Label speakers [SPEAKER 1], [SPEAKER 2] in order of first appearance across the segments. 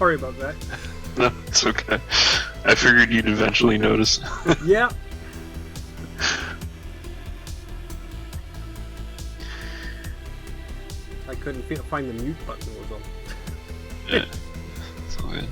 [SPEAKER 1] Sorry about that.
[SPEAKER 2] No, it's okay. I figured you'd eventually notice.
[SPEAKER 1] Yeah. I couldn't find the mute button was all.
[SPEAKER 2] Yeah. It's all good.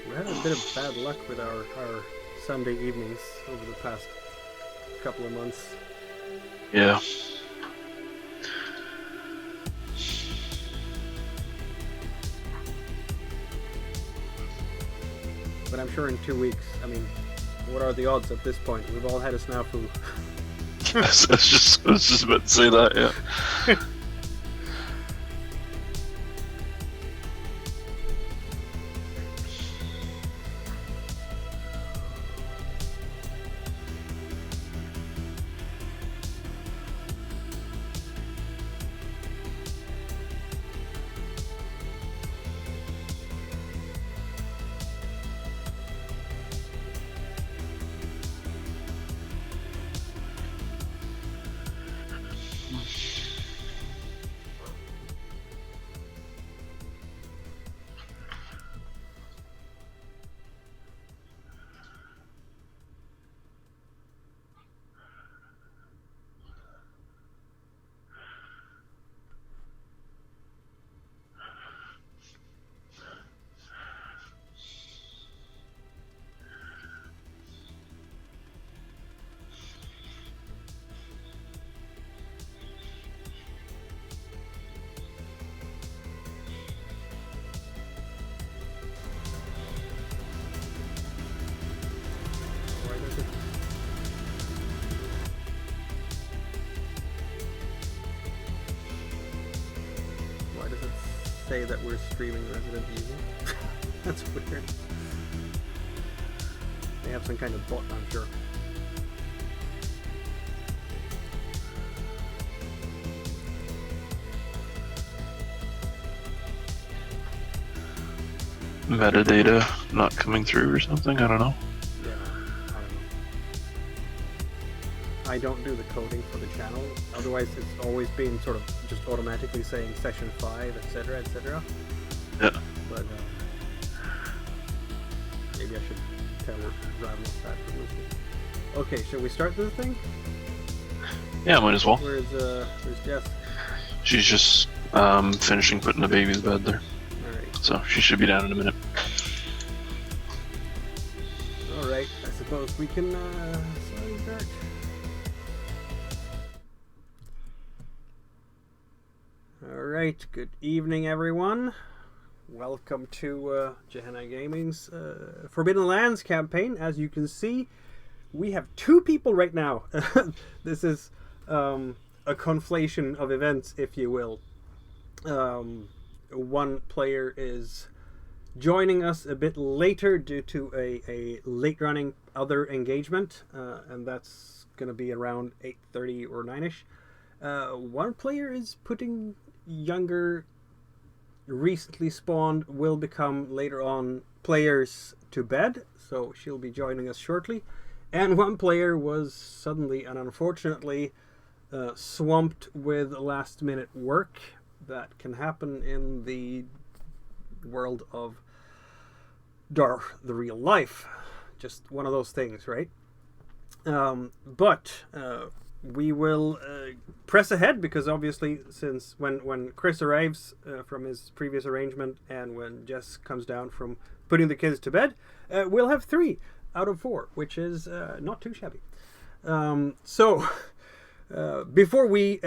[SPEAKER 1] We had a bit of bad luck with our Sunday evenings over the past couple of months.
[SPEAKER 2] Yeah.
[SPEAKER 1] But I'm sure in 2 weeks, I mean, what are the odds at this point? We've all had a snafu.
[SPEAKER 2] I was just about to say that, yeah.
[SPEAKER 1] Why does it say that we're streaming Resident Evil? That's weird. They have some kind of bot, I'm sure.
[SPEAKER 2] Metadata not coming through or something, I don't know.
[SPEAKER 1] Yeah, I don't know. I don't do the coding for the channel, otherwise it's always been sort of just automatically saying session 5, etc, etc.
[SPEAKER 2] Yeah.
[SPEAKER 1] But maybe I should tell Ravnos that for listening. Okay, should we start this thing?
[SPEAKER 2] Yeah, might as well.
[SPEAKER 1] Where's Jess?
[SPEAKER 2] She's just finishing putting the baby to bed there.
[SPEAKER 1] Alright.
[SPEAKER 2] So she should be down in a minute.
[SPEAKER 1] Alright, I suppose we can start. Alright, good evening everyone. Welcome to Gehenna Gaming's Forbidden Lands campaign. As you can see, we have 2 people right now. This is a conflation of events, if you will. One player is joining us a bit later due to a late running other engagement, and that's going to be around 8:30 or 9ish. One player is putting younger, recently spawned, will become later on players to bed, so she'll be joining us shortly. And one player was suddenly and unfortunately swamped with last minute work that can happen in the world of the real life. Just one of those things, right? But we will press ahead, because obviously since when Chris arrives from his previous arrangement and when Jess comes down from putting the kids to bed, we'll have 3 out of 4, which is not too shabby. So before we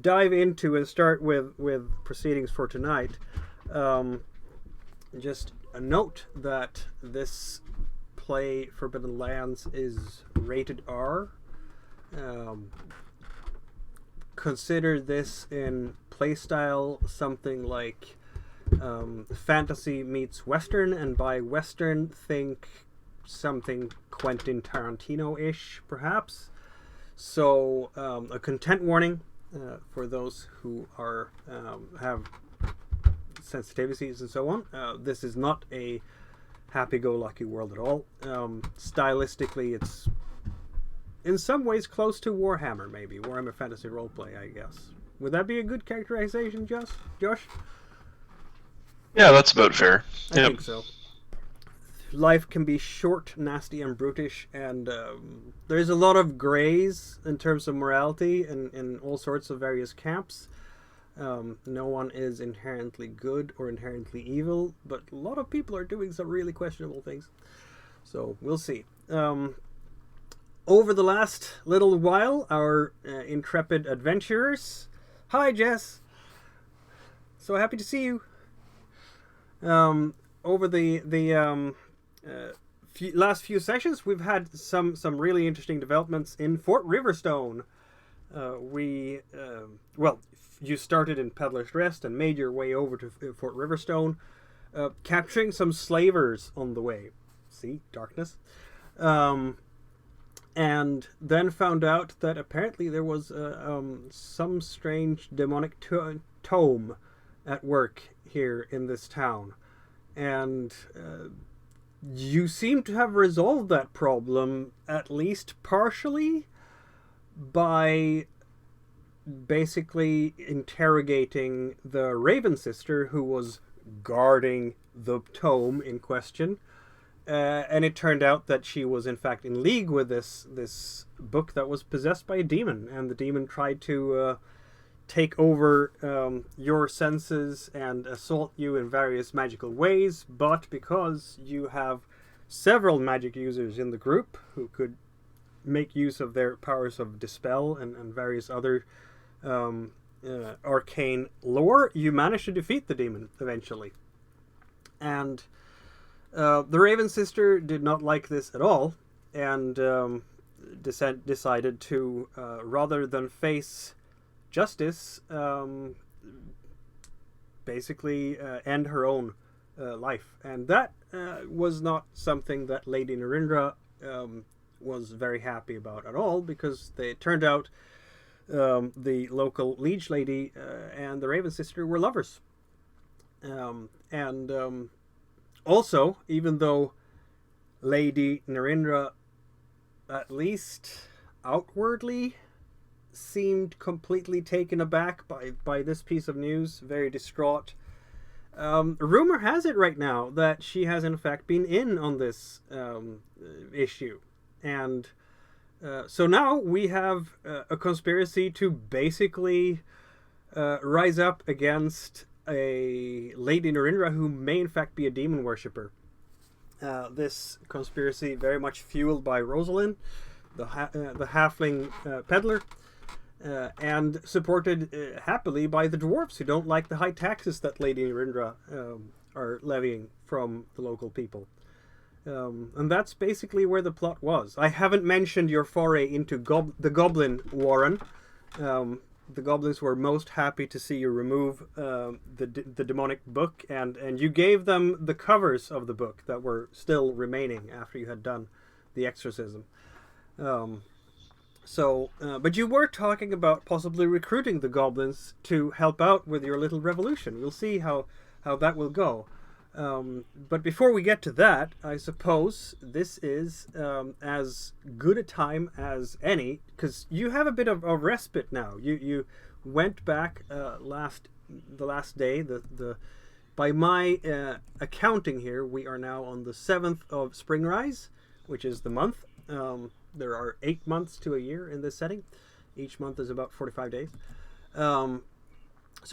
[SPEAKER 1] dive into and start with proceedings for tonight, just a note that this play Forbidden Lands is rated R. Consider this in playstyle something like fantasy meets Western, and by Western think something Quentin Tarantino-ish, perhaps. So a content warning for those who are have sensitivities and so on. This is not a happy-go-lucky world at all. Stylistically, it's in some ways close to Warhammer, maybe. Warhammer Fantasy Roleplay, I guess. Would that be a good characterization, Josh?
[SPEAKER 2] Yeah, that's about fair.
[SPEAKER 1] I think so. Life can be short, nasty, and brutish, and there's a lot of grays in terms of morality in all sorts of various camps. No one is inherently good or inherently evil, but a lot of people are doing some really questionable things. So we'll see. Over the last little while, our intrepid adventurers... Hi, Jess! So happy to see you! Over the last few sessions, we've had some really interesting developments in Fort Riverstone. You started in Peddler's Rest and made your way over to Fort Riverstone, capturing some slavers on the way. See? Darkness. And then found out that apparently there was some strange demonic tome at work here in this town. And you seem to have resolved that problem, at least partially, by basically interrogating the Raven sister who was guarding the tome in question. And it turned out that she was in fact in league with this book that was possessed by a demon, and the demon tried to take over your senses and assault you in various magical ways, but because you have several magic users in the group who could make use of their powers of dispel and various other arcane lore, you managed to defeat the demon eventually. And the Raven sister did not like this at all, and decided to, rather than face justice, basically end her own life. And that was not something that Lady Narendra was very happy about at all, because it turned out the local liege lady and the Raven sister were lovers. Also, even though Lady Narendra, at least outwardly, seemed completely taken aback by this piece of news, very distraught, rumor has it right now that she has in fact been in on this issue. And so now we have a conspiracy to basically rise up against a Lady Narendra who may in fact be a demon worshipper. This conspiracy very much fueled by Rosalind, the halfling peddler, and supported happily by the dwarves who don't like the high taxes that Lady Narendra are levying from the local people. And that's basically where the plot was. I haven't mentioned your foray into the Goblin Warren. The goblins were most happy to see you remove the demonic book, and you gave them the covers of the book that were still remaining after you had done the exorcism. But you were talking about possibly recruiting the goblins to help out with your little revolution. We'll see how that will go. But before we get to that, I suppose this is as good a time as any, because you have a bit of a respite now. You went back the last day. By my accounting here, we are now on the 7th of Springrise, which is the month. There are 8 months to a year in this setting. Each month is about 45 days. So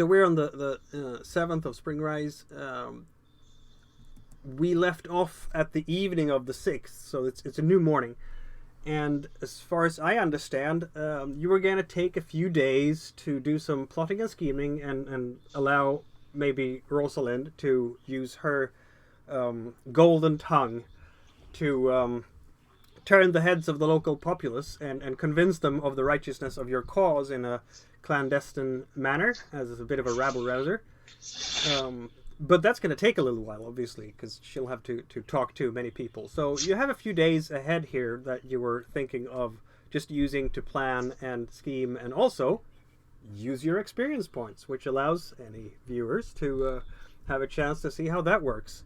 [SPEAKER 1] we're on the 7th of Springrise. We left off at the evening of the 6th, so it's a new morning. And as far as I understand, you were going to take a few days to do some plotting and scheming and allow maybe Rosalind to use her golden tongue to turn the heads of the local populace and convince them of the righteousness of your cause in a clandestine manner, as a bit of a rabble-rouser. But that's going to take a little while, obviously, because she'll have to talk to many people. So you have a few days ahead here that you were thinking of just using to plan and scheme, and also use your experience points, which allows any viewers to have a chance to see how that works.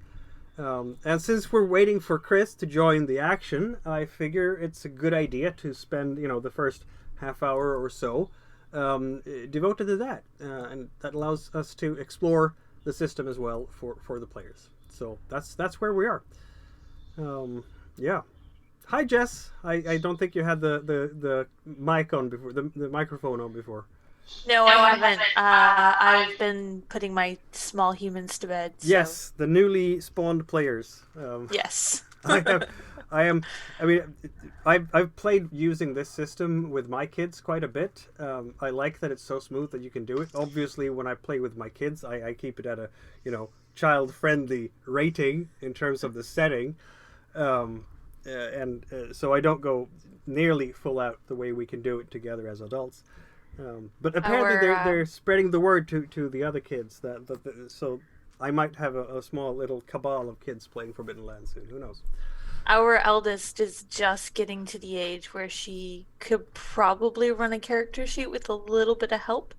[SPEAKER 1] And since we're waiting for Chris to join the action, I figure it's a good idea to spend, the first half hour or so devoted to that. And that allows us to explore the system as well for the players. So that's where we are. Yeah. Hi, Jess. I don't think you had the mic on before, the microphone on before.
[SPEAKER 3] No, I haven't. I've been putting my small humans to bed. So.
[SPEAKER 1] Yes, the newly spawned players.
[SPEAKER 3] Yes.
[SPEAKER 1] I've played using this system with my kids quite a bit. I like that it's so smooth that you can do it. Obviously, when I play with my kids, I keep it at a child-friendly rating in terms of the setting, so I don't go nearly full out the way we can do it together as adults. But apparently they're spreading the word to the other kids so I might have a small little cabal of kids playing Forbidden Lands soon. Who knows?
[SPEAKER 3] Our eldest is just getting to the age where she could probably run a character sheet with a little bit of help.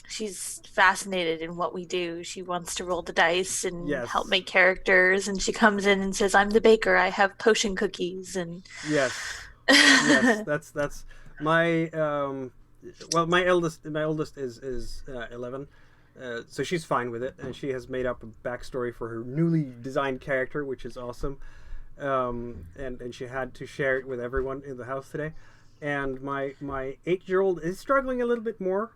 [SPEAKER 3] She's fascinated in what we do. She wants to roll the dice and help make characters, and she comes in and says, "I'm the baker. I have potion cookies." And
[SPEAKER 1] yes, that's my my eldest is 11, so she's fine with it, and she has made up a backstory for her newly designed character, which is awesome. And she had to share it with everyone in the house today. And my 8-year-old is struggling a little bit more,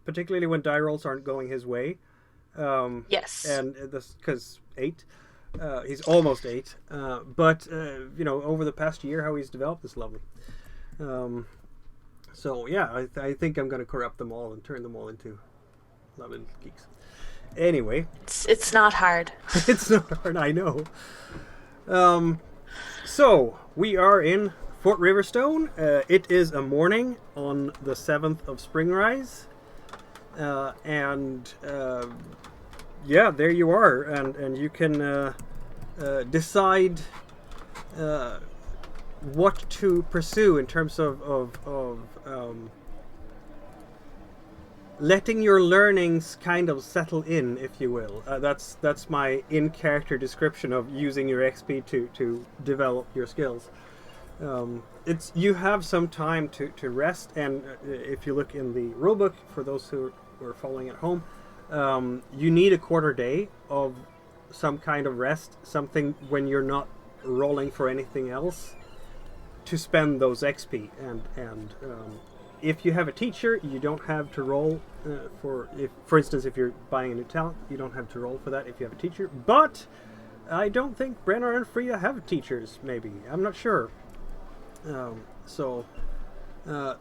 [SPEAKER 1] particularly when die rolls aren't going his way.
[SPEAKER 3] Yes.
[SPEAKER 1] And this because 8. He's almost 8, but over the past year, how he's developed is lovely. So yeah, I think I'm going to corrupt them all and turn them all into lovely geeks. Anyway,
[SPEAKER 3] it's not hard.
[SPEAKER 1] It's not hard, I know. So we are in Fort Riverstone. It is a morning on the 7th of Springrise, and there you are, and you can decide what to pursue in terms of letting your learnings kind of settle in, if you will. That's my in-character description of using your XP to develop your skills. You have some time to rest, and if you look in the rulebook, for those who are following at home, you need a quarter day of some kind of rest, something when you're not rolling for anything else, to spend those XP. And if you have a teacher, you don't have to roll for instance, if you're buying a new talent, you don't have to roll for that if you have a teacher. But I don't think Brenna and Frida have teachers, maybe. I'm not sure.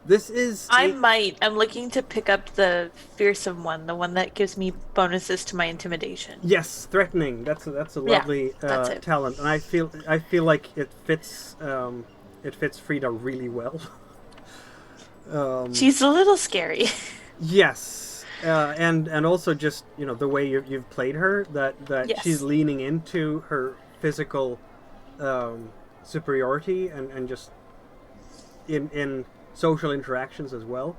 [SPEAKER 1] This is...
[SPEAKER 3] I'm looking to pick up the fearsome one, the one that gives me bonuses to my intimidation.
[SPEAKER 1] Yes, threatening. That's a lovely talent, and I feel like it fits Frida really well.
[SPEAKER 3] She's a little scary.
[SPEAKER 1] Yes, and also just the way you've played her, that
[SPEAKER 3] yes.
[SPEAKER 1] She's leaning into her physical superiority and just in social interactions as well.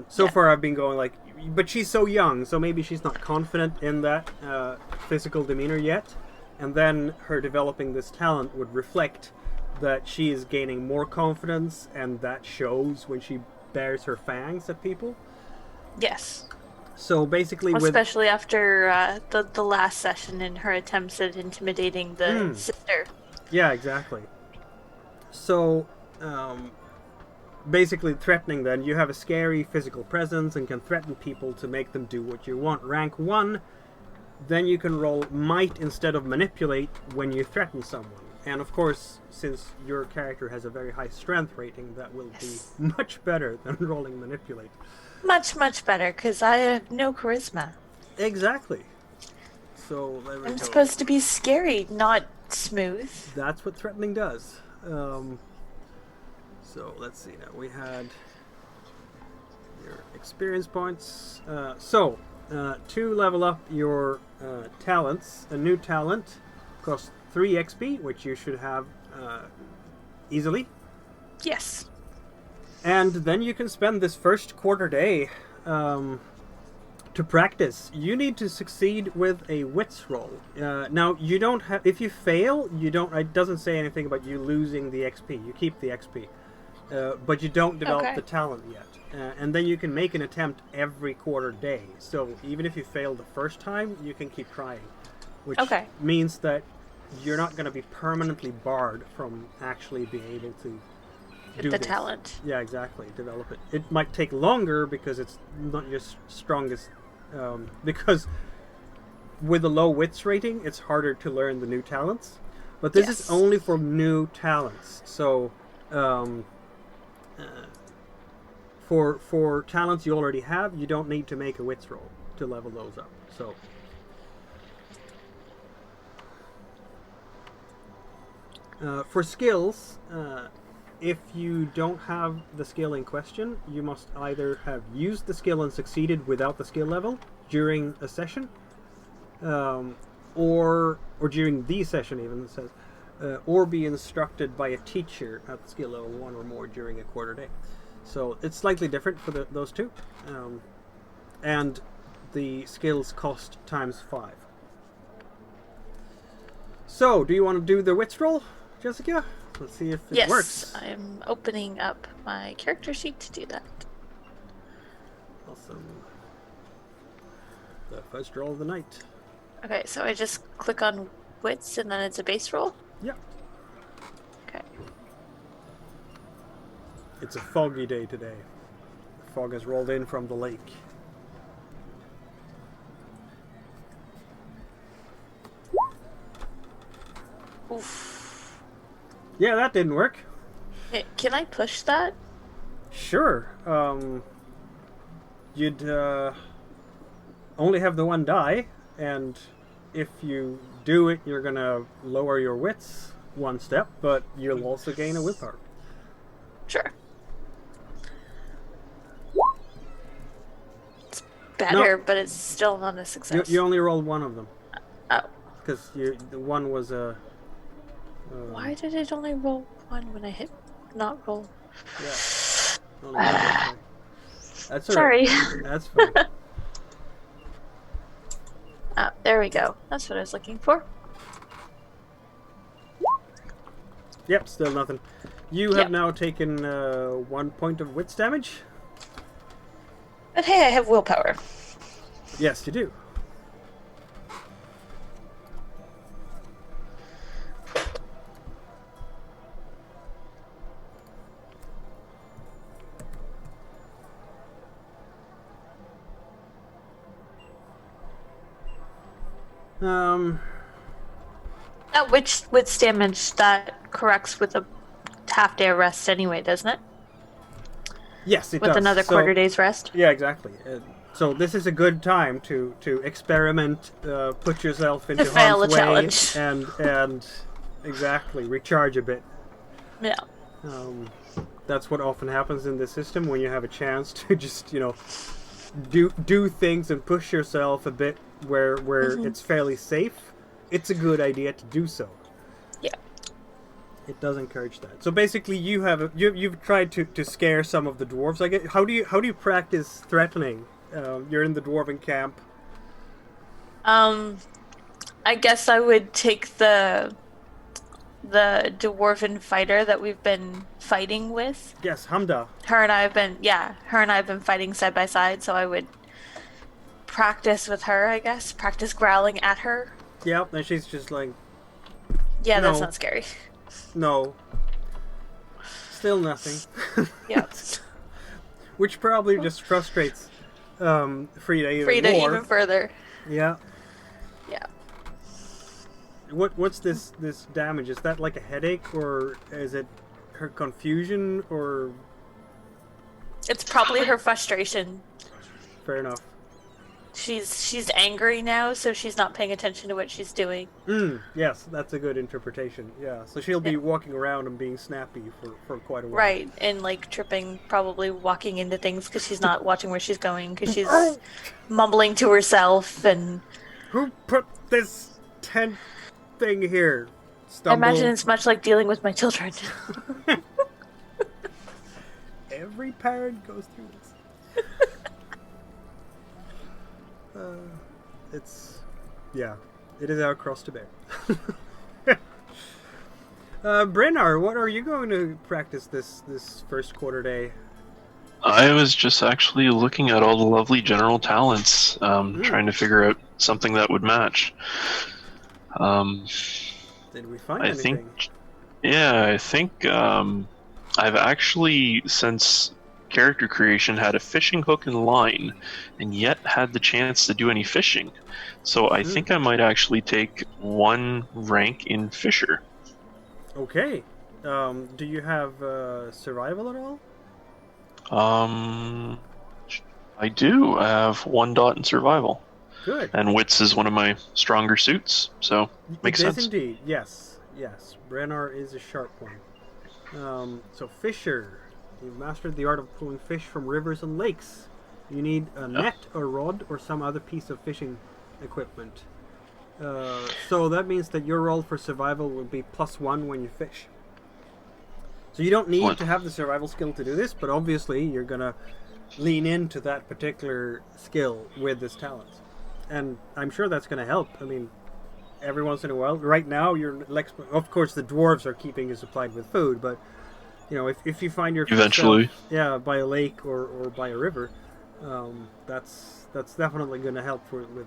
[SPEAKER 1] So far I've been going but she's so young, so maybe she's not confident in that physical demeanor yet, and then her developing this talent would reflect that she is gaining more confidence, and that shows when she bares her fangs at people.
[SPEAKER 3] Yes.
[SPEAKER 1] So basically,
[SPEAKER 3] especially after the last session in her attempts at intimidating the sister.
[SPEAKER 1] Yeah, exactly. So basically threatening, then you have a scary physical presence and can threaten people to make them do what you want. Rank 1, then you can roll might instead of manipulate when you threaten someone. And of course, since your character has a very high strength rating, that will be much better than rolling manipulate.
[SPEAKER 3] Much, much better, because I have no charisma.
[SPEAKER 1] Exactly. So there we go.
[SPEAKER 3] I'm supposed to be scary, not smooth.
[SPEAKER 1] That's what threatening does. So let's see now. We had your experience points. To level up your talents, a new talent costs 3 XP, which you should have easily.
[SPEAKER 3] Yes.
[SPEAKER 1] And then you can spend this first quarter day to practice. You need to succeed with a Wits Roll. Now, you don't have... If you fail, you don't... It doesn't say anything about you losing the XP. You keep the XP. But you don't develop the talent yet. And then you can make an attempt every quarter day. So even if you fail the first time, you can keep trying. Which means that you're not going to be permanently barred from actually being able to do the
[SPEAKER 3] talent.
[SPEAKER 1] Yeah, exactly. Develop it. It might take longer because it's not your strongest... because with a low wits rating, it's harder to learn the new talents. But this is only for new talents. So... for talents you already have, you don't need to make a wits roll to level those up. So for skills, if you don't have the skill in question, you must either have used the skill and succeeded without the skill level during a session, or during the session even, it says, or be instructed by a teacher at skill level 1 or more during a quarter day. So it's slightly different for those two. And the skills cost ×5. So, do you want to do the wits roll, Jessica? Let's see if it works.
[SPEAKER 3] Yes, I'm opening up my character sheet to do that.
[SPEAKER 1] Awesome. The first roll of the night.
[SPEAKER 3] Okay, so I just click on wits and then it's a base roll?
[SPEAKER 1] Yeah.
[SPEAKER 3] Okay.
[SPEAKER 1] It's a foggy day today. The fog has rolled in from the lake.
[SPEAKER 3] Oof.
[SPEAKER 1] Yeah, that didn't work.
[SPEAKER 3] Hey, can I push that?
[SPEAKER 1] Sure. You'd only have the one die, and if you do it, you're gonna lower your wits one step, but you'll also gain a willpower.
[SPEAKER 3] Sure. It's better, but it's still not a success.
[SPEAKER 1] You only rolled one of them.
[SPEAKER 3] Oh.
[SPEAKER 1] Because the one was a...
[SPEAKER 3] Why did it only roll one when I hit not roll?
[SPEAKER 1] Yeah. That's
[SPEAKER 3] Sorry.
[SPEAKER 1] Right. That's fine.
[SPEAKER 3] Oh, there we go. That's what I was looking for.
[SPEAKER 1] Yep, still nothing. You have now taken 1 point of wits damage.
[SPEAKER 3] But hey, I have willpower.
[SPEAKER 1] Yes, you do.
[SPEAKER 3] That wits damage that corrects with a half-day of rest anyway, doesn't it?
[SPEAKER 1] Yes, it does.
[SPEAKER 3] With another quarter day's rest?
[SPEAKER 1] Yeah, exactly. So this is a good time to experiment, put yourself into harm's way,
[SPEAKER 3] challenge.
[SPEAKER 1] and exactly recharge a bit.
[SPEAKER 3] Yeah.
[SPEAKER 1] That's what often happens in this system when you have a chance to just do things and push yourself a bit where it's fairly safe. It's a good idea to do so.
[SPEAKER 3] Yeah.
[SPEAKER 1] It does encourage that. So basically, you've tried to scare some of the dwarves. I guess. How do you practice threatening? You're in the dwarven camp.
[SPEAKER 3] I guess I would take the dwarven fighter that we've been fighting with.
[SPEAKER 1] Yes, Hamda.
[SPEAKER 3] Her and I have been fighting side by side, so I would practice with her, I guess. Practice growling at her.
[SPEAKER 1] Yeah, and she's just like...
[SPEAKER 3] Yeah,
[SPEAKER 1] no.
[SPEAKER 3] That's not scary.
[SPEAKER 1] No. Still nothing.
[SPEAKER 3] Yep.
[SPEAKER 1] Which probably just frustrates Frida
[SPEAKER 3] even further.
[SPEAKER 1] Yeah.
[SPEAKER 3] Yeah.
[SPEAKER 1] What's this damage? Is that like a headache, or is it her confusion, or...
[SPEAKER 3] It's probably her frustration.
[SPEAKER 1] Fair enough.
[SPEAKER 3] She's angry now, so she's not paying attention to what she's doing.
[SPEAKER 1] Yes, that's a good interpretation. Yeah, so she'll be walking around and being snappy for quite a while.
[SPEAKER 3] Right, and like tripping, probably walking into things because she's not watching where she's going, because she's mumbling to herself and...
[SPEAKER 1] Who put this tent thing here?
[SPEAKER 3] I imagine it's much like dealing with my children.
[SPEAKER 1] Every parent goes through this. It is our cross to bear. Brynnar, what are you going to practice this first quarter day?
[SPEAKER 2] I was just actually looking at all the lovely general talents, trying to figure out something that would match.
[SPEAKER 1] Did we find anything?
[SPEAKER 2] I think I've actually, since character creation, had a fishing hook and line, and yet had the chance to do any fishing. So I think I might actually take one rank in Fisher.
[SPEAKER 1] Okay. Do you have survival at all?
[SPEAKER 2] I do. I have 1 dot in survival.
[SPEAKER 1] Good.
[SPEAKER 2] And wits is one of my stronger suits, so makes sense.
[SPEAKER 1] It is indeed. Yes. Brynnar is a sharp one. So Fisher, you've mastered the art of pulling fish from rivers and lakes. You need a net, a rod, or some other piece of fishing equipment. So that means that your roll for survival will be +1 when you fish. So you don't need to have the survival skill to do this, but obviously you're going to lean into that particular skill with this talent. And I'm sure that's going to help. I mean, every once in a while, right now, of course the dwarves are keeping you supplied with food, but if you find yourself
[SPEAKER 2] eventually
[SPEAKER 1] by a lake or by a river, that's definitely going to help with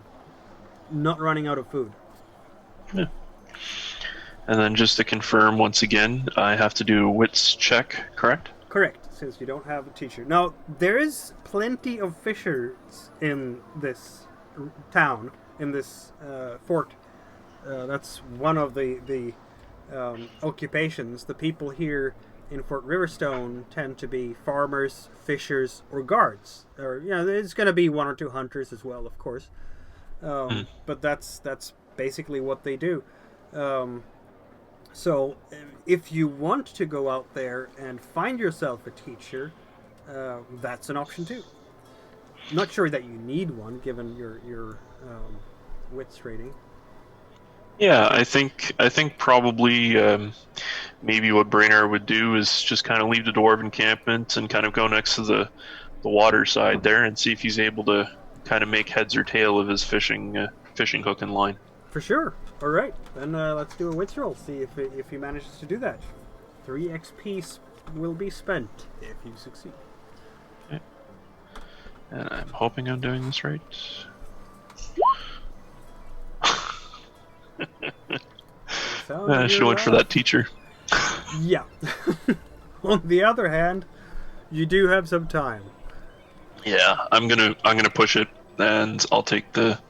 [SPEAKER 1] not running out of food.
[SPEAKER 2] Yeah. And then just to confirm once again, I have to do a wits check, correct?
[SPEAKER 1] Correct, since you don't have a teacher. Now, there is plenty of fishers in this town, in this fort. That's one of the occupations. The people here in Fort Riverstone tend to be farmers, fishers, or guards. Or there's going to be 1 or 2 hunters as well, of course. But that's basically what they do. So if you want to go out there and find yourself a teacher, that's an option too. Not sure that you need one given your wits rating.
[SPEAKER 2] Yeah, I think probably maybe what Brynnar would do is just kind of leave the dwarven encampment and kind of go next to the water side there and see if he's able to kind of make heads or tail of his fishing hook and line.
[SPEAKER 1] For sure. All right, then let's do a wits roll. See if he manages to do that. 3 XP will be spent if you succeed.
[SPEAKER 2] Okay. And I'm hoping I'm doing this right. I should have went for that teacher.
[SPEAKER 1] Yeah. On the other hand, you do have some time.
[SPEAKER 2] Yeah, I'm gonna push it, and I'll take the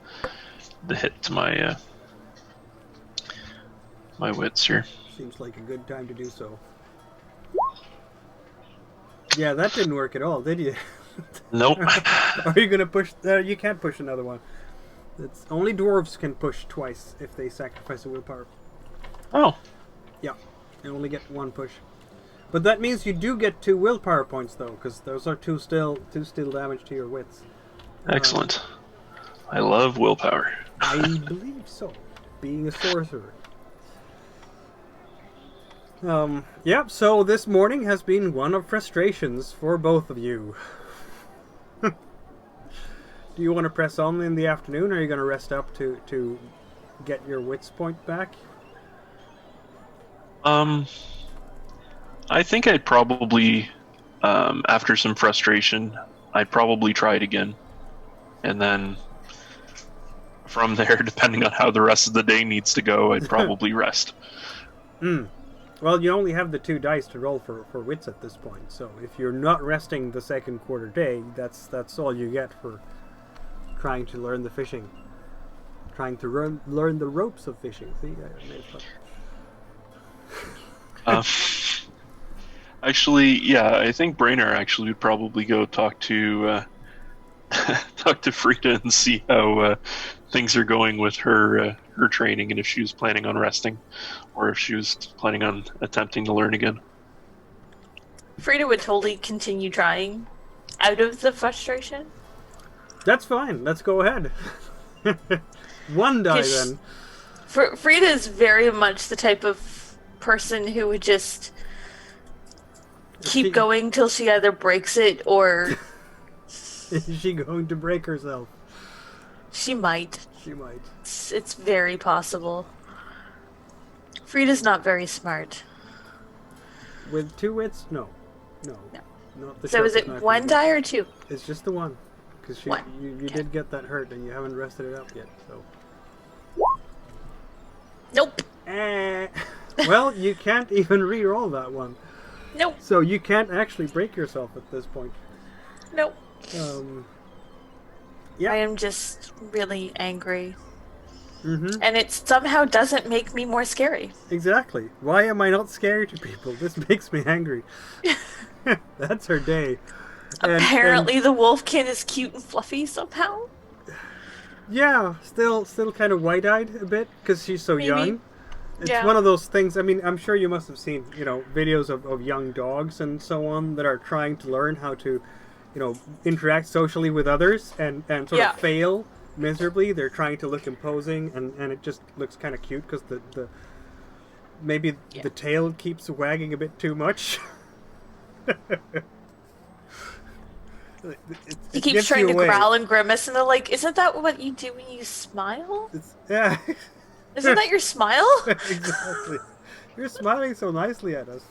[SPEAKER 2] hit to my my wits here.
[SPEAKER 1] Seems like a good time to do so. Yeah, that didn't work at all, did you?
[SPEAKER 2] Nope.
[SPEAKER 1] Are you gonna push? You can't push another one. It's only dwarves can push twice if they sacrifice a willpower.
[SPEAKER 2] Oh.
[SPEAKER 1] Yeah, you only get 1 push. But that means you do get 2 willpower points though, because those are 2 still damage to your wits.
[SPEAKER 2] Excellent. I love willpower.
[SPEAKER 1] I believe so. Being a sorcerer. So this morning has been one of frustrations for both of you. Do you want to press on in the afternoon, or are you going to rest up to get your wits point back?
[SPEAKER 2] I think I'd probably, after some frustration, I'd probably try it again. And then from there, depending on how the rest of the day needs to go, I'd probably rest.
[SPEAKER 1] Well, you only have the 2 dice to roll for wits at this point, so if you're not resting the second quarter day, that's all you get for trying to learn the fishing. Trying to learn the ropes of fishing. See,
[SPEAKER 2] actually, yeah, I think Brynnar actually would probably go talk to Frida and see how things are going with her training, and if she was planning on resting, or if she was planning on attempting to learn again.
[SPEAKER 3] Frida would totally continue trying out of the frustration.
[SPEAKER 1] That's fine. Let's go ahead. 1 die then.
[SPEAKER 3] Frida is very much the type of person who would just keep going till she either breaks it or...
[SPEAKER 1] Is she going to break herself?
[SPEAKER 3] She might.
[SPEAKER 1] She might.
[SPEAKER 3] It's very possible. Frida's not very smart.
[SPEAKER 1] With 2 wits? No.
[SPEAKER 3] So is it 1 die or 2?
[SPEAKER 1] It's just the 1. Because you did get that hurt and you haven't rested it up yet, so...
[SPEAKER 3] Nope.
[SPEAKER 1] Well, you can't even re-roll that one.
[SPEAKER 3] Nope.
[SPEAKER 1] So you can't actually break yourself at this point.
[SPEAKER 3] Nope.
[SPEAKER 1] Yeah.
[SPEAKER 3] I am just really angry.
[SPEAKER 1] Mm-hmm.
[SPEAKER 3] And it somehow doesn't make me more scary.
[SPEAKER 1] Exactly. Why am I not scary to people? This makes me angry. That's her day.
[SPEAKER 3] Apparently the wolfkin is cute and fluffy somehow.
[SPEAKER 1] Yeah, still kind of wide-eyed a bit because she's so young. It's one of those things. I mean, I'm sure you must have seen, videos of young dogs and so on that are trying to learn how to, interact socially with others and sort of fail miserably. They're trying to look imposing, and it just looks kind of cute because the tail keeps wagging a bit too much.
[SPEAKER 3] He keeps trying to growl and grimace, and they're like, "Isn't that what you do when you smile? Isn't that your smile?"
[SPEAKER 1] Exactly. You're smiling so nicely at us.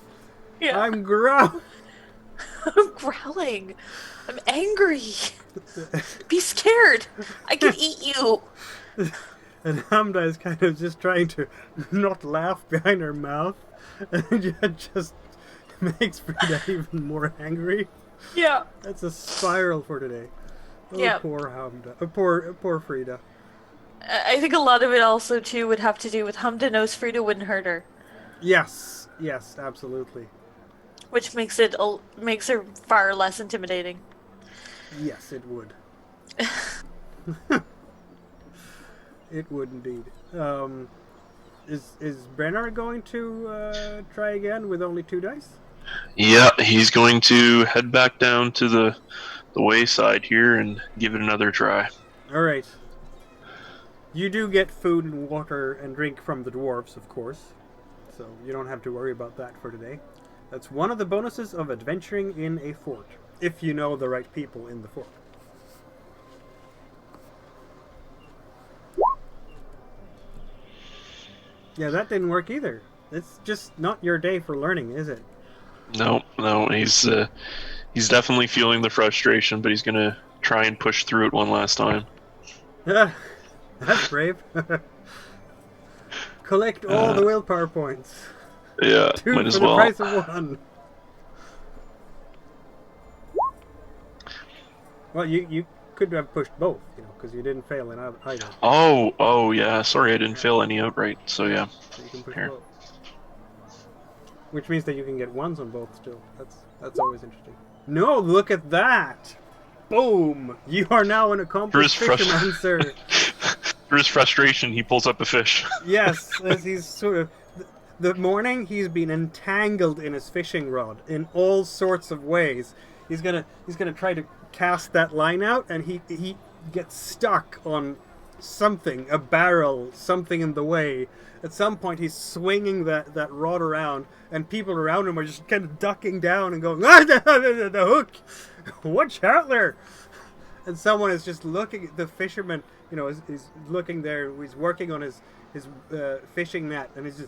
[SPEAKER 3] Yeah.
[SPEAKER 1] I'm growling.
[SPEAKER 3] I'm growling. I'm angry. Be scared. I can eat you.
[SPEAKER 1] And Hamda is kind of just trying to not laugh behind her mouth, and it just makes Frida even more angry.
[SPEAKER 3] Yeah.
[SPEAKER 1] That's a spiral for today. Poor Hamda. Poor Frida.
[SPEAKER 3] I think a lot of it also, too, would have to do with Hamda knows Frida wouldn't hurt her.
[SPEAKER 1] Yes, absolutely.
[SPEAKER 3] Which makes her far less intimidating.
[SPEAKER 1] Yes, it would. It would indeed. Is Brenner going to try again with only 2 dice?
[SPEAKER 2] Yeah, he's going to head back down to the wayside here and give it another try.
[SPEAKER 1] All right. You do get food and water and drink from the dwarves, of course, so you don't have to worry about that for today. That's one of the bonuses of adventuring in a fort, if you know the right people in the fort. Yeah, that didn't work either. It's just not your day for learning, is it?
[SPEAKER 2] No, he's definitely feeling the frustration, but he's gonna try and push through it one last time.
[SPEAKER 1] That's brave. Collect all the willpower points.
[SPEAKER 2] Yeah,
[SPEAKER 1] 2
[SPEAKER 2] might as
[SPEAKER 1] for the
[SPEAKER 2] well.
[SPEAKER 1] price of 1. Well, you could have pushed both, because you didn't fail in either.
[SPEAKER 2] Oh, yeah. Sorry, I didn't fail any outright. So yeah.
[SPEAKER 1] So you can push
[SPEAKER 2] Here.
[SPEAKER 1] both. Which means that you can get 1s on both still. That's always interesting. No, look at that! Boom! You are now an accomplished fisherman, sir.
[SPEAKER 2] Through his frustration, he pulls up a fish.
[SPEAKER 1] Yes, as he's sort of... The morning he's been entangled in his fishing rod in all sorts of ways. He's gonna try to cast that line out, and he gets stuck on something, a barrel, something in the way. At some point, he's swinging that rod around, and people around him are just kind of ducking down and going, the hook! Watch out there! And someone is just looking at the fisherman, is looking there, he's working on his fishing net, and he's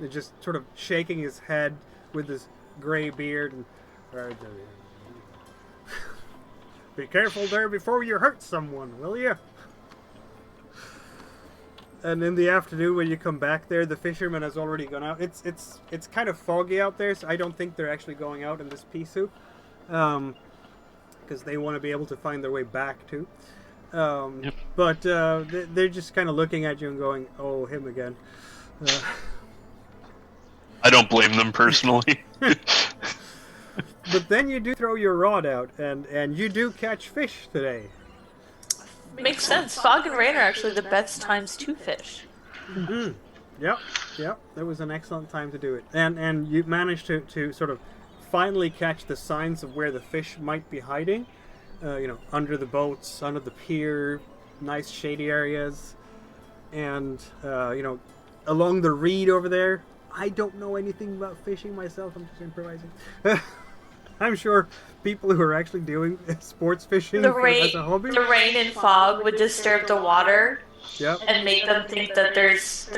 [SPEAKER 1] just sort of shaking his head with his gray beard and be careful there before you hurt someone, will you? And in the afternoon when you come back there, the fisherman has already gone out. It's kind of foggy out there, so I don't think they're actually going out in this pea soup, because they want to be able to find their way back too.
[SPEAKER 2] Yep.
[SPEAKER 1] But they're just kind of looking at you and going, "Oh, him again."
[SPEAKER 2] I don't blame them personally.
[SPEAKER 1] But then you do throw your rod out, and you do catch fish today.
[SPEAKER 3] Makes sense. Fog and rain are actually the best times to fish.
[SPEAKER 1] Mm-hmm. Yep. That was an excellent time to do it. And you managed to sort of finally catch the signs of where the fish might be hiding. Under the boats, under the pier, nice shady areas. And, along the reed over there, I don't know anything about fishing myself. I'm just improvising. I'm sure people who are actually doing sports fishing as a hobby.
[SPEAKER 3] The rain and fog would disturb the water.
[SPEAKER 1] Yep.
[SPEAKER 3] And make them think that there's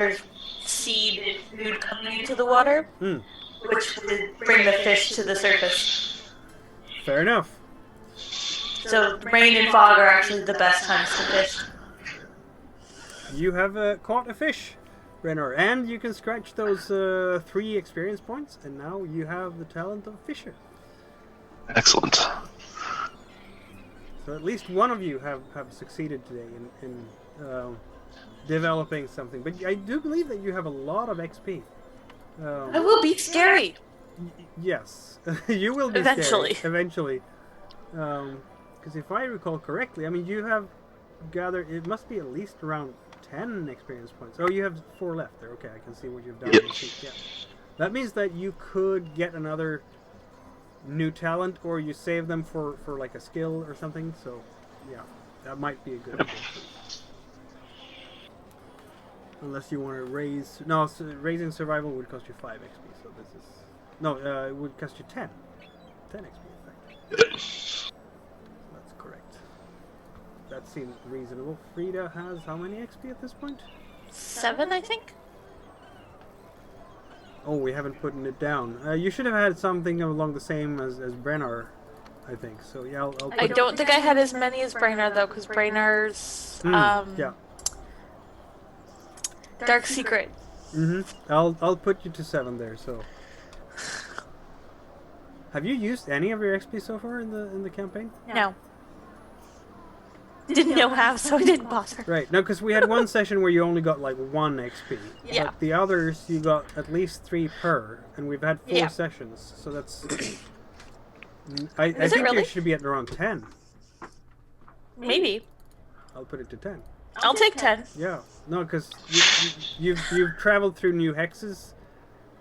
[SPEAKER 3] seed and food coming into the water, which would bring the fish to the surface.
[SPEAKER 1] Fair enough.
[SPEAKER 3] So rain and fog are actually the best times to fish.
[SPEAKER 1] You have caught a fish, Renner, and you can scratch those 3 experience points, and now you have the talent of fisher.
[SPEAKER 2] Excellent.
[SPEAKER 1] So at least one of you have succeeded today in developing something. But I do believe that you have a lot of XP.
[SPEAKER 3] I will be scary.
[SPEAKER 1] Yes, you will be
[SPEAKER 3] eventually.
[SPEAKER 1] Scary. Eventually. Because if I recall correctly, I mean, you have gathered, it must be at least around 10 experience points. Oh, you have 4 left there. Okay, I can see what you've done. Yeah. That means that you could get another new talent, or you save them for like a skill or something. So, yeah, that might be a good idea. Unless you want to raise... No, so raising survival would cost you 5 XP, so this is... No, it would cost you 10. 10 XP, in fact. That's correct. That seems reasonable. Frida has how many XP at this point?
[SPEAKER 3] 7, I think.
[SPEAKER 1] Oh, we haven't put it down. You should have had something along the same as Brennar, I think. So, yeah, I'll put
[SPEAKER 3] I don't think I had as many as Brennar, though, because Brennar's...
[SPEAKER 1] yeah.
[SPEAKER 3] Dark Secret.
[SPEAKER 1] I'll put you to 7 there. So, have you used any of your XP so far in the campaign?
[SPEAKER 3] No. Didn't know how, so I didn't bother.
[SPEAKER 1] Right. No, because we had one session where you only got like 1 XP.
[SPEAKER 3] Yeah.
[SPEAKER 1] But the others you got at least 3 per, and we've had 4 sessions, so that's. I think
[SPEAKER 3] really?
[SPEAKER 1] you should be at around 10.
[SPEAKER 3] Maybe.
[SPEAKER 1] I'll put it to 10.
[SPEAKER 3] I'll take 10.
[SPEAKER 1] Yeah. No, because you've traveled through new hexes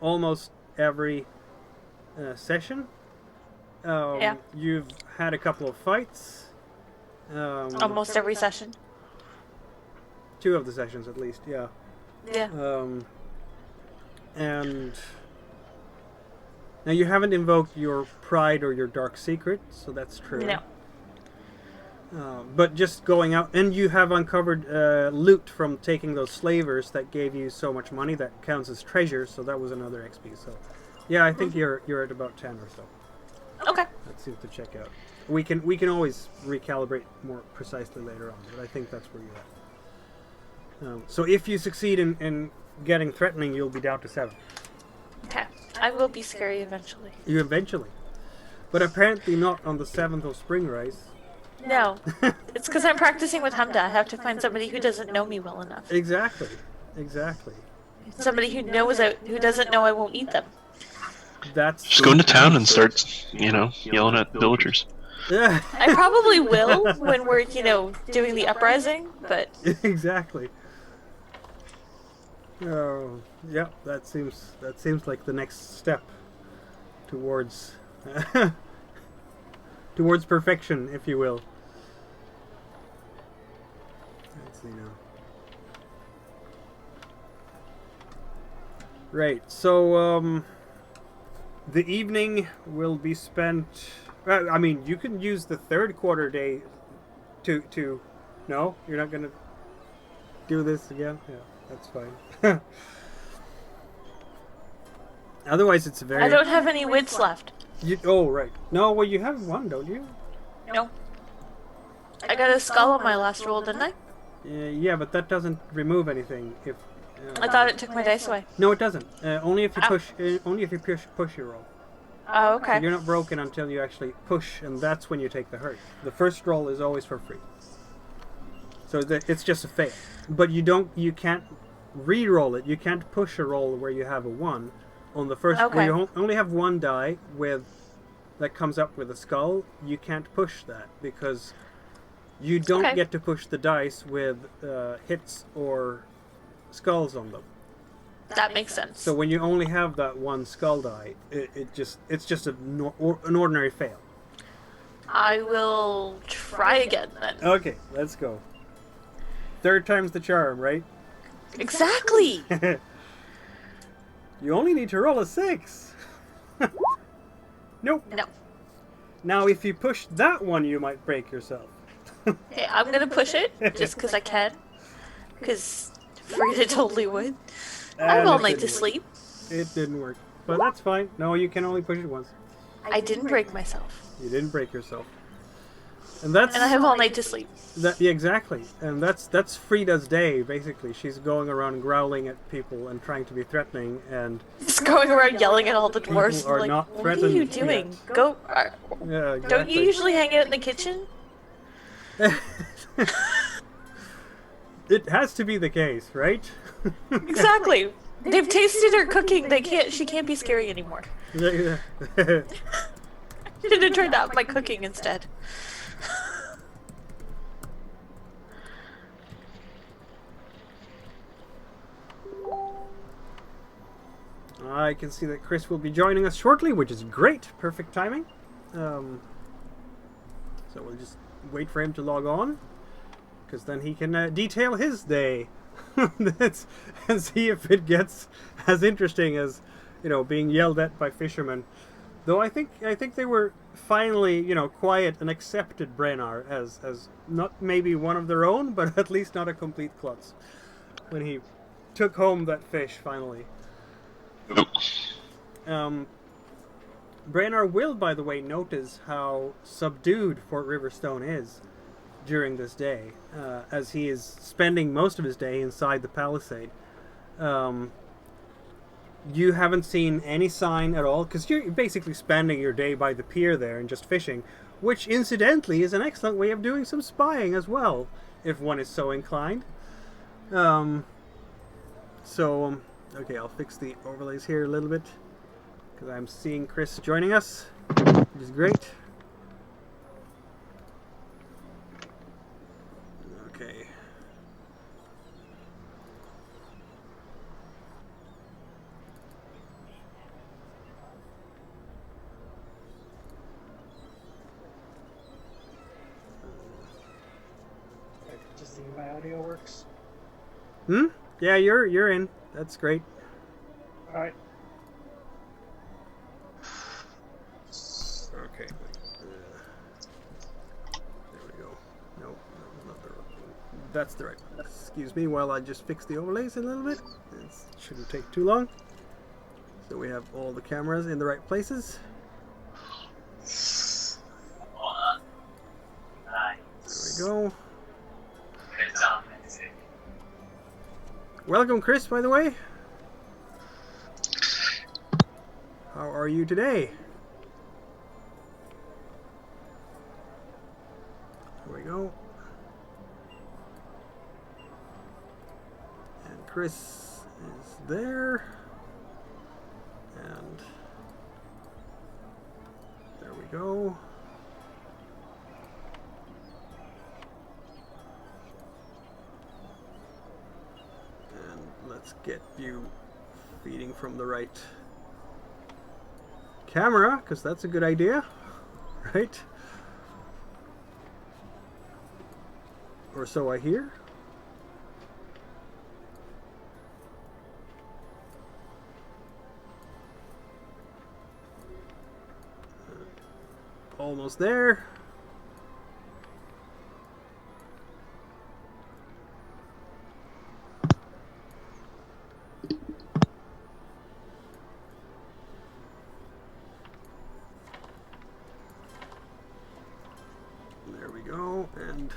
[SPEAKER 1] almost every session. You've had a couple of fights.
[SPEAKER 3] Almost every session.
[SPEAKER 1] 2 of the sessions at least, yeah.
[SPEAKER 3] Yeah.
[SPEAKER 1] And now you haven't invoked your pride or your dark secret, so that's true.
[SPEAKER 3] No.
[SPEAKER 1] But just going out, and you have uncovered loot from taking those slavers that gave you so much money that counts as treasure, so that was another XP. So, yeah, I think you're at about 10 or so.
[SPEAKER 3] Okay.
[SPEAKER 1] That seems to check out. We can always recalibrate more precisely later on, but I think that's where you're at. So if you succeed in getting threatening, you'll be down to 7.
[SPEAKER 3] Okay. I will be scary eventually.
[SPEAKER 1] You eventually. But apparently not on the 7th of Spring Rise.
[SPEAKER 3] No. It's because I'm practicing with Hamda. I have to find somebody who doesn't know me well enough.
[SPEAKER 1] Exactly.
[SPEAKER 3] Somebody who doesn't know I won't eat them.
[SPEAKER 1] That's
[SPEAKER 2] just go into town and start, yelling at villagers.
[SPEAKER 3] I probably will when we're, doing the uprising, but...
[SPEAKER 1] Exactly. Oh, yeah, that seems like the next step towards towards perfection, if you will. Let's see now. Right, so the evening will be spent. I mean, you can use the 3rd quarter day to. No, you're not gonna do this again. Yeah, that's fine. Otherwise, it's very.
[SPEAKER 3] I don't have any wits left.
[SPEAKER 1] Oh, right. No, well, you have 1, don't you?
[SPEAKER 3] No. I got a skull on my last roll, didn't I?
[SPEAKER 1] Yeah, but that doesn't remove anything. If
[SPEAKER 3] I thought it took my dice away.
[SPEAKER 1] No, it doesn't. Only if you push. Only if you push your roll.
[SPEAKER 3] Oh, okay.
[SPEAKER 1] So you're not broken until you actually push, and that's when you take the hurt. The first roll is always for free. So it's just a fail. But you can't re-roll it. You can't push a roll where you have a 1. On the first, where you only have 1 die that comes up with a skull, you can't push that because you don't get to push the dice with hits or skulls on them.
[SPEAKER 3] That makes sense.
[SPEAKER 1] So when you only have that 1 skull die, it's just an ordinary fail.
[SPEAKER 3] I will try again then.
[SPEAKER 1] Okay, let's go. 3rd time's the charm, right?
[SPEAKER 3] Exactly.
[SPEAKER 1] You only need to roll a 6. Nope.
[SPEAKER 3] No.
[SPEAKER 1] Now, if you push that one, you might break yourself.
[SPEAKER 3] Okay, I'm gonna push it just because I can. Because Frida totally would. I have all night to sleep.
[SPEAKER 1] It didn't work. But that's fine. No, you can only push it once.
[SPEAKER 3] I didn't break myself.
[SPEAKER 1] You didn't break yourself. And
[SPEAKER 3] I have all night to sleep.
[SPEAKER 1] Yeah, exactly. And that's Frida's day, basically. She's going around growling at people and trying to be threatening, and
[SPEAKER 3] just going around yelling at all the dwarves.
[SPEAKER 1] Are
[SPEAKER 3] like,
[SPEAKER 1] not
[SPEAKER 3] what are you doing?
[SPEAKER 1] Yet.
[SPEAKER 3] Go.
[SPEAKER 1] Yeah, exactly.
[SPEAKER 3] Don't you usually hang out in the kitchen?
[SPEAKER 1] It has to be the case, right?
[SPEAKER 3] Exactly. They've tasted her cooking. She can't be scary anymore.
[SPEAKER 1] Yeah.
[SPEAKER 3] Should have turned out my cooking instead.
[SPEAKER 1] I can see that Chris will be joining us shortly, which is great. Perfect timing. So we'll just wait for him to log on, because then he can detail his day and see if it gets as interesting as, being yelled at by fishermen. Though I think they were finally, quiet and accepted Brennar as not maybe one of their own, but at least not a complete klutz when he took home that fish finally. Brennar will, by the way, notice how subdued Fort Riverstone is during this day, as he is spending most of his day inside the palisade. You haven't seen any sign at all, because you're basically spending your day by the pier there and just fishing, which incidentally is an excellent way of doing some spying as well, if one is so inclined. Okay, I'll fix the overlays here a little bit, because I'm seeing Chris joining us, which is great. Okay.
[SPEAKER 4] Just see if my audio works.
[SPEAKER 1] Yeah, you're in. That's great.
[SPEAKER 4] All right.
[SPEAKER 1] Okay. There we go. No, not the right one. That's the right one. Excuse me while I just fix the overlays a little bit. It shouldn't take too long. So we have all the cameras in the right places. There we go. Welcome, Chris, by the way. How are you today? There we go. And Chris is there. And there we go. And let's get you feeding from the right camera, because that's a good idea, right? Or so I hear. Almost there. There we go, and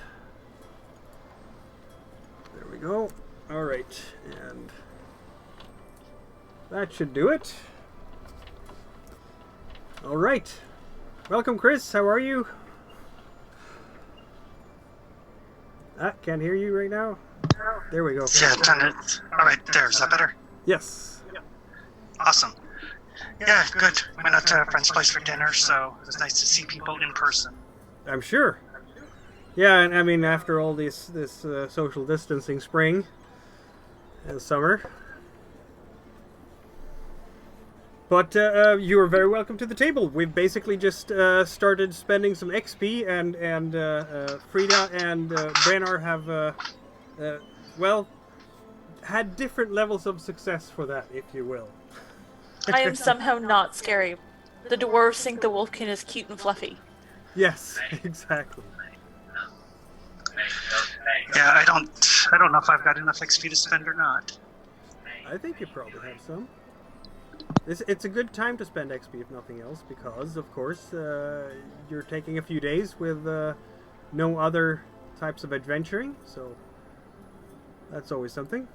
[SPEAKER 1] there we go. All right, and that should do it. All right. Welcome, Chris. How are you? Can't hear you right now. There we go.
[SPEAKER 4] Yeah, turn it. All right, there. Is that better?
[SPEAKER 1] Yes.
[SPEAKER 4] Awesome. Yeah, good. Went out to a friend's place for dinner, so it was nice to see people in person.
[SPEAKER 1] I'm sure. Yeah, and I mean, after all this social distancing spring and summer. But you are very welcome to the table. We've basically just started spending some XP, and Frida and Brennar have, well, had different levels of success for that, if you will.
[SPEAKER 3] I am somehow not scary. The dwarves think the wolfkin is cute and fluffy.
[SPEAKER 1] Yes, exactly.
[SPEAKER 4] Yeah, I don't know if I've got enough XP to spend or not.
[SPEAKER 1] I think you probably have some. It's a good time to spend XP, if nothing else, because, of course, you're taking a few days with no other types of adventuring, so that's always something.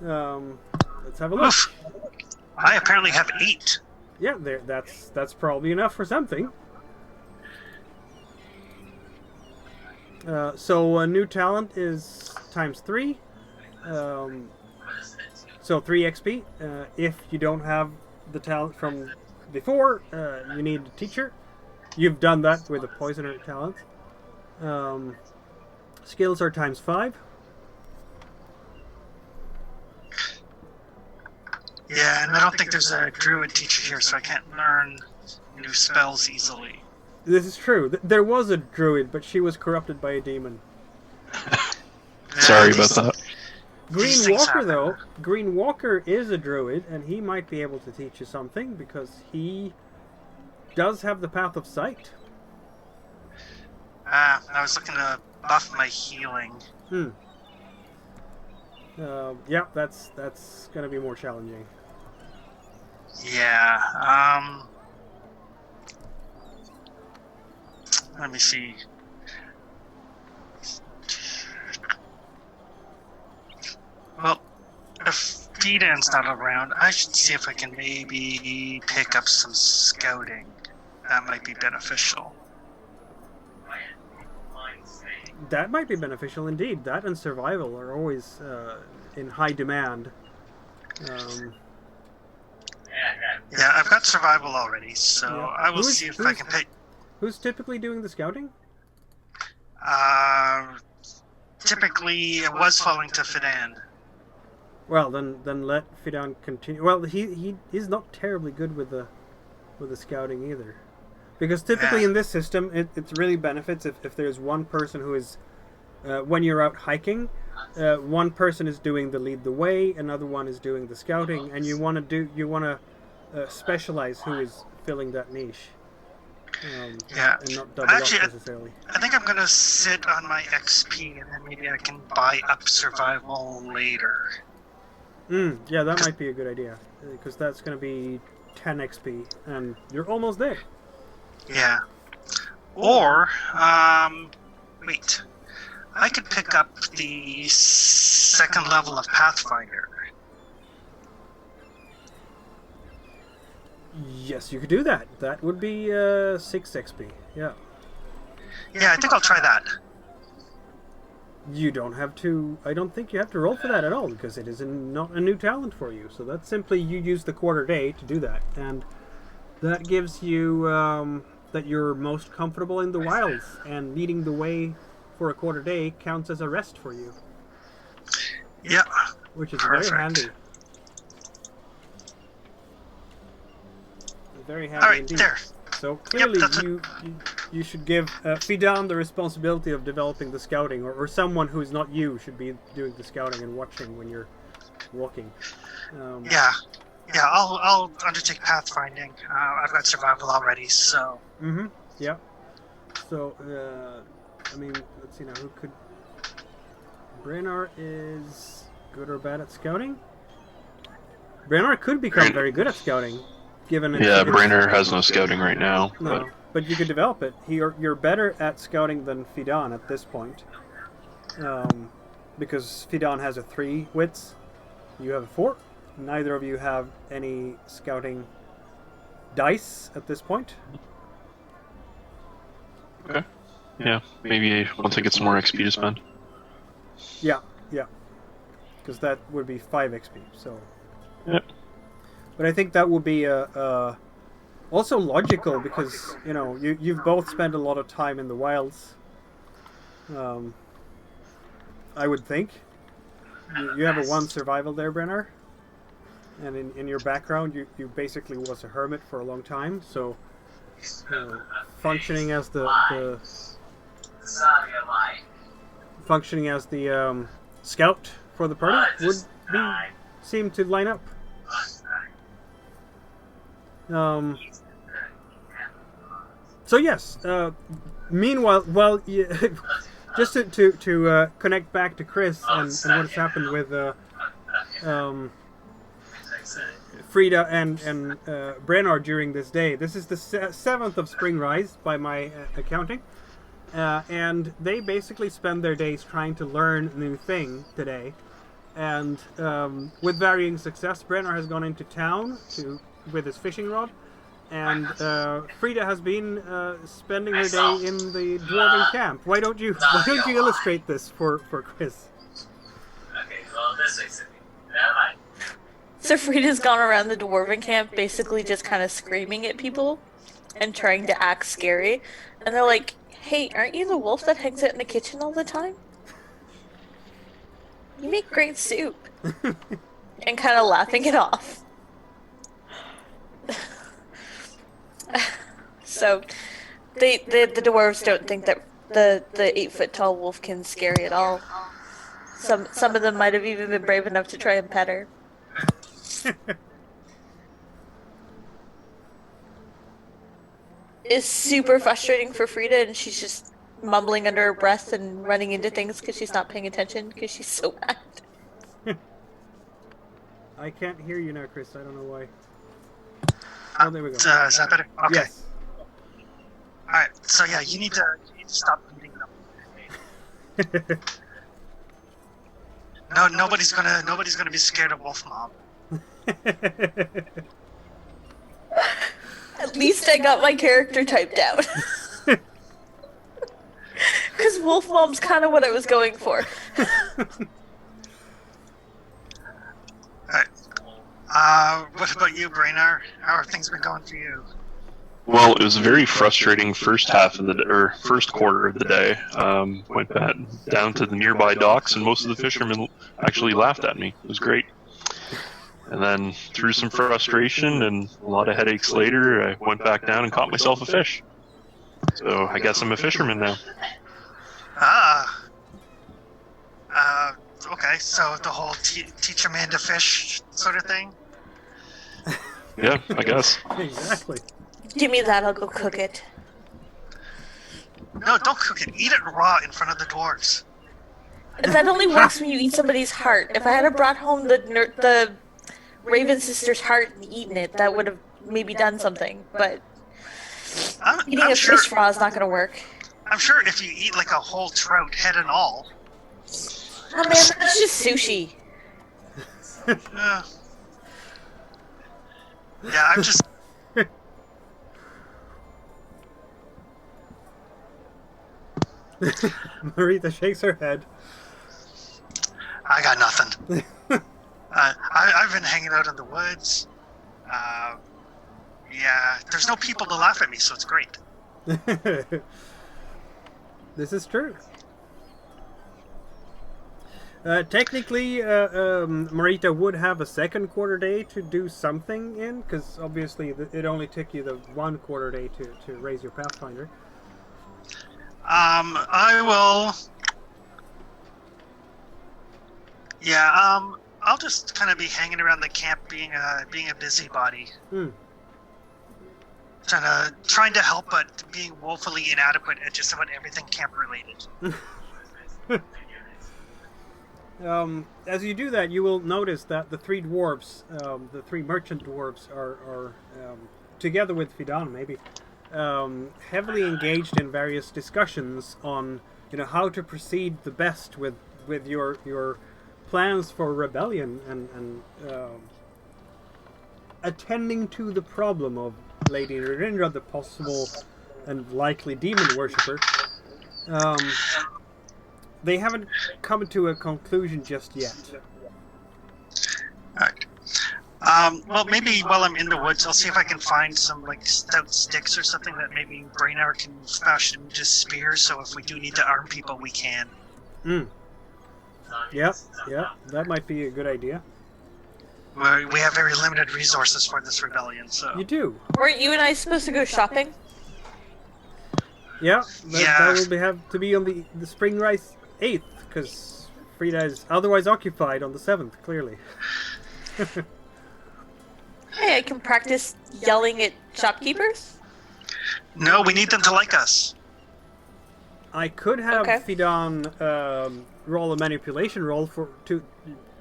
[SPEAKER 1] Let's have a look.
[SPEAKER 4] Oof. I apparently have 8.
[SPEAKER 1] Yeah, that's probably enough for something. So a new talent is times 3. So 3 XP. If you don't have the talent from before, you need a teacher. You've done that with a poisoner talent. Skills are times 5.
[SPEAKER 4] Yeah, and I don't think there's a druid teacher here, so I can't learn new spells easily.
[SPEAKER 1] This is true. There was a druid, but she was corrupted by a demon.
[SPEAKER 2] Sorry about that.
[SPEAKER 1] Green Walker, though, Green Walker is a druid, and he might be able to teach you something, because he does have the Path of Sight.
[SPEAKER 4] I was looking to buff my healing.
[SPEAKER 1] Yeah, that's going to be more challenging.
[SPEAKER 4] Yeah, let me see. Well, if Fidan's not around, I should see if I can maybe pick up some scouting. That might be beneficial.
[SPEAKER 1] That might be beneficial indeed. That and survival are always in high demand.
[SPEAKER 4] Yeah, I've got survival already, so yeah. I will see if I can pick.
[SPEAKER 1] Who's typically doing the scouting?
[SPEAKER 4] Typically, it was falling to Fidan.
[SPEAKER 1] Well, then let Fidan continue. Well, he's not terribly good with the scouting either, because typically in this system, it really benefits if there's one person who is when you're out hiking, one person is doing the lead the way, another one is doing the scouting, and you want to specialize who is filling that niche. And not double up necessarily.
[SPEAKER 4] I think I'm going to sit on my XP, and then maybe I can buy up survival later.
[SPEAKER 1] Yeah, that might be a good idea, because that's going to be 10 XP, and you're almost there.
[SPEAKER 4] Yeah. Or, wait. I could pick up the 2nd level of Pathfinder.
[SPEAKER 1] Yes, you could do that. That would be 6 XP. Yeah.
[SPEAKER 4] Yeah, I think I'll try that.
[SPEAKER 1] You don't have to... I don't think you have to roll for that at all, because it is not a new talent for you. So that's simply you use the quarter day to do that. And that gives you that you're most comfortable in the wilds, and leading the way for a quarter day counts as a rest for you.
[SPEAKER 4] Yeah.
[SPEAKER 1] Which is
[SPEAKER 4] perfect.
[SPEAKER 1] Very handy. Very handy
[SPEAKER 4] all right,
[SPEAKER 1] indeed.
[SPEAKER 4] There.
[SPEAKER 1] So clearly
[SPEAKER 4] yep,
[SPEAKER 1] you should give Fidan the responsibility of developing the scouting, or someone who's not you should be doing the scouting and watching when you're walking.
[SPEAKER 4] Yeah, I'll undertake pathfinding. I've got survival already, so...
[SPEAKER 1] Yeah. So, I mean, let's see now, who could... Brenar is good or bad at scouting? Brenar could become very good at scouting.
[SPEAKER 2] Brenar has no scouting right now.
[SPEAKER 1] No, but you could develop it. You're better at scouting than Fidan at this point. Because Fidan has a 3 wits. You have a 4. Neither of you have any scouting dice at this point.
[SPEAKER 2] Okay. Yeah, maybe once I get some more XP to spend.
[SPEAKER 1] Yeah. Because that would be 5 XP, so...
[SPEAKER 2] Yep.
[SPEAKER 1] But I think that would be also logical, because you've both spent a lot of time in the wilds. I would think you have a 1 survival there, Brenar, and in your background you basically was a hermit for a long time. So functioning as the scout for the party would seem to line up. So yes. Meanwhile, well, just to connect back to Chris and what has happened with Frida and Brennar during this day. This is the 7th of Spring Rise by my accounting. And they basically spend their days trying to learn a new thing today. And with varying success, Brennar has gone into town with his fishing rod. And Frida has been spending her day in the dwarven camp. Why don't you illustrate this for Chris?
[SPEAKER 5] Okay, well, this makes it.
[SPEAKER 3] So Frida's gone around the dwarven camp basically just kind of screaming at people and trying to act scary. And they're like, hey, aren't you the wolf that hangs out in the kitchen all the time? You make great soup. And kind of laughing it off. So the dwarves don't think that the 8-foot-tall wolfkin's scary at all. Some of them might have even been brave enough to try and pet her. It's super frustrating for Frida, and she's just mumbling under her breath and running into things because she's not paying attention because she's so mad.
[SPEAKER 1] I can't hear you now, Chris. I don't know why. Oh, there we go.
[SPEAKER 4] Is that better? Okay.
[SPEAKER 1] Yes.
[SPEAKER 4] Alright, so yeah, you need to stop beating them. No, nobody's gonna be scared of Wolf Mom.
[SPEAKER 3] At least I got my character typed out. Because Wolf Mom's kind of what I was going for.
[SPEAKER 4] Alright. What about you, Brainar? How have things been going for you?
[SPEAKER 2] Well, it was a very frustrating first quarter of the day. Went back down to the nearby docks, and most of the fishermen actually laughed at me. It was great. And then, through some frustration and a lot of headaches later, I went back down and caught myself a fish. So I guess I'm a fisherman now.
[SPEAKER 4] Okay, so the whole teach a man to fish sort of thing?
[SPEAKER 2] Yeah, I guess.
[SPEAKER 1] Exactly.
[SPEAKER 3] Give me that, I'll go cook it.
[SPEAKER 4] No, don't cook it. Eat it raw in front of the dwarves.
[SPEAKER 3] That only works when you eat somebody's heart. If I had brought home the Raven sister's heart and eaten it, that would have maybe done something. But eating a fish raw is not going to work.
[SPEAKER 4] I'm sure if you eat like a whole trout, head and all.
[SPEAKER 3] Oh man, that's just sushi.
[SPEAKER 4] Yeah, I'm just...
[SPEAKER 1] Marita shakes her head.
[SPEAKER 4] I got nothing. I've been hanging out in the woods. Yeah, there's no people to laugh at me, so it's great.
[SPEAKER 1] This is true. Technically, Marita would have a second quarter day to do something in, because obviously it only took you the 1 quarter day to raise your Pathfinder.
[SPEAKER 4] I will... Yeah, I'll just kind of be hanging around the camp being a busybody. Trying to help, but being woefully inadequate at just about everything camp-related.
[SPEAKER 1] As you do that, you will notice that the 3 dwarves, the 3 merchant dwarves, are together with Fidan, maybe, heavily engaged in various discussions on, how to proceed the best with your plans for rebellion and attending to the problem of Lady Narendra, the possible and likely demon worshipper. They haven't come to a conclusion just yet.
[SPEAKER 4] Alright. Well, maybe while I'm in the woods, I'll see if I can find some, stout sticks or something that maybe Brainar can fashion into spears, so if we do need to arm people, we can.
[SPEAKER 1] Yep, that might be a good idea.
[SPEAKER 4] We have very limited resources for this rebellion, so...
[SPEAKER 1] You do.
[SPEAKER 3] Weren't you and I supposed to go shopping?
[SPEAKER 1] Yeah, that will have to be on the Spring Rise 8th, because Frida is otherwise occupied on the 7th, clearly.
[SPEAKER 3] Hey, I can practice yelling at shopkeepers.
[SPEAKER 4] No, we need them to like us.
[SPEAKER 1] I could have
[SPEAKER 3] Okay.
[SPEAKER 1] Fidan roll a manipulation roll to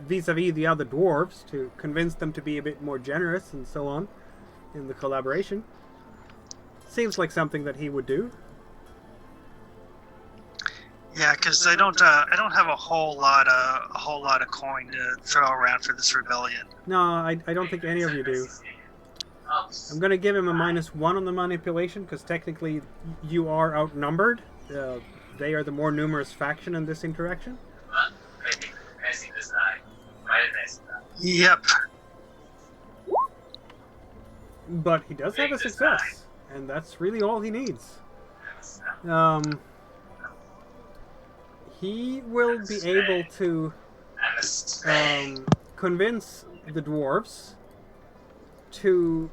[SPEAKER 1] vis-a-vis the other dwarves to convince them to be a bit more generous and so on in the collaboration. Seems like something that he would do.
[SPEAKER 4] Yeah, because I don't have a whole lot of coin to throw around for this rebellion.
[SPEAKER 1] No, I don't think any of you do. I'm going to give him a -1 on the manipulation because technically you are outnumbered. They are the more numerous faction in this interaction.
[SPEAKER 4] Yep.
[SPEAKER 1] But he does have a success, and that's really all he needs. He will be able to convince the dwarves to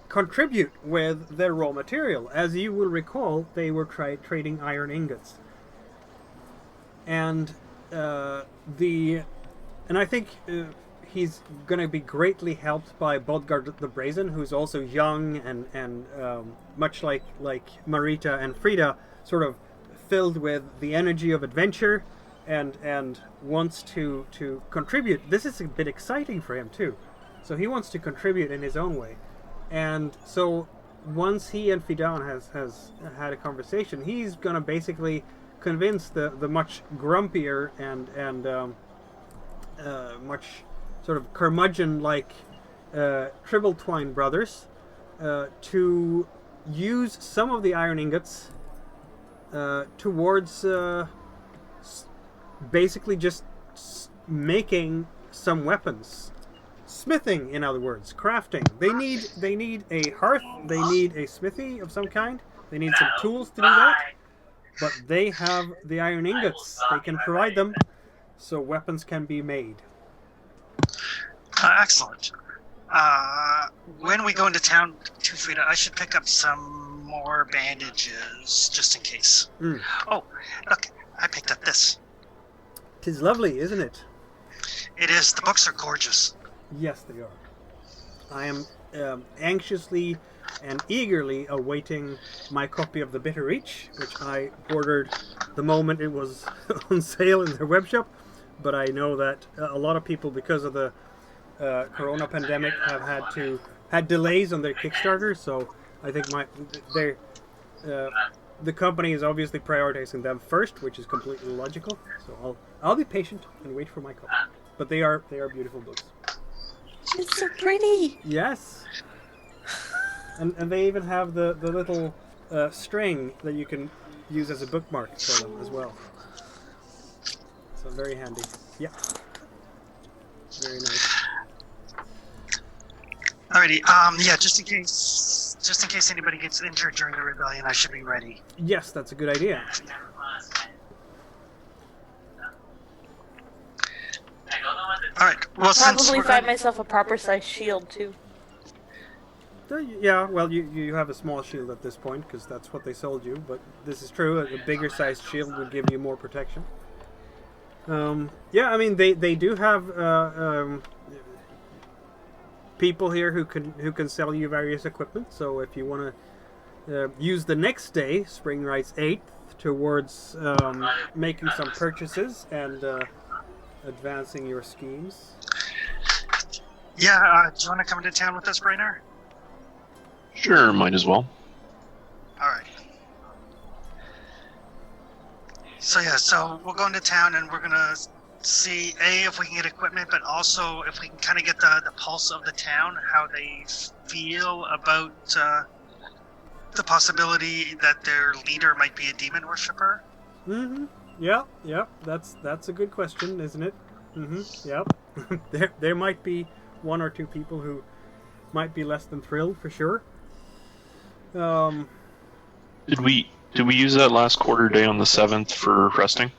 [SPEAKER 1] contribute with their raw material. As you will recall, they were trading iron ingots. And I think he's going to be greatly helped by Bodgard the Brazen, who's also young and much like Marita and Frida, sort of filled with the energy of adventure and wants to contribute. This is a bit exciting for him too. So he wants to contribute in his own way. And so once he and Fidan has had a conversation, he's going to basically convince the much grumpier and much sort of curmudgeon-like Tribbletwine brothers to use some of the iron ingots towards basically just making some weapons. Smithing, in other words, crafting. They need a hearth. They need a smithy of some kind. They need some tools to do that. But they have the iron ingots. They can provide them, so weapons can be made.
[SPEAKER 4] Excellent. When we go into town, to Frida, I should pick up some more bandages just in case. Oh, look, I picked up this.
[SPEAKER 1] 'Tis lovely, isn't it?
[SPEAKER 4] It is. The books are gorgeous.
[SPEAKER 1] Yes, they are. I am anxiously and eagerly awaiting my copy of The Bitter Reach, which I ordered the moment it was on sale in their webshop. But I know that a lot of people, because of the corona pandemic, have had delays on their Kickstarter. So I think the company is obviously prioritizing them first, which is completely logical. So I'll be patient and wait for my copy. But they are beautiful books.
[SPEAKER 3] It's so pretty.
[SPEAKER 1] Yes. And they even have the little string that you can use as a bookmark for them as well. So very handy. Yeah. Very nice.
[SPEAKER 4] Alrighty. Yeah. Just in case anybody gets injured during the rebellion, I should be ready.
[SPEAKER 1] Yes, that's a good idea.
[SPEAKER 4] All right. Well, since
[SPEAKER 3] Probably
[SPEAKER 4] we're
[SPEAKER 3] find myself a proper size shield too.
[SPEAKER 1] Yeah, well, you have a small shield at this point, because that's what they sold you, but this is true. A bigger sized shield would give you more protection. Yeah, I mean, they do have people here who can sell you various equipment, so if you want to use the next day, Spring Rights 8th, towards making some purchases and advancing your schemes.
[SPEAKER 4] Yeah. Do you want to come into town with us, Brainer?
[SPEAKER 2] Sure, might as well.
[SPEAKER 4] All right. So yeah, so we'll go into town and we're gonna see if we can get equipment, but also if we can kind of get the pulse of the town, how they feel about the possibility that their leader might be a demon worshiper.
[SPEAKER 1] Mm-hmm. Yeah. That's a good question, isn't it? Mm-hmm. Yep. there might be one or two people who might be less than thrilled for sure.
[SPEAKER 2] Did we use that last quarter day on the 7th for resting?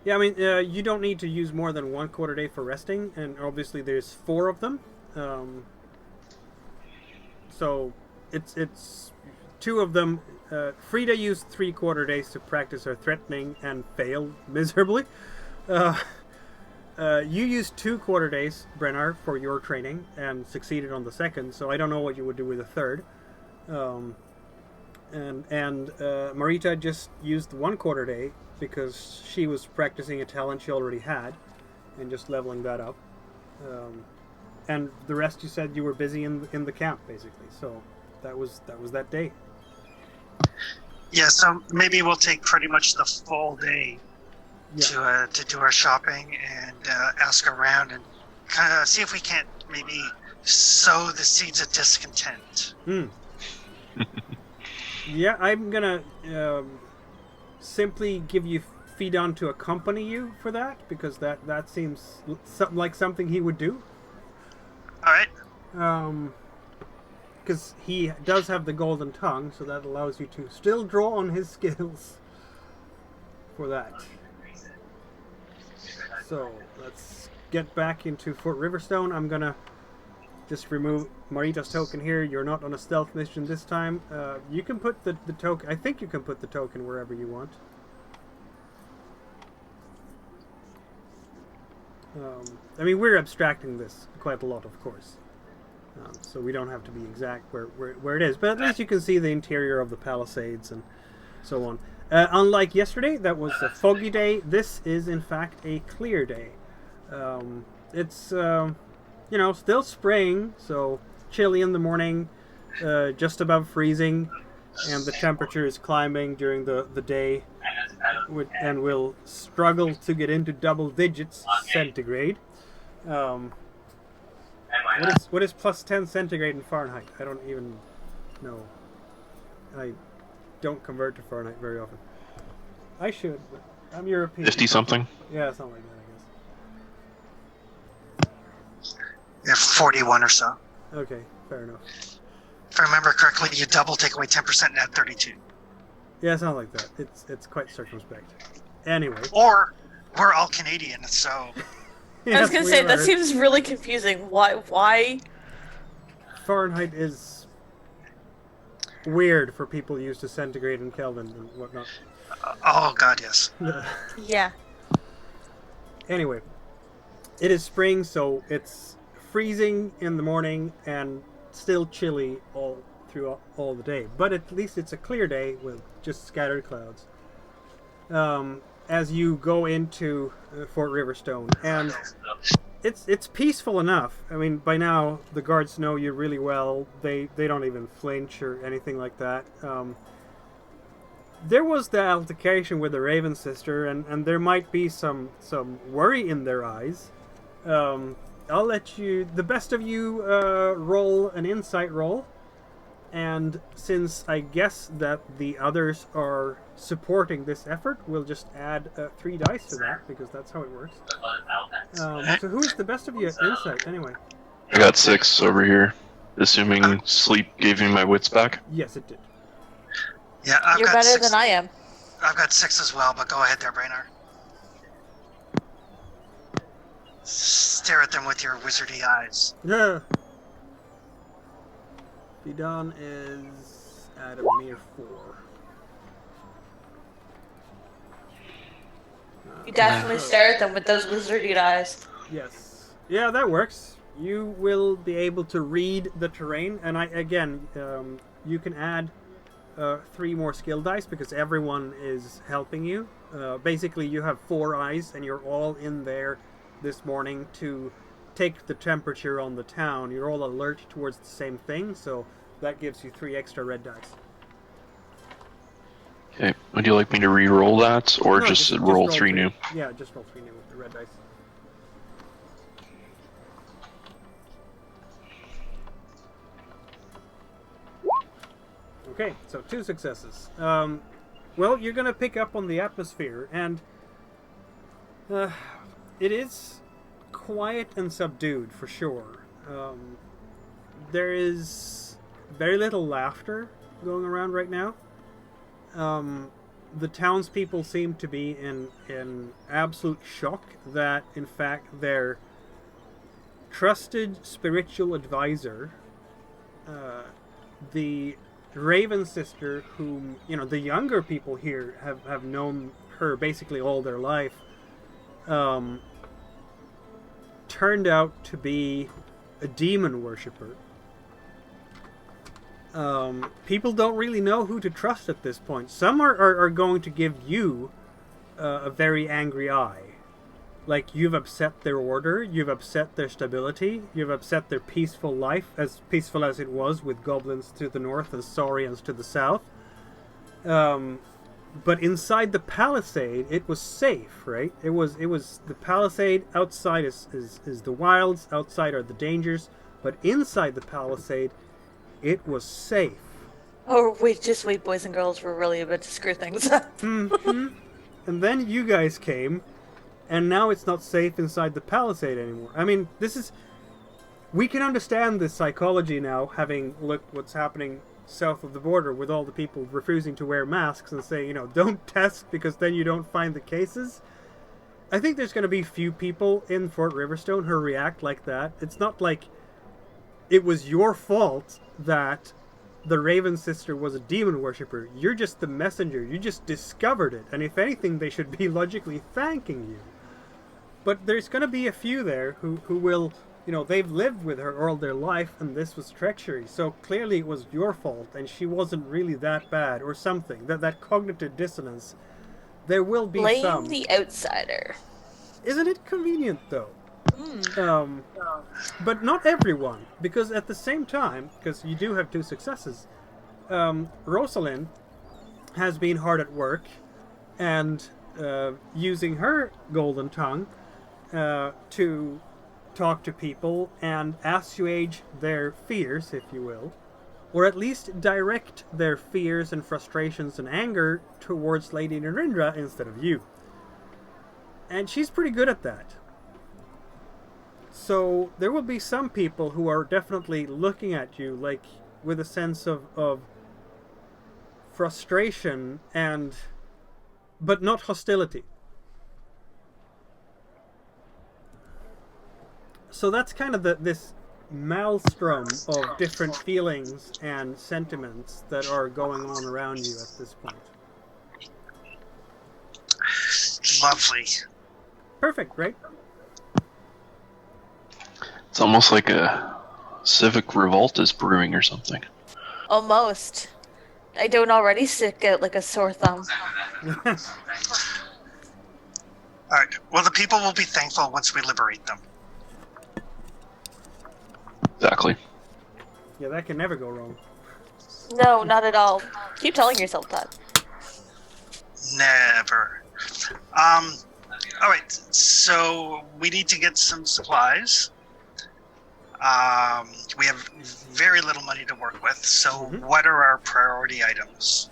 [SPEAKER 1] Yeah, I mean, you don't need to use more than one quarter day for resting, and obviously there's 4 of them. So it's 2 of them. Frida used 3 quarter days to practice her threatening and failed miserably. You used 2 quarter days, Brennar, for your training and succeeded on the second, so I don't know what you would do with the third. And Marita just used 1 quarter day because she was practicing a talent she already had and just leveling that up. And the rest you said you were busy in the camp, basically. So that was that day.
[SPEAKER 4] Yeah, so maybe we'll take pretty much the full day to do our shopping and ask around and kind of see if we can't maybe sow the seeds of discontent.
[SPEAKER 1] Yeah, I'm gonna simply give you Fidon to accompany you for that, because that seems like something he would do.
[SPEAKER 4] Alright.
[SPEAKER 1] Because he does have the golden tongue, so that allows you to still draw on his skills for that. So, let's get back into Fort Riverstone. I'm gonna just remove Marita's token here. You're not on a stealth mission this time. You can put the token... I think you can put the token wherever you want. I mean, we're abstracting this quite a lot, of course. So we don't have to be exact where it is. But at least you can see the interior of the palisades and so on. Unlike yesterday, that was a foggy day. This is, in fact, a clear day. It's, you know, still spring, so chilly in the morning, just above freezing, and the temperature is climbing during the day, and will struggle to get into double digits centigrade. What is plus 10 centigrade in Fahrenheit? I don't even know. I don't convert to Fahrenheit very often. I should, but I'm European.
[SPEAKER 2] 50 something?
[SPEAKER 1] Yeah, something like that, I guess.
[SPEAKER 4] Yeah, 41 or so.
[SPEAKER 1] Okay, fair enough.
[SPEAKER 4] If I remember correctly, you double, take away 10% and add 32.
[SPEAKER 1] Yeah, something like that. It's quite circumspect. Anyway.
[SPEAKER 4] Or we're all Canadian, so...
[SPEAKER 3] I was gonna say, that seems really confusing. Why?
[SPEAKER 1] Fahrenheit is weird for people used to centigrade and Kelvin and whatnot.
[SPEAKER 4] Oh, God, yes.
[SPEAKER 3] Yeah.
[SPEAKER 1] Anyway, it is spring, so it's freezing in the morning and still chilly all through all the day. But at least it's a clear day with just scattered clouds. As you go into Fort Riverstone, and it's peaceful enough. I mean, by now the guards know you really well. They don't even flinch or anything like that. There was the altercation with the Raven Sister, and there might be some worry in their eyes. I'll let you, the best of you, roll an insight roll. And since I guess that the others are supporting this effort, we'll just add 3 dice to that, because that's how it works. So who's the best of you at insight, anyway?
[SPEAKER 2] I got 6 over here, assuming sleep gave me my wits back.
[SPEAKER 1] Yes, it did.
[SPEAKER 4] Yeah, I've
[SPEAKER 3] You're
[SPEAKER 4] got
[SPEAKER 3] better
[SPEAKER 4] 6.
[SPEAKER 3] than I am.
[SPEAKER 4] I've got 6 as well, but go ahead there, Brainard. Stare at them with your wizardy eyes.
[SPEAKER 1] Yeah. Fidon is at a mere 4.
[SPEAKER 3] You definitely stare at them with those wizardy eyes.
[SPEAKER 1] Yes. Yeah, that works. You will be able to read the terrain, and you can add 3 more skill dice because everyone is helping you. Basically, you have 4 eyes, and you're all in there this morning to take the temperature on the town. You're all alert towards the same thing, so that gives you 3 extra red dice.
[SPEAKER 2] Okay, would you like me to re-roll that, or
[SPEAKER 1] No,
[SPEAKER 2] just roll 3 new?
[SPEAKER 1] Yeah, just roll 3 new with the red dice. Okay, so 2 successes. Well, you're going to pick up on the atmosphere, and it is quiet and subdued, for sure. There is very little laughter going around right now. The townspeople seem to be in absolute shock that, in fact, their trusted spiritual advisor, the Raven Sister, whom, you know, the younger people here have known her basically all their life, turned out to be a demon worshipper. People don't really know who to trust at this point. Some are going to give you a very angry eye. Like, you've upset their order, you've upset their stability, you've upset their peaceful life, as peaceful as it was with goblins to the north and saurians to the south. But inside the palisade, it was safe, right? It was the palisade. Outside is the wilds, outside are the dangers, but inside the palisade, it was safe.
[SPEAKER 3] Oh, wait, boys and girls, we're really about to screw things up.
[SPEAKER 1] Mm-hmm. And then you guys came, and now it's not safe inside the palisade anymore. I mean, we can understand this psychology now, having looked what's happening south of the border with all the people refusing to wear masks and say, don't test because then you don't find the cases. I think there's going to be few people in Fort Riverstone who react like that. It's not like it was your fault that the Raven sister was a demon worshipper. You're just the messenger. You just discovered it. And if anything, they should be logically thanking you. But there's going to be a few there who will, they've lived with her all their life and this was treachery. So clearly it was your fault and she wasn't really that bad or something. That cognitive dissonance. There will be some.
[SPEAKER 3] Blame the outsider. Isn't
[SPEAKER 1] it convenient though? But not everyone, because at the same time, because you do have two successes, Rosalind has been hard at work and using her golden tongue to talk to people and assuage their fears, if you will, or at least direct their fears and frustrations and anger towards Lady Narendra instead of you. And she's pretty good at that. So there will be some people who are definitely looking at you like with a sense of frustration but not hostility. So that's kind of this maelstrom of different feelings and sentiments that are going on around you at this point.
[SPEAKER 4] Lovely.
[SPEAKER 1] Perfect, right?
[SPEAKER 2] It's almost like a civic revolt is brewing or something.
[SPEAKER 3] Almost. I don't already stick out like a sore thumb.
[SPEAKER 4] Alright, well, the people will be thankful once we liberate them.
[SPEAKER 2] Exactly.
[SPEAKER 1] Yeah, that can never go wrong.
[SPEAKER 3] No, not at all. Keep telling yourself that.
[SPEAKER 4] Never. Alright, so we need to get some supplies. We have very little money to work with, so what are our priority items?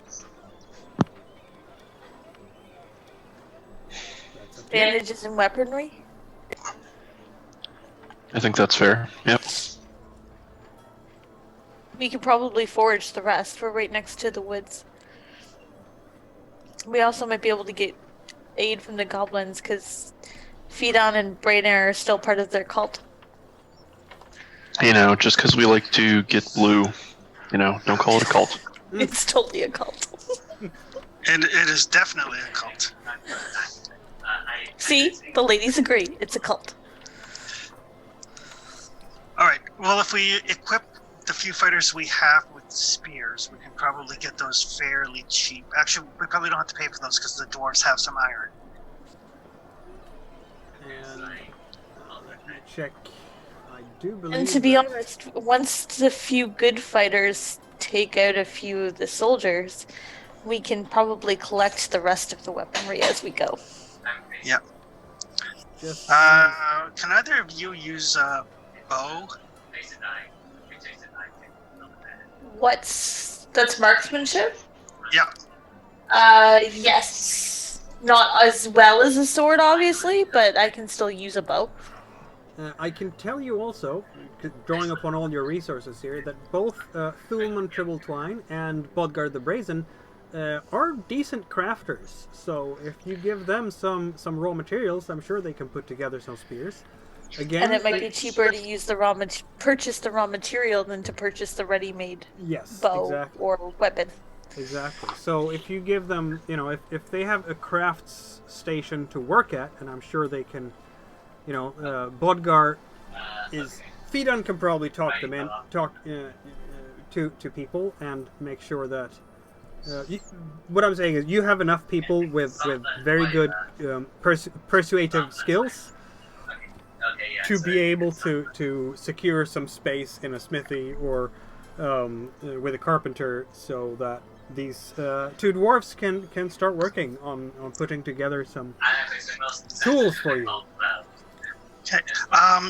[SPEAKER 3] Bandages and weaponry?
[SPEAKER 2] I think that's fair. Yep.
[SPEAKER 3] We could probably forage the rest. We're right next to the woods. We also might be able to get aid from the goblins, because Pheidon and Brainer are still part of their cult.
[SPEAKER 2] Just because we like to get blue, don't call it a cult.
[SPEAKER 3] It's totally a cult.
[SPEAKER 4] And it is definitely a cult.
[SPEAKER 3] See? The ladies agree. It's a cult.
[SPEAKER 4] Alright, well, if we equip the few fighters we have with spears, we can probably get those fairly cheap. Actually, we probably don't have to pay for those because the dwarves have some iron.
[SPEAKER 1] And let me check. I do believe.
[SPEAKER 3] And to be honest, once the few good fighters take out a few of the soldiers, we can probably collect the rest of the weaponry as we go.
[SPEAKER 4] Yeah.
[SPEAKER 1] Just
[SPEAKER 4] can either of you use a bow?
[SPEAKER 3] That's marksmanship?
[SPEAKER 4] Yeah.
[SPEAKER 3] Yes. Not as well as a sword, obviously, but I can still use a bow.
[SPEAKER 1] I can tell you also, drawing upon all your resources here, that both Thulman Tribbletwine and Bodgard the Brazen are decent crafters. So if you give them some raw materials, I'm sure they can put together some spears. Again,
[SPEAKER 3] and it might be cheaper to use purchase the raw material than to purchase the ready-made bow or weapon.
[SPEAKER 1] Exactly. So if you give them, if they have a crafts station to work at, and I'm sure they can Bodgar is Fidan can probably talk to people and make sure that. What I'm saying is, you have enough people with very good persuasive skills to be able to secure some space in a smithy or with a carpenter, so that these two dwarves can start working on putting together some tools for you.
[SPEAKER 4] Okay.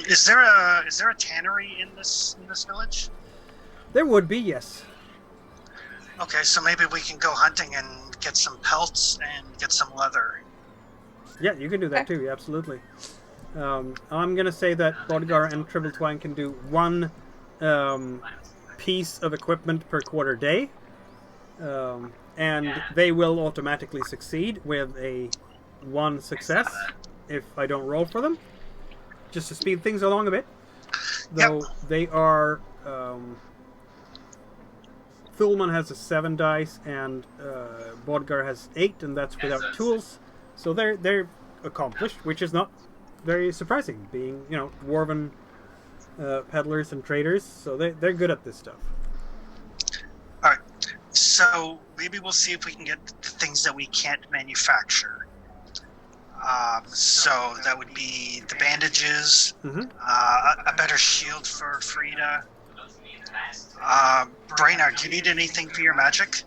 [SPEAKER 4] Is there a tannery in this village?
[SPEAKER 1] There would be, yes.
[SPEAKER 4] Okay, so maybe we can go hunting and get some pelts and get some leather.
[SPEAKER 1] Yeah, you can do that too. Absolutely. I'm gonna say that Bodgar and Triple Twine can do one piece of equipment per quarter day, and they will automatically succeed with a 1 success if I don't roll for them, just to speed things along a bit. Though they are. Thulman has a 7 dice, and Bodgar has 8, and that's without tools. So they're accomplished, which is not very surprising, being dwarven peddlers and traders. So they're good at this stuff.
[SPEAKER 4] All right. So maybe we'll see if we can get the things that we can't manufacture. So that would be the bandages, a better shield for Frida. Brainard, do you need anything for your magic?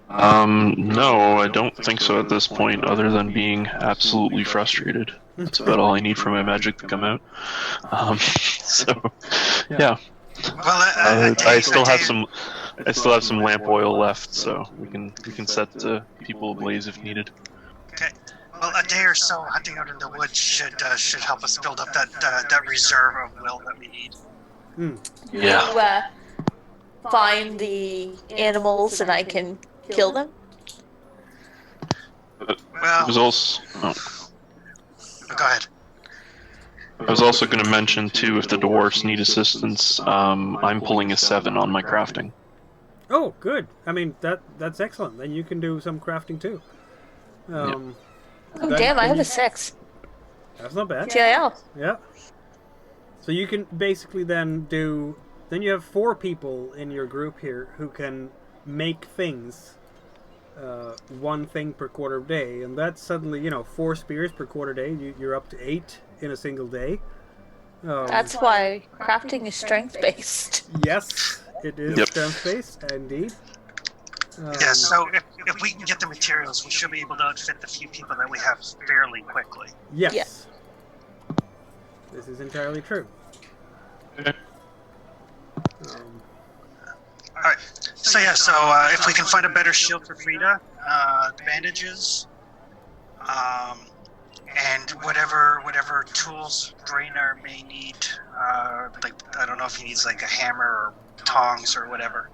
[SPEAKER 2] No, I don't think so at this point, other than being absolutely frustrated. That's about all I need for my magic to come out. Yeah.
[SPEAKER 4] Well,
[SPEAKER 2] I still have some lamp oil left, so we can set people ablaze if needed.
[SPEAKER 4] Okay. Well, a day or so hunting out in the woods should help us build up that reserve of will that we need.
[SPEAKER 2] Yeah.
[SPEAKER 3] You find the animals and I can kill them?
[SPEAKER 4] Well,
[SPEAKER 2] It was also.
[SPEAKER 4] go ahead.
[SPEAKER 2] I was also going to mention too, if the dwarves need assistance, I'm pulling a 7 on my crafting.
[SPEAKER 1] Oh, good. I mean, that's excellent. Then you can do some crafting too.
[SPEAKER 3] Oh, damn, I have a 6.
[SPEAKER 1] That's not bad.
[SPEAKER 3] TIL.
[SPEAKER 1] Yeah. So you can basically then you have 4 people in your group here who can make things, 1 thing per quarter day, and that's suddenly, 4 spears per quarter day. You're up to 8 in a single day.
[SPEAKER 3] That's why crafting is strength-based.
[SPEAKER 1] Yes, it is strength-based, indeed.
[SPEAKER 4] Yeah, so if we can get the materials, we should be able to outfit the few people that we have fairly quickly.
[SPEAKER 1] Yes.
[SPEAKER 3] Yeah.
[SPEAKER 1] This is entirely true.
[SPEAKER 4] Alright, so if we can find a better shield for Frida, the bandages, and whatever tools Brainer may need, like, I don't know if he needs like a hammer or tongs or whatever.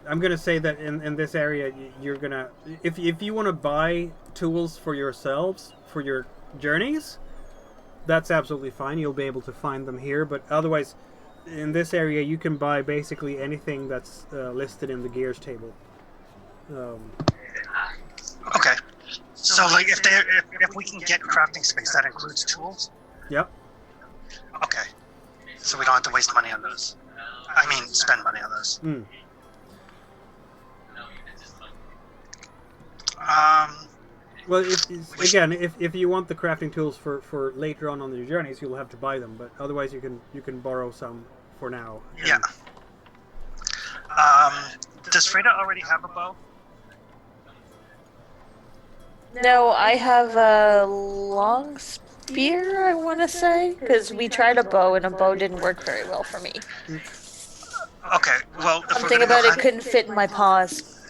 [SPEAKER 1] I'm gonna say that in this area, you're gonna, if you want to buy tools for yourselves for your journeys, that's absolutely fine. You'll be able to find them here. But otherwise, in this area, you can buy basically anything that's listed in the gears table.
[SPEAKER 4] Okay. So, like, if we can get crafting space, that includes tools?
[SPEAKER 1] Yep.
[SPEAKER 4] Okay. So we don't have to waste money on those. I mean, spend money on those.
[SPEAKER 1] Well, if you want the crafting tools for later on your journeys, you'll have to buy them. But otherwise, you can borrow some for now.
[SPEAKER 4] Yeah. Does Frida already have a bow?
[SPEAKER 3] No, I have a long spear, I want to say, because we tried a bow and a bow didn't work very well for me.
[SPEAKER 4] Okay, well, if
[SPEAKER 3] Something about it couldn't fit in my paws.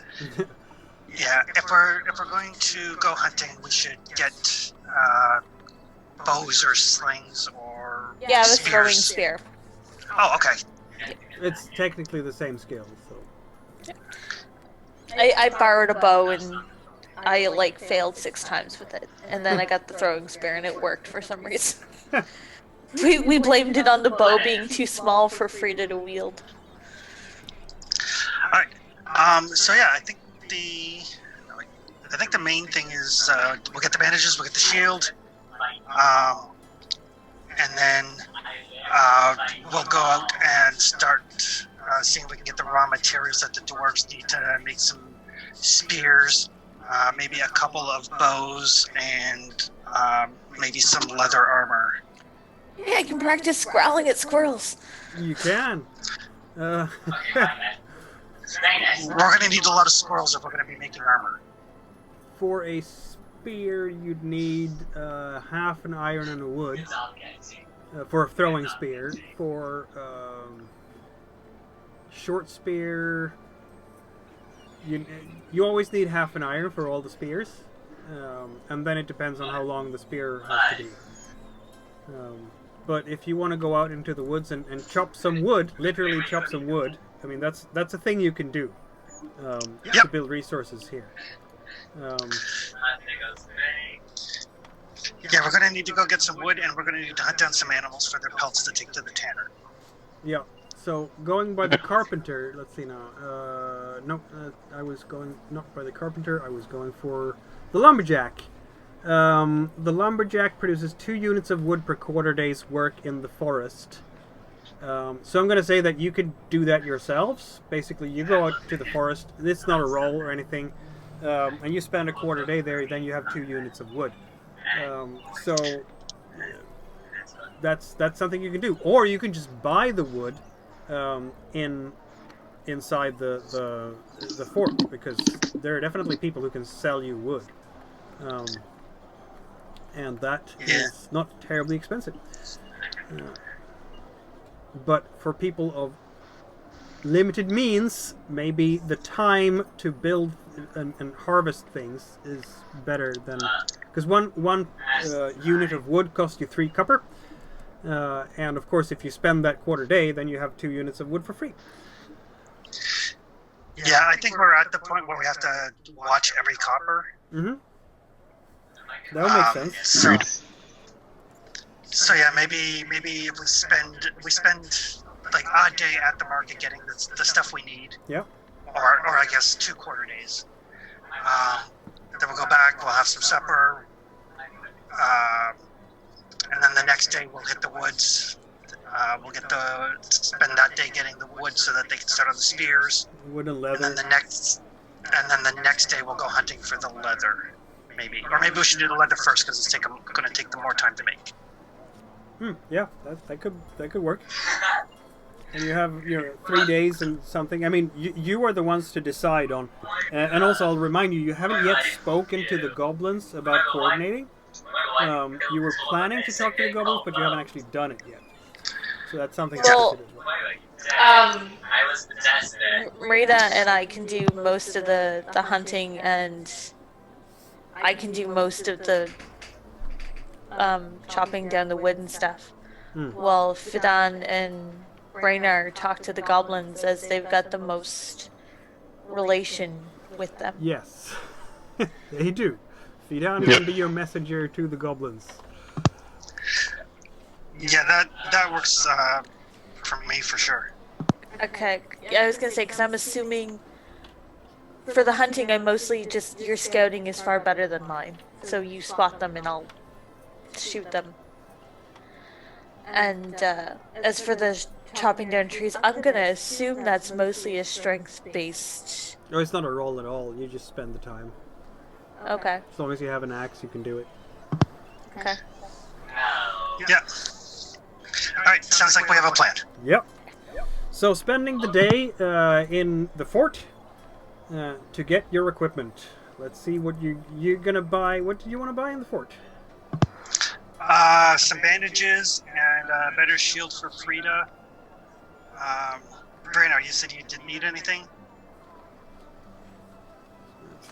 [SPEAKER 4] Yeah, if we're going to go hunting, we should get bows or slings or
[SPEAKER 3] Yeah, the
[SPEAKER 4] spears.
[SPEAKER 3] throwing spear.
[SPEAKER 4] Oh, okay.
[SPEAKER 1] It's technically the same skill, so.
[SPEAKER 3] I borrowed a bow and I failed 6 times with it, and then I got the throwing spear and it worked for some reason. we blamed it on the bow being too small for Frida to wield.
[SPEAKER 4] All right. So yeah, I think I think the main thing is we'll get the bandages, we'll get the shield, and then we'll go out and start seeing if we can get the raw materials that the dwarves need to make some spears, maybe a couple of bows, and maybe some leather armor.
[SPEAKER 3] Yeah, I can practice growling at squirrels.
[SPEAKER 1] You can.
[SPEAKER 4] We're going to need a lot of squirrels if we're going to be making armor.
[SPEAKER 1] For a spear, you'd need half an iron and a wood. For a throwing spear. For short spear, you always need half an iron for all the spears. And then it depends on how long the spear has to be. But if you want to go out into the woods and chop some wood, literally chop some wood, I mean, that's a thing you can do to build resources here.
[SPEAKER 4] Yeah, we're going to need to go get some wood, and we're going to need to hunt down some animals for their pelts to take to the tanner.
[SPEAKER 1] Yeah, so going by the carpenter, let's see now. I was going not by the carpenter, I was going for the lumberjack. The lumberjack produces 2 units of wood per quarter day's work in the forest. So I'm going to say that you could do that yourselves. Basically, you go out to the forest. It's not a roll or anything. And you spend a quarter day there, then you have 2 units of wood. So that's something you can do. Or you can just buy the wood inside the fort, because there are definitely people who can sell you wood. And that is not terribly expensive. But for people of limited means, maybe the time to build and harvest things is better than... Because one unit of wood costs you 3 copper. And of course, if you spend that quarter day, then you have 2 units of wood for free.
[SPEAKER 4] Yeah, I think we're at the point where we have to watch every copper.
[SPEAKER 1] Mm-hmm. That would make sense.
[SPEAKER 4] So yeah, maybe if we spend like a day at the market getting the stuff we need.
[SPEAKER 1] Yeah.
[SPEAKER 4] Or I guess 2 quarter days. Then we'll go back. We'll have some supper. And then the next day we'll hit the woods. We'll spend that day getting the wood so that they can start on the spears.
[SPEAKER 1] Wood and leather.
[SPEAKER 4] And then the next day we'll go hunting for the leather. Maybe we should do the leather first because it's going to take them more time to make.
[SPEAKER 1] Yeah, that could work. And you have 3 days and something. I mean, you are the ones to decide on. And also, I'll remind you, you haven't yet spoken to the goblins about coordinating. You were planning to talk to the goblins, but you haven't actually done it yet. So that's something to consider as well.
[SPEAKER 3] Marita and I can do most of the hunting, and I can do most of the chopping down the wood and stuff. While Fidan and Braynar talk to the goblins, as they've got the most relation with them.
[SPEAKER 1] Yes, they do. Fidan can be your messenger to the goblins.
[SPEAKER 4] Yeah, that works for me for sure.
[SPEAKER 3] Okay, I was gonna say, because I'm assuming for the hunting, I mostly just, your scouting is far better than mine. So you spot them and I'll shoot them. And as for the chopping down trees, I'm gonna assume that's mostly a strength-based.
[SPEAKER 1] Oh, it's not a roll at all. You just spend the time.
[SPEAKER 3] Okay.
[SPEAKER 1] As long as you have an axe, you can do it.
[SPEAKER 3] Okay.
[SPEAKER 4] Yeah. Alright, sounds like we have a plan.
[SPEAKER 1] Yep. So spending the day in the fort to get your equipment. Let's see what you're gonna buy. What do you want to buy in the fort?
[SPEAKER 4] Some bandages and a better shield for Frida. Braynar, you said you didn't need anything?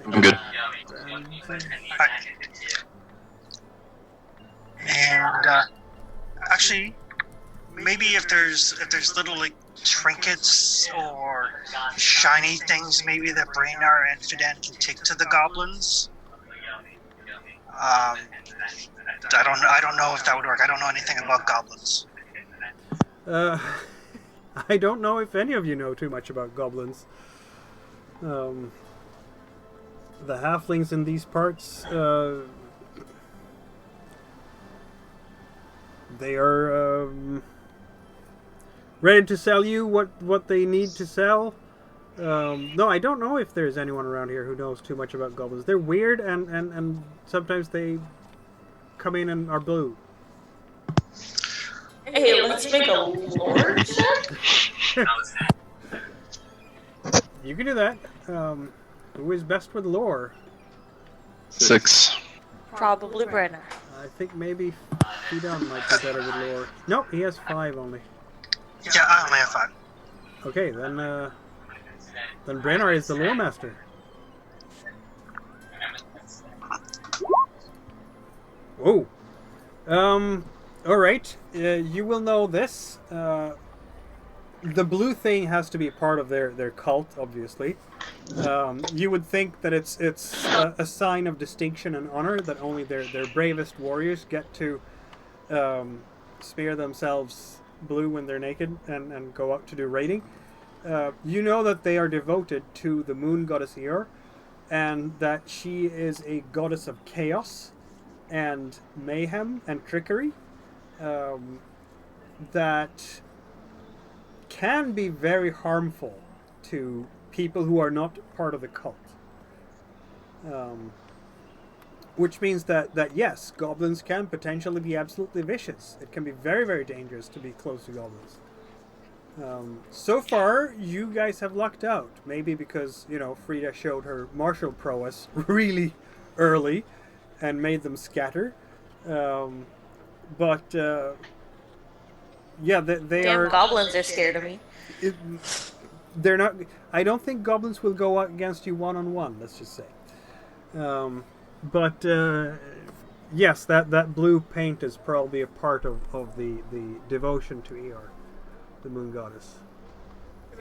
[SPEAKER 2] I'm good.
[SPEAKER 4] And actually, maybe if there's little like trinkets or shiny things, maybe that Braynar and Fidan can take to the goblins. I don't know if that would work. I don't know anything about goblins.
[SPEAKER 1] I don't know if any of you know too much about goblins. the halflings in these parts, they are ready to sell you what they need to sell. No, I don't know if there's anyone around here who knows too much about goblins. They're weird, and sometimes they come in and are blue.
[SPEAKER 3] Hey, let's make a lore check.
[SPEAKER 1] You can do that. Who is best with lore?
[SPEAKER 2] 6.
[SPEAKER 3] Probably Brenna.
[SPEAKER 1] I think maybe Fidan might be better with lore. Nope, he has 5 only.
[SPEAKER 4] Yeah, I only have 5.
[SPEAKER 1] Okay, then Brennar is the lore master. Whoa. All right. You will know this. The blue thing has to be part of their cult, obviously. You would think that it's a sign of distinction and honor that only their bravest warriors get to smear themselves blue when they're naked and go out to do raiding. You know that they are devoted to the moon goddess Eor, and that she is a goddess of chaos and mayhem and trickery that can be very harmful to people who are not part of the cult. Which means that yes, goblins can potentially be absolutely vicious. It can be very, very dangerous to be close to goblins. So far, you guys have lucked out. Maybe because, Frida showed her martial prowess really early and made them scatter. But they
[SPEAKER 3] Damn
[SPEAKER 1] are...
[SPEAKER 3] goblins are scared of me.
[SPEAKER 1] They're not... I don't think goblins will go against you one-on-one, let's just say. But yes, that blue paint is probably a part of the devotion to Eor, the moon goddess.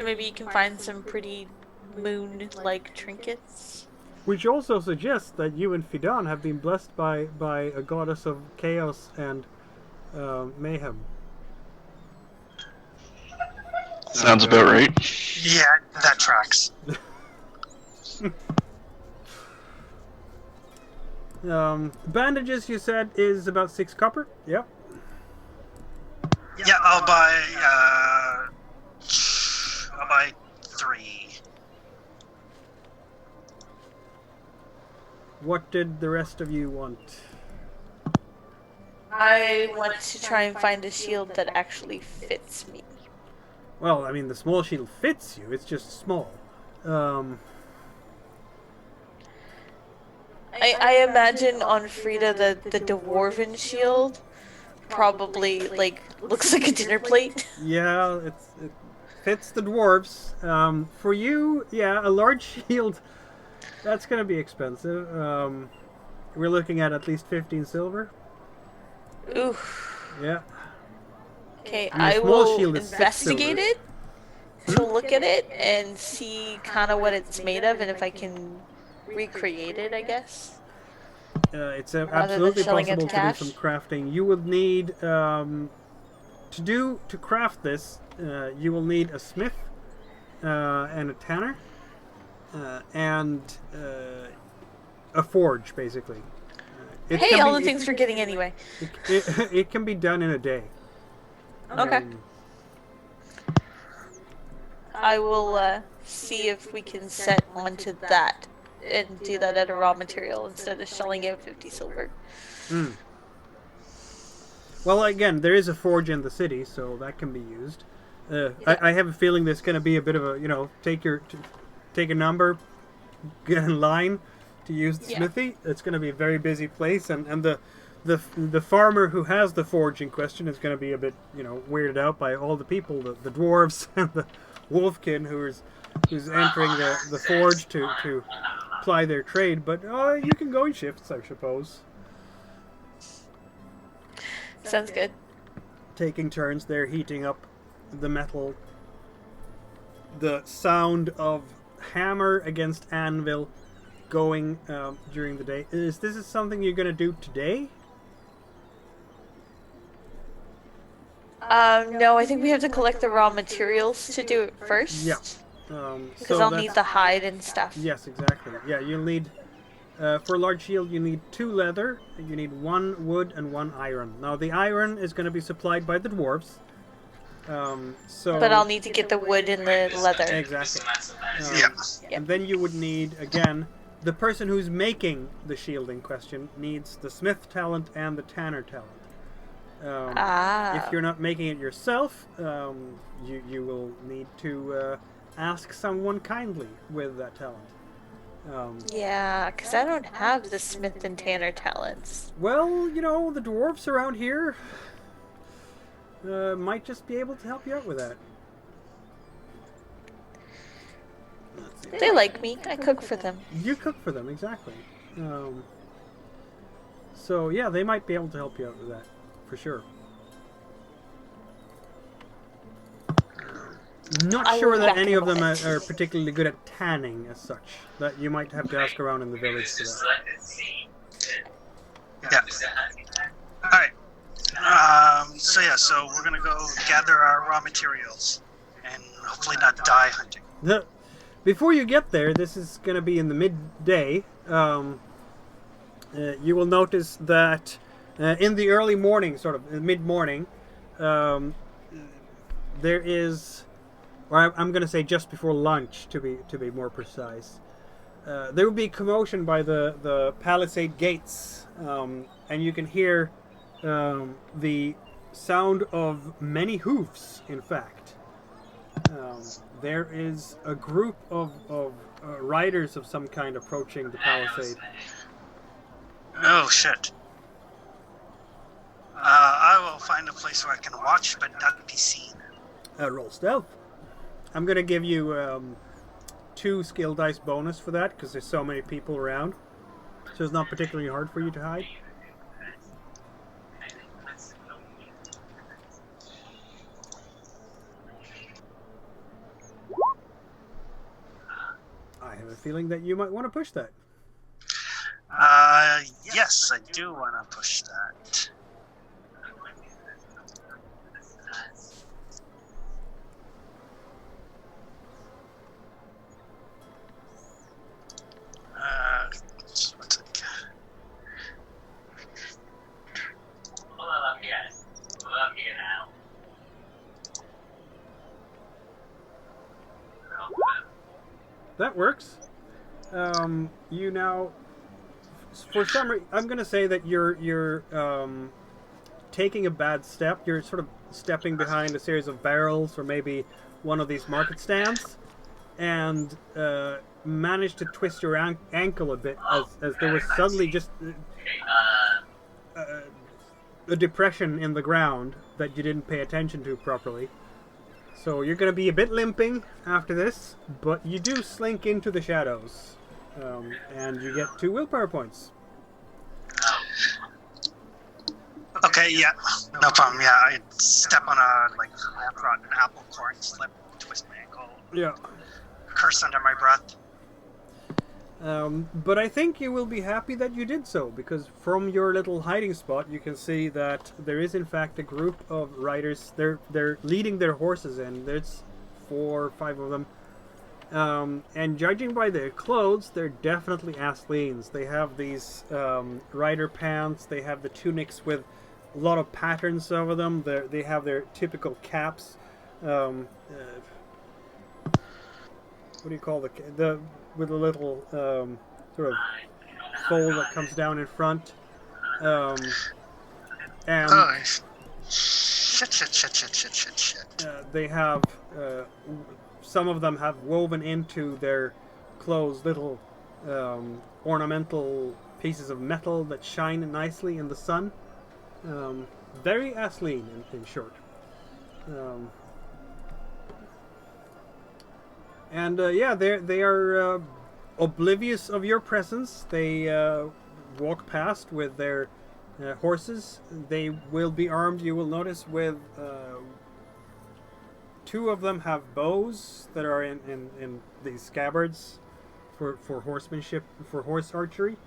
[SPEAKER 3] Maybe you can find some pretty moon-like trinkets.
[SPEAKER 1] Which also suggests that you and Fidan have been blessed by a goddess of chaos and mayhem.
[SPEAKER 2] Sounds about right.
[SPEAKER 4] Yeah, that tracks.
[SPEAKER 1] Bandages, you said, is about 6 copper. Yep.
[SPEAKER 4] Yeah, I'll buy 3.
[SPEAKER 1] What did the rest of you want?
[SPEAKER 3] I want to try and find a shield that actually fits me.
[SPEAKER 1] Well, I mean, the small shield fits you. It's just small.
[SPEAKER 3] I imagine on Frida the dwarven shield probably looks like a dinner plate.
[SPEAKER 1] Yeah, it fits the dwarves. For you, yeah, a large shield, that's going to be expensive. We're looking at least 15 silver.
[SPEAKER 3] Ooh.
[SPEAKER 1] Yeah.
[SPEAKER 3] Okay,
[SPEAKER 1] And the
[SPEAKER 3] I
[SPEAKER 1] small
[SPEAKER 3] will
[SPEAKER 1] shield is 6
[SPEAKER 3] investigate
[SPEAKER 1] silver.
[SPEAKER 3] it to look at it and see kind of what it's made of and if I can recreate it, I guess.
[SPEAKER 1] It's
[SPEAKER 3] than
[SPEAKER 1] absolutely
[SPEAKER 3] selling it
[SPEAKER 1] possible
[SPEAKER 3] to
[SPEAKER 1] to do
[SPEAKER 3] cash?
[SPEAKER 1] some crafting. You would need to craft this. You will need a smith and a tanner and a forge, basically.
[SPEAKER 3] Hey, all the things we're getting anyway.
[SPEAKER 1] It can be done in a day.
[SPEAKER 3] Okay. I will see if we can set onto that and do that at a raw material instead of shelling out 50 silver.
[SPEAKER 1] Well, again, there is a forge in the city, so that can be used. I have a feeling there's going to be a bit of a, take a number, get in line to use the smithy. It's going to be a very busy place, and the farmer who has the forge in question is going to be a bit, weirded out by all the people, the dwarves and the wolfkin who's entering the forge to ply their trade. But you can go in shifts, I suppose.
[SPEAKER 3] Sounds good.
[SPEAKER 1] Taking turns there, heating up the metal. The sound of hammer against anvil going during the day. Is this something you're going to do today?
[SPEAKER 3] No, I think we have to collect the raw materials to do it first.
[SPEAKER 1] Yeah.
[SPEAKER 3] Because I'll need the hide and stuff.
[SPEAKER 1] Yes, exactly. Yeah, you'll need For a large shield, you need 2 leather, you need 1 wood, and 1 iron. Now, the iron is going to be supplied by the dwarves.
[SPEAKER 3] But I'll need to get the wood and the leather.
[SPEAKER 1] Exactly.
[SPEAKER 4] Yeah.
[SPEAKER 1] And then you would need, again, the person who's making the shield in question needs the smith talent and the tanner talent. If you're not making it yourself, you will need to ask someone kindly with that talent.
[SPEAKER 3] Yeah, because I don't have the smith and tanner talents.
[SPEAKER 1] Well, you know, the dwarves around here might just be able to help you out with that.
[SPEAKER 3] They like me. I cook for them.
[SPEAKER 1] You cook for them, exactly. So, yeah, they might be able to help you out with that, for sure. Not sure that any of them are particularly good at tanning as such. That you might have to ask around in the village for that.
[SPEAKER 4] Yeah. Alright. So we're gonna go gather our raw materials and hopefully not die hunting.
[SPEAKER 1] Before you get there, this is going to be in the midday. You will notice that in the early morning, sort of mid-morning, there is, or I'm going to say just before lunch, to be more precise. There will be commotion by the palisade gates, and you can hear the sound of many hoofs. In fact, there is a group of riders of some kind approaching the palisade.
[SPEAKER 4] Oh shit. I will find a place where I can watch but not be seen.
[SPEAKER 1] Roll stealth. I'm going to give you 2 skill dice bonus for that because there's so many people around. So it's not particularly hard for you to hide. I have a feeling that you might want to push that.
[SPEAKER 4] Yes, I do want to push that. What's it?
[SPEAKER 5] Well, I'm here. Well, I'm here now.
[SPEAKER 1] That works. You now, for some reason, I'm going to say that you're taking a bad step. You're sort of stepping behind a series of barrels or maybe one of these market stands, and managed to twist your ankle a bit as there was suddenly just a depression in the ground that you didn't pay attention to properly. So you're going to be a bit limping after this, but you do slink into the shadows, and you get 2 willpower points.
[SPEAKER 4] Okay, yeah, no problem. Yeah, I step on a half-rotten apple core and slip, twist my ankle,
[SPEAKER 1] Yeah.
[SPEAKER 4] curse under my breath.
[SPEAKER 1] But I think you will be happy that you did so, because from your little hiding spot you can see that there is in fact a group of riders. They're leading their horses in. There's 4 or 5 of them. And judging by their clothes, they're definitely Athlenes. They have these rider pants, they have the tunics with a lot of patterns over them, they have their typical caps. What do you call the with a little sort of fold that comes down in front, and
[SPEAKER 4] Oh, shit.
[SPEAKER 1] they have some of them have woven into their clothes little ornamental pieces of metal that shine nicely in the sun. Very Athlean in short. And yeah, they are oblivious of your presence. They walk past with their horses. They will be armed, you will notice, with 2 of them have bows that are in these scabbards for horsemanship, for horse archery.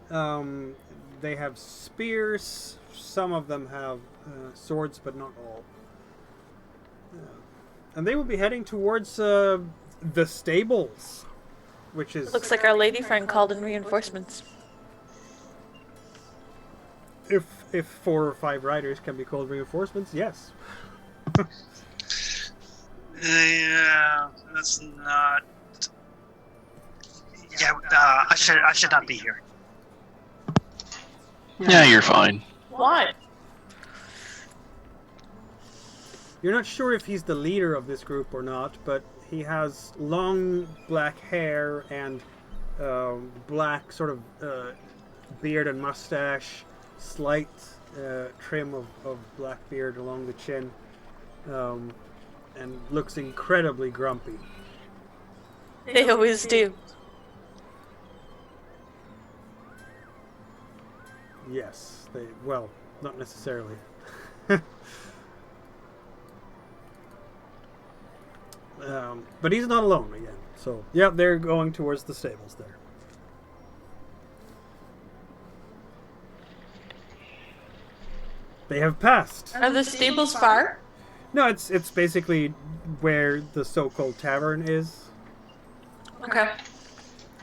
[SPEAKER 1] They have spears. Some of them have swords, but not all. And they will be heading towards the stables, which is...
[SPEAKER 3] Looks like our lady friend called in reinforcements.
[SPEAKER 1] If 4 or 5 riders can be called reinforcements, yes.
[SPEAKER 4] Yeah, that's not. Yeah, I should not be here.
[SPEAKER 2] Yeah, you're fine.
[SPEAKER 3] Why?
[SPEAKER 1] You're not sure if he's the leader of this group or not, but he has long black hair and black sort of beard and mustache, slight trim of black beard along the chin, and looks incredibly grumpy.
[SPEAKER 3] They always do.
[SPEAKER 1] Yes, well, not necessarily. But he's not alone again. So, yeah, they're going towards the stables there. They have passed.
[SPEAKER 3] Are the stables far?
[SPEAKER 1] No, it's basically where the so-called tavern is.
[SPEAKER 3] Okay.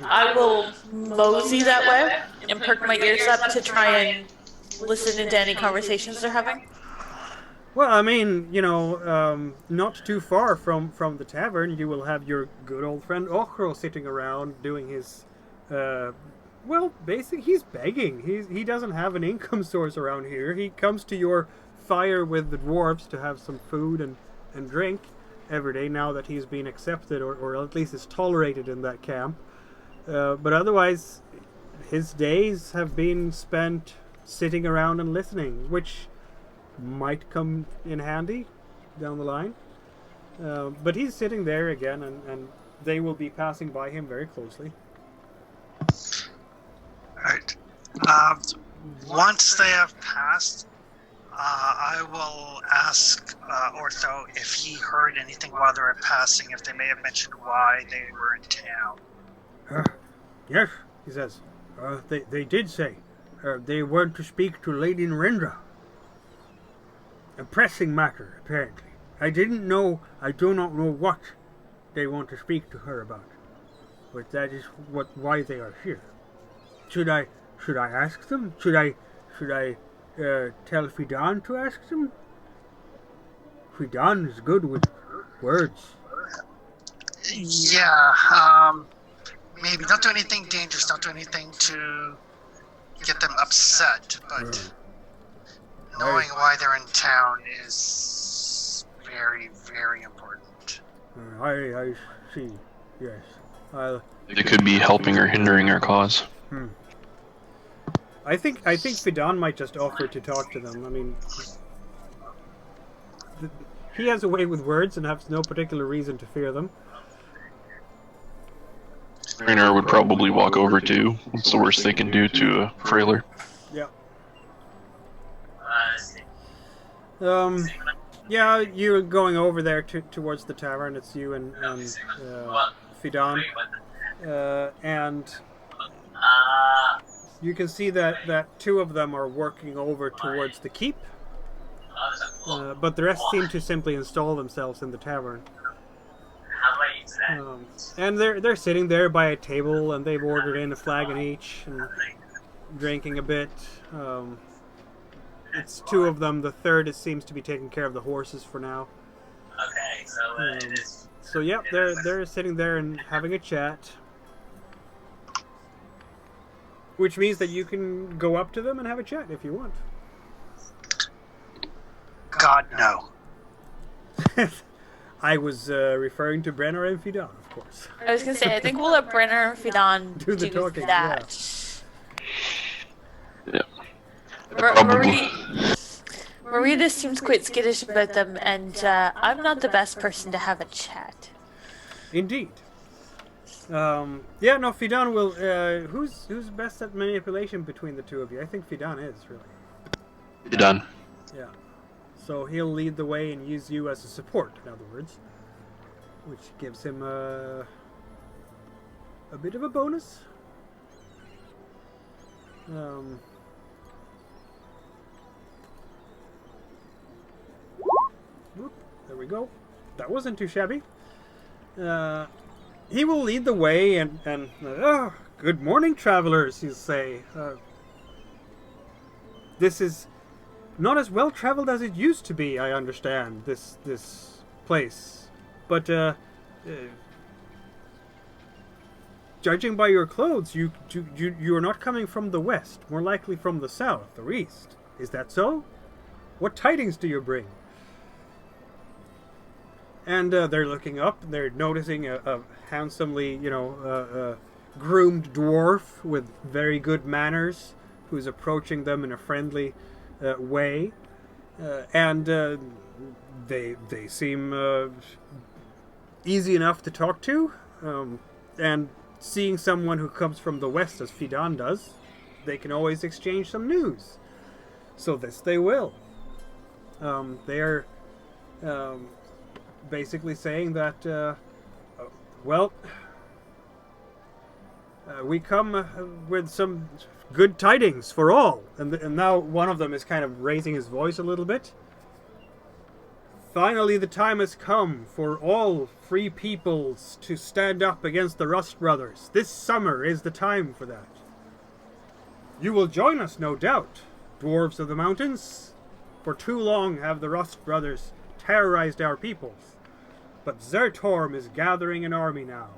[SPEAKER 3] I will mosey that way and perk my ears up to try and listen into any conversations they're having.
[SPEAKER 1] Well, I mean, not too far from the tavern, you will have your good old friend Ochro sitting around doing his, basically he's begging. He doesn't have an income source around here. He comes to your fire with the dwarves to have some food and drink every day now that he's been accepted or at least is tolerated in that camp. But otherwise, his days have been spent sitting around and listening, which might come in handy down the line. But he's sitting there again, and they will be passing by him very closely.
[SPEAKER 4] Right. Once they have passed, I will ask Ortho if he heard anything while they were passing, if they may have mentioned why they were in town.
[SPEAKER 1] Yes, he says. They did say. They want to speak to Lady Narendra. A pressing matter, apparently. I do not know what they want to speak to her about. But that is why they are here. Should I ask them? Should I tell Fidan to ask them? Fidan is good with words.
[SPEAKER 4] Yeah, maybe. Don't do anything dangerous. Don't do anything to get them upset. But knowing why they're in town is very, very important.
[SPEAKER 1] I see. Yes.
[SPEAKER 2] It could be helping or hindering our cause.
[SPEAKER 1] I think Fidan might just offer to talk to them. I mean, he has a way with words and has no particular reason to fear them.
[SPEAKER 2] Rainer would probably walk over too. What's the worst they can do to a frailer?
[SPEAKER 1] Yeah. Yeah, you're going over there towards the tavern. It's you and Fidan. And you can see that 2 of them are working over towards the keep. But the rest seem to simply install themselves in the tavern. And they're sitting there by a table, and they've ordered in a flagon each and drinking a bit. It's 2 of them. The third seems to be taking care of the horses for now.
[SPEAKER 5] Okay,
[SPEAKER 1] So yeah, they're sitting there and having a chat, which means that you can go up to them and have a chat if you want.
[SPEAKER 4] God, no.
[SPEAKER 1] I was referring to Brenner and Fidan, of course.
[SPEAKER 3] I was gonna say, I think we'll let Brenner and Fidan
[SPEAKER 1] Do the talking,
[SPEAKER 3] that.
[SPEAKER 2] Yeah.
[SPEAKER 3] Marita seems quite skittish about them, and I'm not the best person to have a chat.
[SPEAKER 1] Indeed. Yeah, no, Fidan will. Who's best at manipulation between the 2 of you? I think Fidan is, really.
[SPEAKER 2] You're done.
[SPEAKER 1] Yeah. So he'll lead the way and use you as a support, in other words, which gives him a bit of a bonus. Whoop, there we go. That wasn't too shabby. He will lead the way and good morning, travelers, he'll say. this is not as well traveled as it used to be. I understand this place, but judging by your clothes, you are not coming from the west. More likely from the south or east. Is that so? What tidings do you bring? And they're looking up. They're noticing a handsomely, groomed dwarf with very good manners, who's approaching them in a friendly way, and they seem easy enough to talk to. And seeing someone who comes from the west, as Fidan does, they can always exchange some news. So this they will. They're basically saying that, we come with some good tidings for all. And now one of them is kind of raising his voice a little bit. Finally, the time has come for all free peoples to stand up against the Rust Brothers. This summer is the time for that. You will join us, no doubt, dwarves of the mountains. For too long have the Rust Brothers terrorized our peoples. But Zertorm is gathering an army now,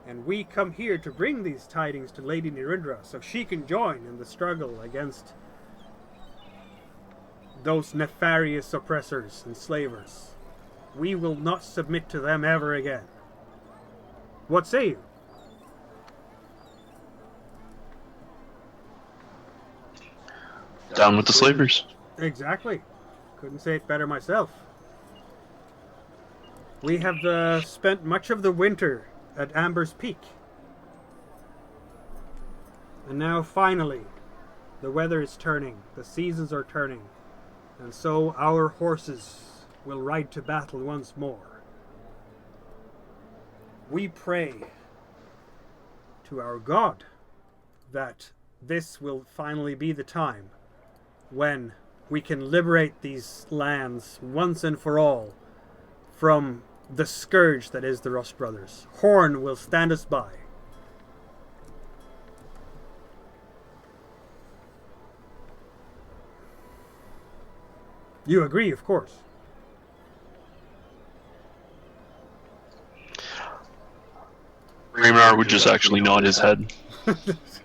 [SPEAKER 1] and we come here to bring these tidings to Lady Nirindra so she can join in the struggle against those nefarious oppressors and slavers. We will not submit to them ever again. What say you?
[SPEAKER 2] Down with the slavers.
[SPEAKER 1] Exactly. Couldn't say it better myself. We have spent much of the winter at Amber's Peak. And now finally, the weather is turning, the seasons are turning, and so our horses will ride to battle once more. We pray to our God that this will finally be the time when we can liberate these lands once and for all from the scourge that is the Rust Brothers. Horn will stand us by. You agree, of course.
[SPEAKER 2] Raynar would just actually nod his head.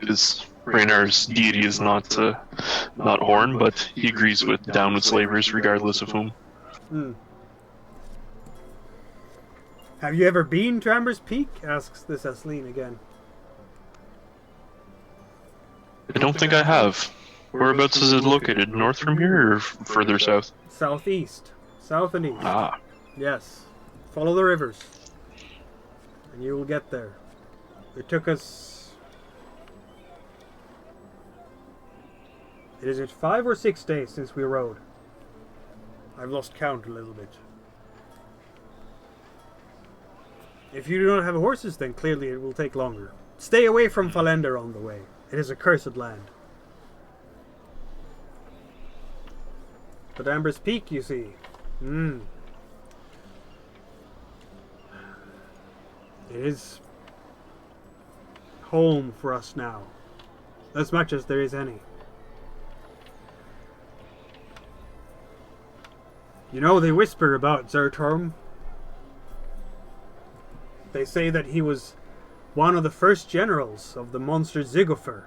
[SPEAKER 2] Because Raynar's deity is not Horn, but he agrees with down with slavers regardless of whom.
[SPEAKER 1] Have you ever been to Amber's Peak? Asks this Asleen again.
[SPEAKER 2] I don't think I have. Whereabouts is it located? North from here or further south?
[SPEAKER 1] Southeast. South and east.
[SPEAKER 2] Ah.
[SPEAKER 1] Yes. Follow the rivers. And you will get there. It took us... Is it 5 or 6 days since we rode? I've lost count a little bit. If you do not have horses, then clearly it will take longer. Stay away from Falender on the way. It is a cursed land. But Amber's Peak, you see. It is home for us now. As much as there is any. You know, they whisper about Zertorm. They say that he was one of the first generals of the monster Zigofer.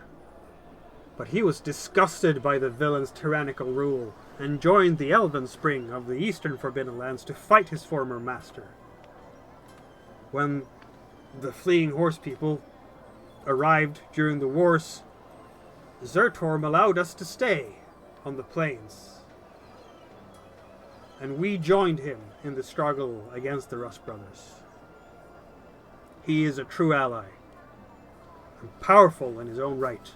[SPEAKER 1] But he was disgusted by the villain's tyrannical rule and joined the Elven Spring of the Eastern Forbidden Lands to fight his former master. When the fleeing horse people arrived during the wars, Zertorm allowed us to stay on the plains. And we joined him in the struggle against the Rust Brothers. He is a true ally, and powerful in his own right.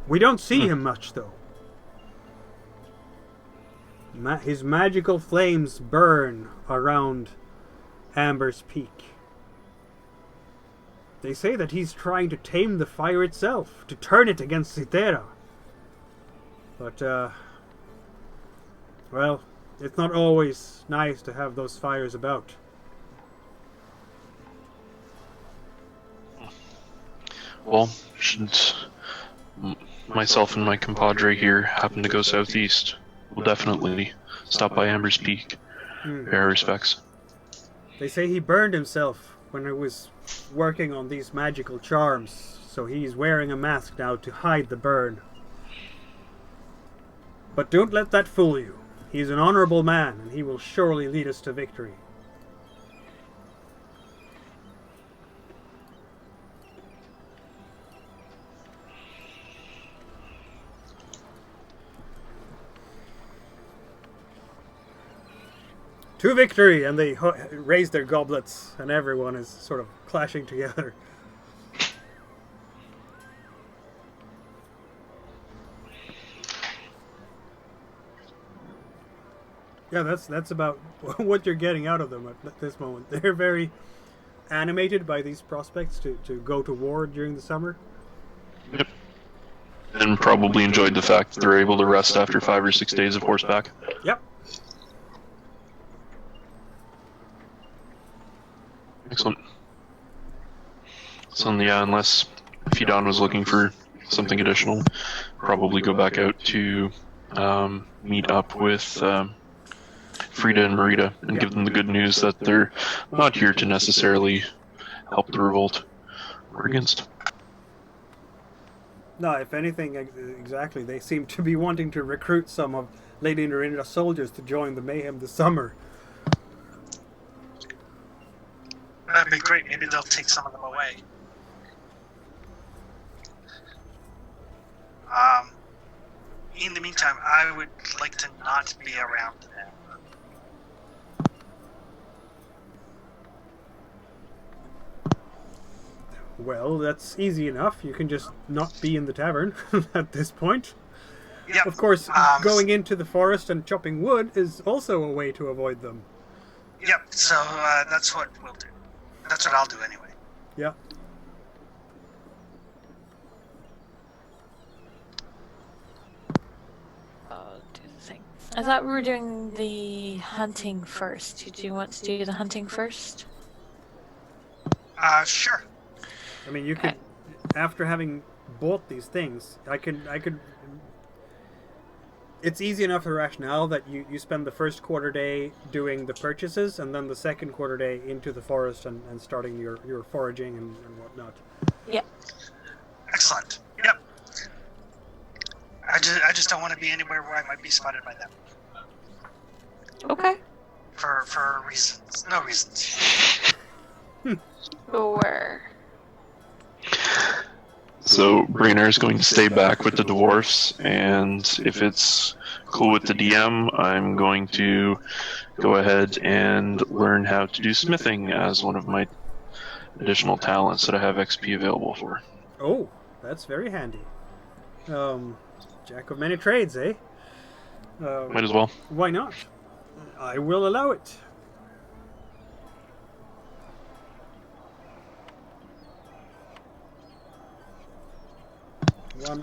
[SPEAKER 1] We don't see him much, though. His magical flames burn around Amber's Peak. They say that he's trying to tame the fire itself, to turn it against Cithera. But, well, it's not always nice to have those fires about.
[SPEAKER 2] Well, should myself and my compadre here happen to go southeast, we'll definitely stop by Amber's Peak. Pay our respects.
[SPEAKER 1] They say he burned himself when he was working on these magical charms, so he's wearing a mask now to hide the burn. But don't let that fool you. He's an honorable man, and he will surely lead us to victory. To victory! And they raise their goblets, and everyone is sort of clashing together. Yeah, that's about what you're getting out of them at this moment. They're very animated by these prospects to go to war during the summer.
[SPEAKER 2] Yep. And probably enjoyed the fact that they're able to rest after 5 or 6 days of horseback.
[SPEAKER 1] Yep.
[SPEAKER 2] Excellent. So yeah, unless Fidon was looking for something additional, probably go back out to meet up with Frida and Marita and give them the good news that they're not here to necessarily help the revolt we're against.
[SPEAKER 1] No, if anything, exactly. They seem to be wanting to recruit some of Lady Narinda's soldiers to join the mayhem this summer.
[SPEAKER 4] That'd be great. Maybe they'll take some of them away. In the meantime, I would like to not be around them.
[SPEAKER 1] Well, that's easy enough. You can just not be in the tavern at this point.
[SPEAKER 4] Yep.
[SPEAKER 1] Of course, going into the forest and chopping wood is also a way to avoid them.
[SPEAKER 4] Yep, so that's what we'll do. That's what I'll do anyway.
[SPEAKER 1] Yeah.
[SPEAKER 3] Do the thing. I thought we were doing the hunting first. Do you want to do the hunting first?
[SPEAKER 4] Sure.
[SPEAKER 1] I mean, you could, after having bought these things, I could. It's easy enough to rationale that you spend the first quarter day doing the purchases, and then the second quarter day into the forest and starting your foraging and whatnot.
[SPEAKER 3] Yeah.
[SPEAKER 4] Excellent. Yep. I just don't want to be anywhere where I might be spotted by them.
[SPEAKER 3] Okay.
[SPEAKER 4] For reasons. No reasons.
[SPEAKER 3] Sure.
[SPEAKER 2] So Brainer is going to stay back with the dwarfs, and if it's cool with the DM, I'm going to go ahead and learn how to do smithing as one of my additional talents that I have XP available for.
[SPEAKER 1] Oh, that's very handy. Jack of many trades, eh?
[SPEAKER 2] Might as well.
[SPEAKER 1] Why not? I will allow it.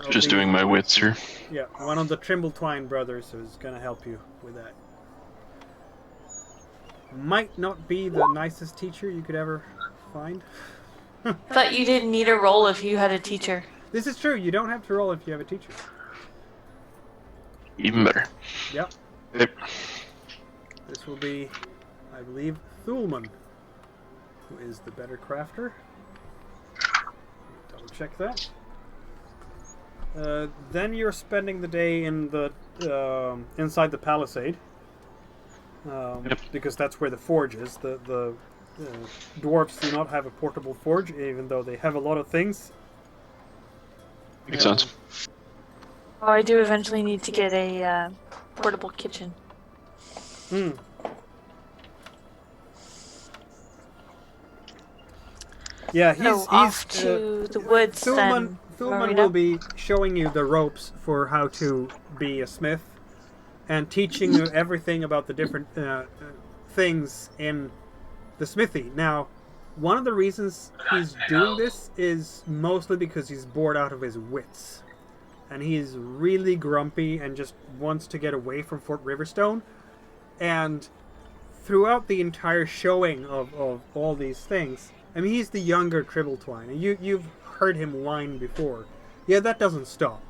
[SPEAKER 2] Just doing my wits here.
[SPEAKER 1] Yeah, one of the Trimble-Twine brothers is going to help you with that. Might not be the nicest teacher you could ever find.
[SPEAKER 3] Thought you didn't need a roll if you had a teacher.
[SPEAKER 1] This is true. You don't have to roll if you have a teacher.
[SPEAKER 2] Even better.
[SPEAKER 1] Yep.
[SPEAKER 2] Yep.
[SPEAKER 1] This will be, I believe, Thulman, who is the better crafter. Double check that. Then you're spending the day in the inside the palisade, because that's where the forge is. The dwarves do not have a portable forge, even though they have a lot of things.
[SPEAKER 2] Makes sense.
[SPEAKER 3] Oh, I do eventually need to get a portable kitchen.
[SPEAKER 1] Yeah,
[SPEAKER 3] So
[SPEAKER 1] he's
[SPEAKER 3] off to the woods then.
[SPEAKER 1] Thulman will be showing you the ropes for how to be a smith, and teaching you everything about the different things in the smithy. Now, one of the reasons he's doing this is mostly because he's bored out of his wits. And he's really grumpy and just wants to get away from Fort Riverstone. And throughout the entire showing of all these things, I mean, he's the younger Trimble-Twine. And you've heard him whine before. Yeah, that doesn't stop.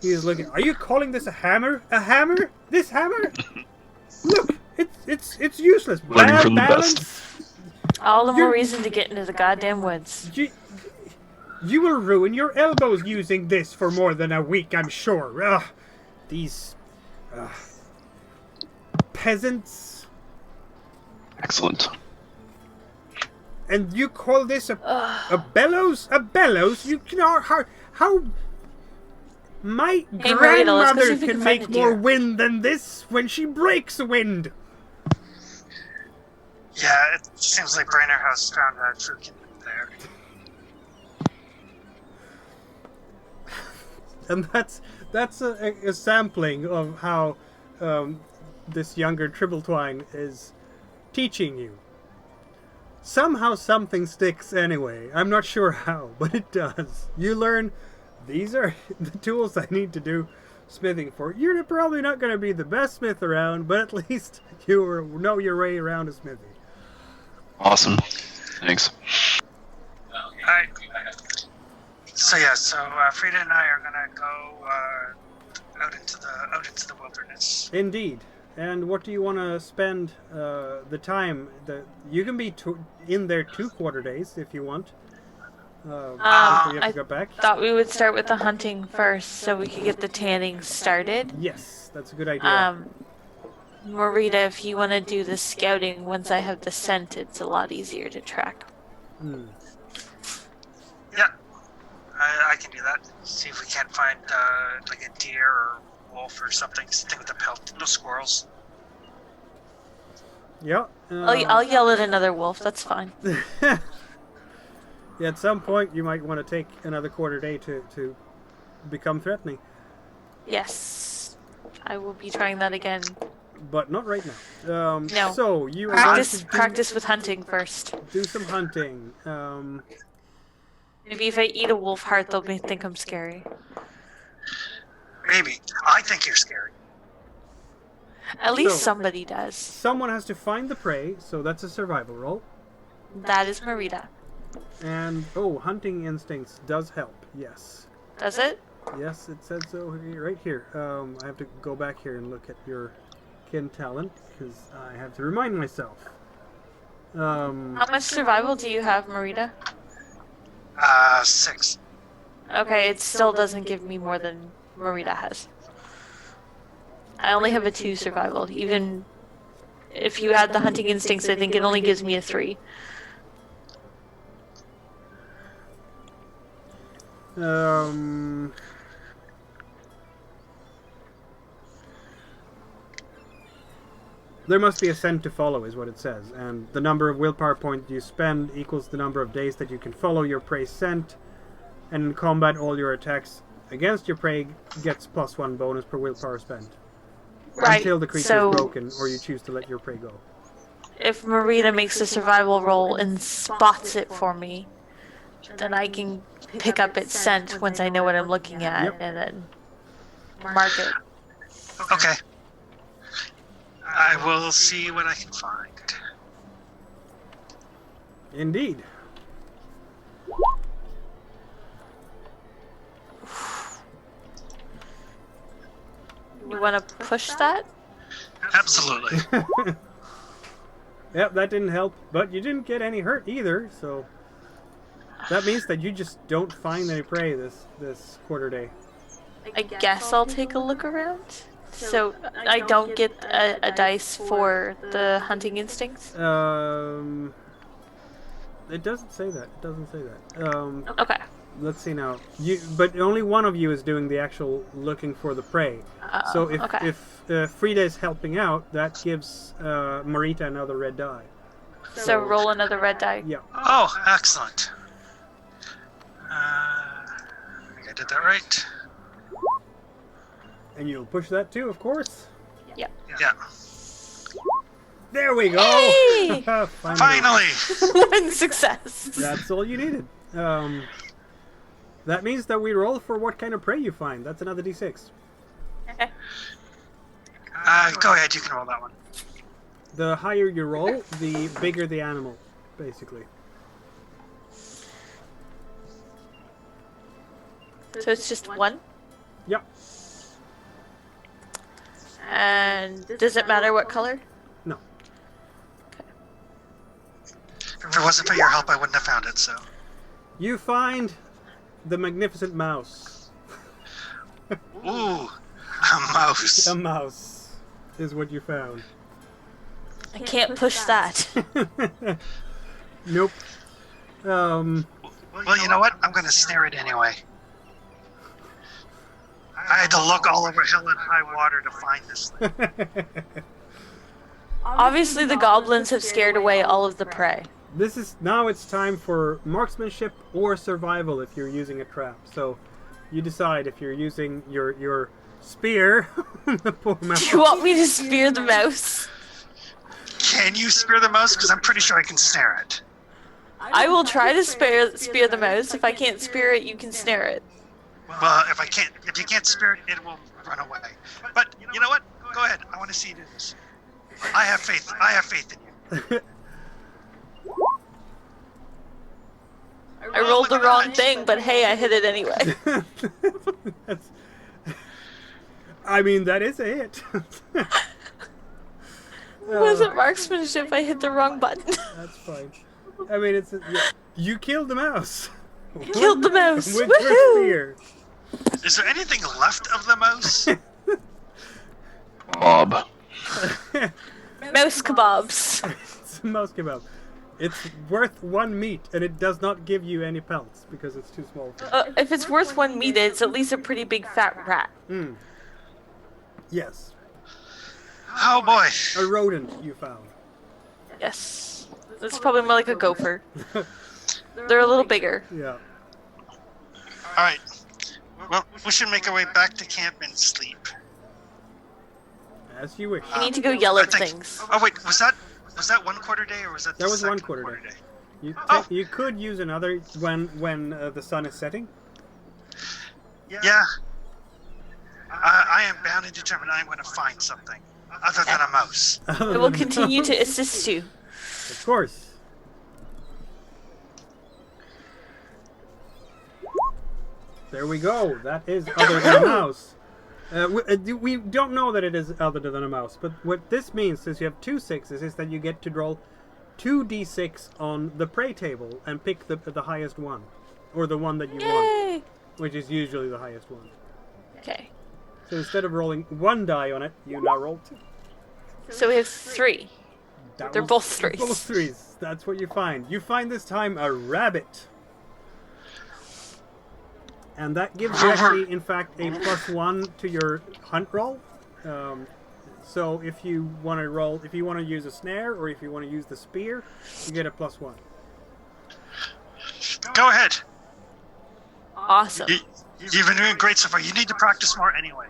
[SPEAKER 1] He is looking. Are you calling this a hammer? A hammer? This hammer? Look, it's useless.
[SPEAKER 2] Learning
[SPEAKER 1] Bad
[SPEAKER 2] from the
[SPEAKER 1] balance.
[SPEAKER 2] best.
[SPEAKER 3] All the more
[SPEAKER 1] You're-
[SPEAKER 3] reason to get into the goddamn woods.
[SPEAKER 1] You will ruin your elbows using this for more than a week, I'm sure. Ugh, these peasants.
[SPEAKER 2] Excellent.
[SPEAKER 1] And you call this a bellows? A bellows? You know how my
[SPEAKER 3] Hey, Marita, let's go see
[SPEAKER 1] grandmother
[SPEAKER 3] if we
[SPEAKER 1] can
[SPEAKER 3] can
[SPEAKER 1] make
[SPEAKER 3] find a
[SPEAKER 1] more
[SPEAKER 3] deer.
[SPEAKER 1] wind than this when she breaks a wind.
[SPEAKER 4] Yeah, it seems like Brainer has found a true kindred there.
[SPEAKER 1] And that's a sampling of how this younger Tribbletwine is teaching you. Somehow something sticks anyway. I'm not sure how, but it does. You learn these are the tools I need to do smithing for. You're probably not going to be the best smith around, but at least you know your way around a smithy.
[SPEAKER 2] Awesome. Thanks.
[SPEAKER 4] Alright. So yeah, Frida and I are gonna go out into the wilderness.
[SPEAKER 1] Indeed. And what do you want to spend the time? You can be in there 2 quarter days if you want. Before you have
[SPEAKER 3] I
[SPEAKER 1] to go back.
[SPEAKER 3] thought we would start with the hunting first, so we could get the tanning started.
[SPEAKER 1] Yes, that's a good idea.
[SPEAKER 3] Marita, if you want to do the scouting, once I have the scent, it's a lot easier to track.
[SPEAKER 4] Yeah, I can do that. See if we can't find like a deer or wolf or something with the pelt. No squirrels.
[SPEAKER 1] Yeah.
[SPEAKER 3] I'll yell at another wolf. That's fine.
[SPEAKER 1] Yeah, at some point you might want to take another quarter day to become threatening.
[SPEAKER 3] Yes, I will be trying that again.
[SPEAKER 1] But not right now.
[SPEAKER 3] No.
[SPEAKER 1] So you are going to
[SPEAKER 3] Practice with hunting first.
[SPEAKER 1] do some hunting.
[SPEAKER 3] Maybe if I eat a wolf heart, they'll think I'm scary.
[SPEAKER 4] Maybe. I think you're scary.
[SPEAKER 3] At least
[SPEAKER 1] So-
[SPEAKER 3] somebody does.
[SPEAKER 1] Someone has to find the prey, so that's a survival roll.
[SPEAKER 3] That is Marita.
[SPEAKER 1] And hunting instincts does help. Yes.
[SPEAKER 3] Does it?
[SPEAKER 1] Yes, it says so right here. I have to go back here and look at your kin talent because I have to remind myself.
[SPEAKER 3] How much survival do you have, Marita?
[SPEAKER 4] 6.
[SPEAKER 3] Okay, it still doesn't give me more than Marita has. I only have a 2 survival. Even if you add the hunting instincts, I think it only gives me a 3.
[SPEAKER 1] There must be a scent to follow, is what it says, and the number of willpower points you spend equals the number of days that you can follow your prey's scent, and in combat all your attacks against your prey gets +1 bonus per willpower spent.
[SPEAKER 3] Right.
[SPEAKER 1] Until the creature
[SPEAKER 3] So
[SPEAKER 1] is broken, or you choose to let your prey go.
[SPEAKER 3] if Marita makes a survival roll and spots it for me, then I can pick up its scent once I know what I'm looking at,
[SPEAKER 1] Yep.
[SPEAKER 3] and then mark it.
[SPEAKER 4] Okay. I will see what I can find.
[SPEAKER 1] Indeed.
[SPEAKER 3] You want to push that?
[SPEAKER 4] Absolutely.
[SPEAKER 1] Yep, that didn't help, but you didn't get any hurt either, so that means that you just don't find any prey this quarter day.
[SPEAKER 3] I guess I'll take a look around. So I don't get a dice for the hunting instincts?
[SPEAKER 1] It doesn't say that. It doesn't say that.
[SPEAKER 3] Okay.
[SPEAKER 1] Let's see now. But only one of you is doing the actual looking for the prey. So if Frida is helping out, that gives Marita another red die.
[SPEAKER 3] So roll another red die.
[SPEAKER 1] Yeah.
[SPEAKER 4] Oh, excellent. I think I did that right.
[SPEAKER 1] And you'll push that too, of course.
[SPEAKER 3] Yep.
[SPEAKER 4] Yeah.
[SPEAKER 1] There we go.
[SPEAKER 3] Hey!
[SPEAKER 1] Finally.
[SPEAKER 4] Finally!
[SPEAKER 3] One success.
[SPEAKER 1] That's all you needed. That means that we roll for what kind of prey you find. That's another d6.
[SPEAKER 3] Okay.
[SPEAKER 4] Go ahead, you can roll that one.
[SPEAKER 1] The higher you roll, the bigger the animal, basically.
[SPEAKER 3] So it's just one?
[SPEAKER 1] Yep.
[SPEAKER 3] And does it matter what color?
[SPEAKER 1] No.
[SPEAKER 4] If it wasn't for your help, I wouldn't have found it. So.
[SPEAKER 1] You find the magnificent mouse.
[SPEAKER 4] Ooh, a mouse.
[SPEAKER 1] A mouse is what you found.
[SPEAKER 3] I can't push that.
[SPEAKER 1] Nope.
[SPEAKER 4] Well, you know what? I'm gonna snare it anyway. I had to look all over hell and high water to find this thing.
[SPEAKER 3] Obviously, the goblins have scared away all of the prey.
[SPEAKER 1] Now it's time for marksmanship or survival if you're using a trap. So you decide if you're using your spear. The poor mouse.
[SPEAKER 3] Do you want me to spear the mouse?
[SPEAKER 4] Can you spear the mouse? Because I'm pretty sure I can snare it.
[SPEAKER 3] I will try to spear the mouse. If I can't spear it, you can snare it.
[SPEAKER 4] Well, if you can't spear it, it will run away. But you know what? Go ahead. I want to see you do this. I have faith. I have faith in you.
[SPEAKER 3] I rolled the wrong thing, but hey, I hit it anyway.
[SPEAKER 1] I mean, that is a hit.
[SPEAKER 3] Wasn't marksmanship, I hit the wrong button.
[SPEAKER 1] That's fine. I mean, you killed the mouse.
[SPEAKER 3] Killed the mouse.
[SPEAKER 1] With
[SPEAKER 3] Woohoo!
[SPEAKER 1] your spear.
[SPEAKER 4] Is there anything left of the mouse?
[SPEAKER 2] Bob.
[SPEAKER 3] Mouse kebabs.
[SPEAKER 1] It's a mouse kebab. It's worth 1 meat, and it does not give you any pelts because it's too small.
[SPEAKER 3] If it's worth 1 meat, it's at least a pretty big fat rat.
[SPEAKER 1] Yes.
[SPEAKER 4] Oh boy.
[SPEAKER 1] A rodent you found.
[SPEAKER 3] Yes. It's probably more like a gopher. They're a little bigger.
[SPEAKER 1] Yeah.
[SPEAKER 4] Alright. Well, we should make our way back to camp and sleep.
[SPEAKER 1] As you wish.
[SPEAKER 3] You need to go yell at
[SPEAKER 4] I think-
[SPEAKER 3] things.
[SPEAKER 4] Oh wait, was that 1 quarter day or was that the
[SPEAKER 1] That was
[SPEAKER 4] second
[SPEAKER 1] 1 quarter day.
[SPEAKER 4] day?
[SPEAKER 1] You could use another when the sun is setting.
[SPEAKER 4] Yeah. I am bound and determined I'm going to find something other than a mouse.
[SPEAKER 3] I will continue to assist you.
[SPEAKER 1] Of course. There we go. That is other than a mouse. We don't know that it is other than a mouse, but what this means, since you have 2 6s, is that you get to roll 2d6 on the prey table and pick the highest one, or the one that you want,
[SPEAKER 3] Yay!
[SPEAKER 1] which is usually the highest one.
[SPEAKER 3] Okay.
[SPEAKER 1] So instead of rolling 1 die on it, you now roll 2.
[SPEAKER 3] So we have 3.
[SPEAKER 1] That
[SPEAKER 3] They're
[SPEAKER 1] was
[SPEAKER 3] both 3s.
[SPEAKER 1] Both 3s. That's what you find. You find this time a rabbit. And that gives you actually, in fact, a +1 to your hunt roll. So if you want to roll, if you want to use a snare or if you want to use the spear, you get a +1.
[SPEAKER 4] Go ahead.
[SPEAKER 3] Awesome.
[SPEAKER 4] You've been doing great so far. You need to practice more anyway.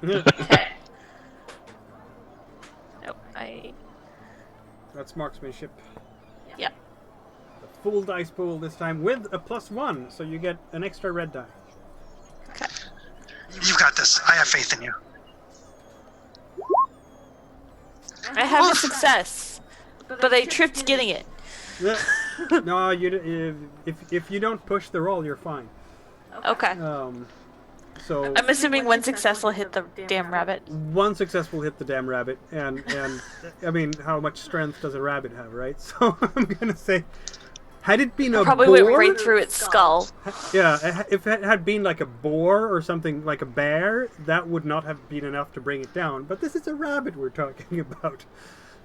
[SPEAKER 3] Okay. Nope,
[SPEAKER 1] That's marksmanship.
[SPEAKER 3] Yeah.
[SPEAKER 1] A full dice pool this time with a +1, so you get an extra red die.
[SPEAKER 3] Okay.
[SPEAKER 4] You've got this. I have faith in you.
[SPEAKER 3] I have a success, but I tripped getting it.
[SPEAKER 1] No, if you don't push the roll, you're fine.
[SPEAKER 3] Okay.
[SPEAKER 1] So
[SPEAKER 3] I'm assuming 1 success will hit the damn rabbit.
[SPEAKER 1] 1 success will hit the damn rabbit, and I mean, how much strength does a rabbit have, right? So I'm gonna say, had it been a
[SPEAKER 3] Probably
[SPEAKER 1] boar,
[SPEAKER 3] went right through its skull.
[SPEAKER 1] yeah, if it had been like a boar or something like a bear, that would not have been enough to bring it down. But this is a rabbit we're talking about,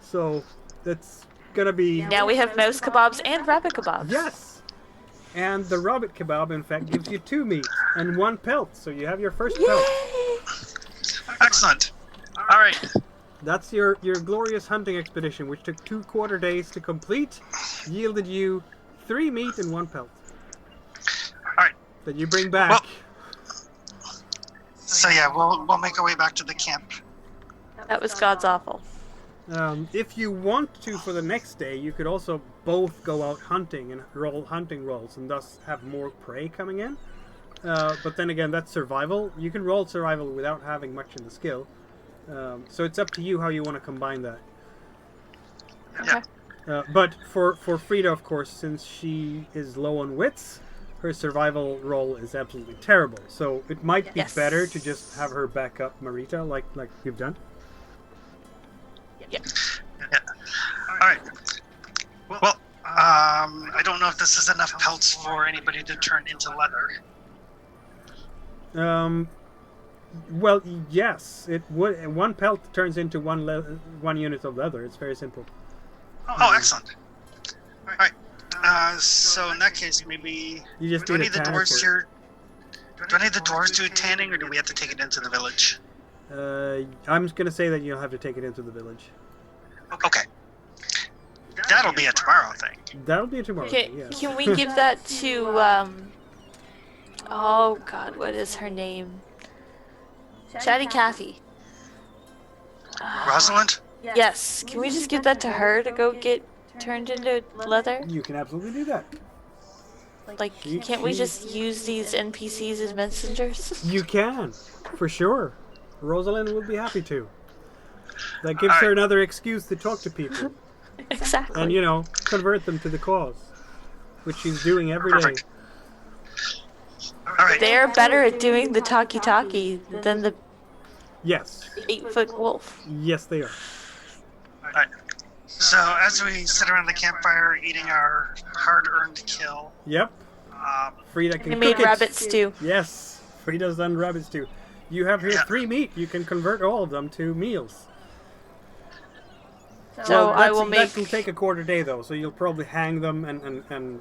[SPEAKER 1] so that's gonna be
[SPEAKER 3] Now we have mouse kebabs and rabbit kebabs.
[SPEAKER 1] yes. And the rabbit kebab, in fact, gives you 2 meat and 1 pelt, so you have your first pelt.
[SPEAKER 3] Yay!
[SPEAKER 4] Excellent. All right.
[SPEAKER 1] That's your glorious hunting expedition, which took 2 quarter days to complete, yielded you 3 meat and 1 pelt.
[SPEAKER 4] All right.
[SPEAKER 1] That you bring back.
[SPEAKER 4] Well, so yeah, we'll make our way back to the camp.
[SPEAKER 3] That was God's awful.
[SPEAKER 1] If you want to, for the next day, you could also both go out hunting and roll hunting rolls, and thus have more prey coming in. But then again, that's survival. You can roll survival without having much in the skill. So it's up to you how you want to combine that.
[SPEAKER 3] Okay.
[SPEAKER 4] Yeah.
[SPEAKER 1] But for Frida, of course, since she is low on wits, her survival roll is absolutely terrible. So it might be
[SPEAKER 3] Yes.
[SPEAKER 1] better to just have her back up Marita, like you've done.
[SPEAKER 3] Yeah.
[SPEAKER 4] Yeah. All right. Well, I don't know if this is enough pelts for anybody to turn into leather.
[SPEAKER 1] Well, yes, it would. One pelt turns into one unit of leather. It's very simple.
[SPEAKER 4] Oh, excellent. All right. So in that case, maybe
[SPEAKER 1] You just
[SPEAKER 4] do I
[SPEAKER 1] need a
[SPEAKER 4] need the
[SPEAKER 1] tanner
[SPEAKER 4] dwarves
[SPEAKER 1] for it.
[SPEAKER 4] here? Do I need the dwarves to do tanning, or do we have to take it into the village?
[SPEAKER 1] I'm just gonna say that you'll have to take it into the village.
[SPEAKER 4] Okay. That'll be a tomorrow thing.
[SPEAKER 1] That'll be tomorrow.
[SPEAKER 3] Okay,
[SPEAKER 1] Yes.
[SPEAKER 3] can we give that to oh god, what is her name? Chatty Cathy.
[SPEAKER 4] Rosalind?
[SPEAKER 3] Yes, can we just give that to her to go get turned into leather?
[SPEAKER 1] You can absolutely do that.
[SPEAKER 3] Like, can't we just use these NPCs as messengers?
[SPEAKER 1] You can, for sure. Rosalind would be happy to. That gives her another excuse to talk to people
[SPEAKER 3] Exactly.
[SPEAKER 1] and, convert them to the cause, which she's doing every day.
[SPEAKER 4] Perfect. All right.
[SPEAKER 3] They're better at doing the talkie-talkie than the
[SPEAKER 1] Yes.
[SPEAKER 3] 8-foot wolf.
[SPEAKER 1] Yes, they are.
[SPEAKER 4] All right. So as we sit around the campfire eating our hard-earned kill,
[SPEAKER 1] Yep. Frida can
[SPEAKER 3] They made
[SPEAKER 1] cook it.
[SPEAKER 3] rabbit stew.
[SPEAKER 1] Yes. Frida's done rabbit stew. You have here
[SPEAKER 4] Yeah.
[SPEAKER 1] 3 meat. You can convert all of them to meals.
[SPEAKER 3] So I will
[SPEAKER 1] That
[SPEAKER 3] make...
[SPEAKER 1] will take a quarter day, though, so you'll probably hang them and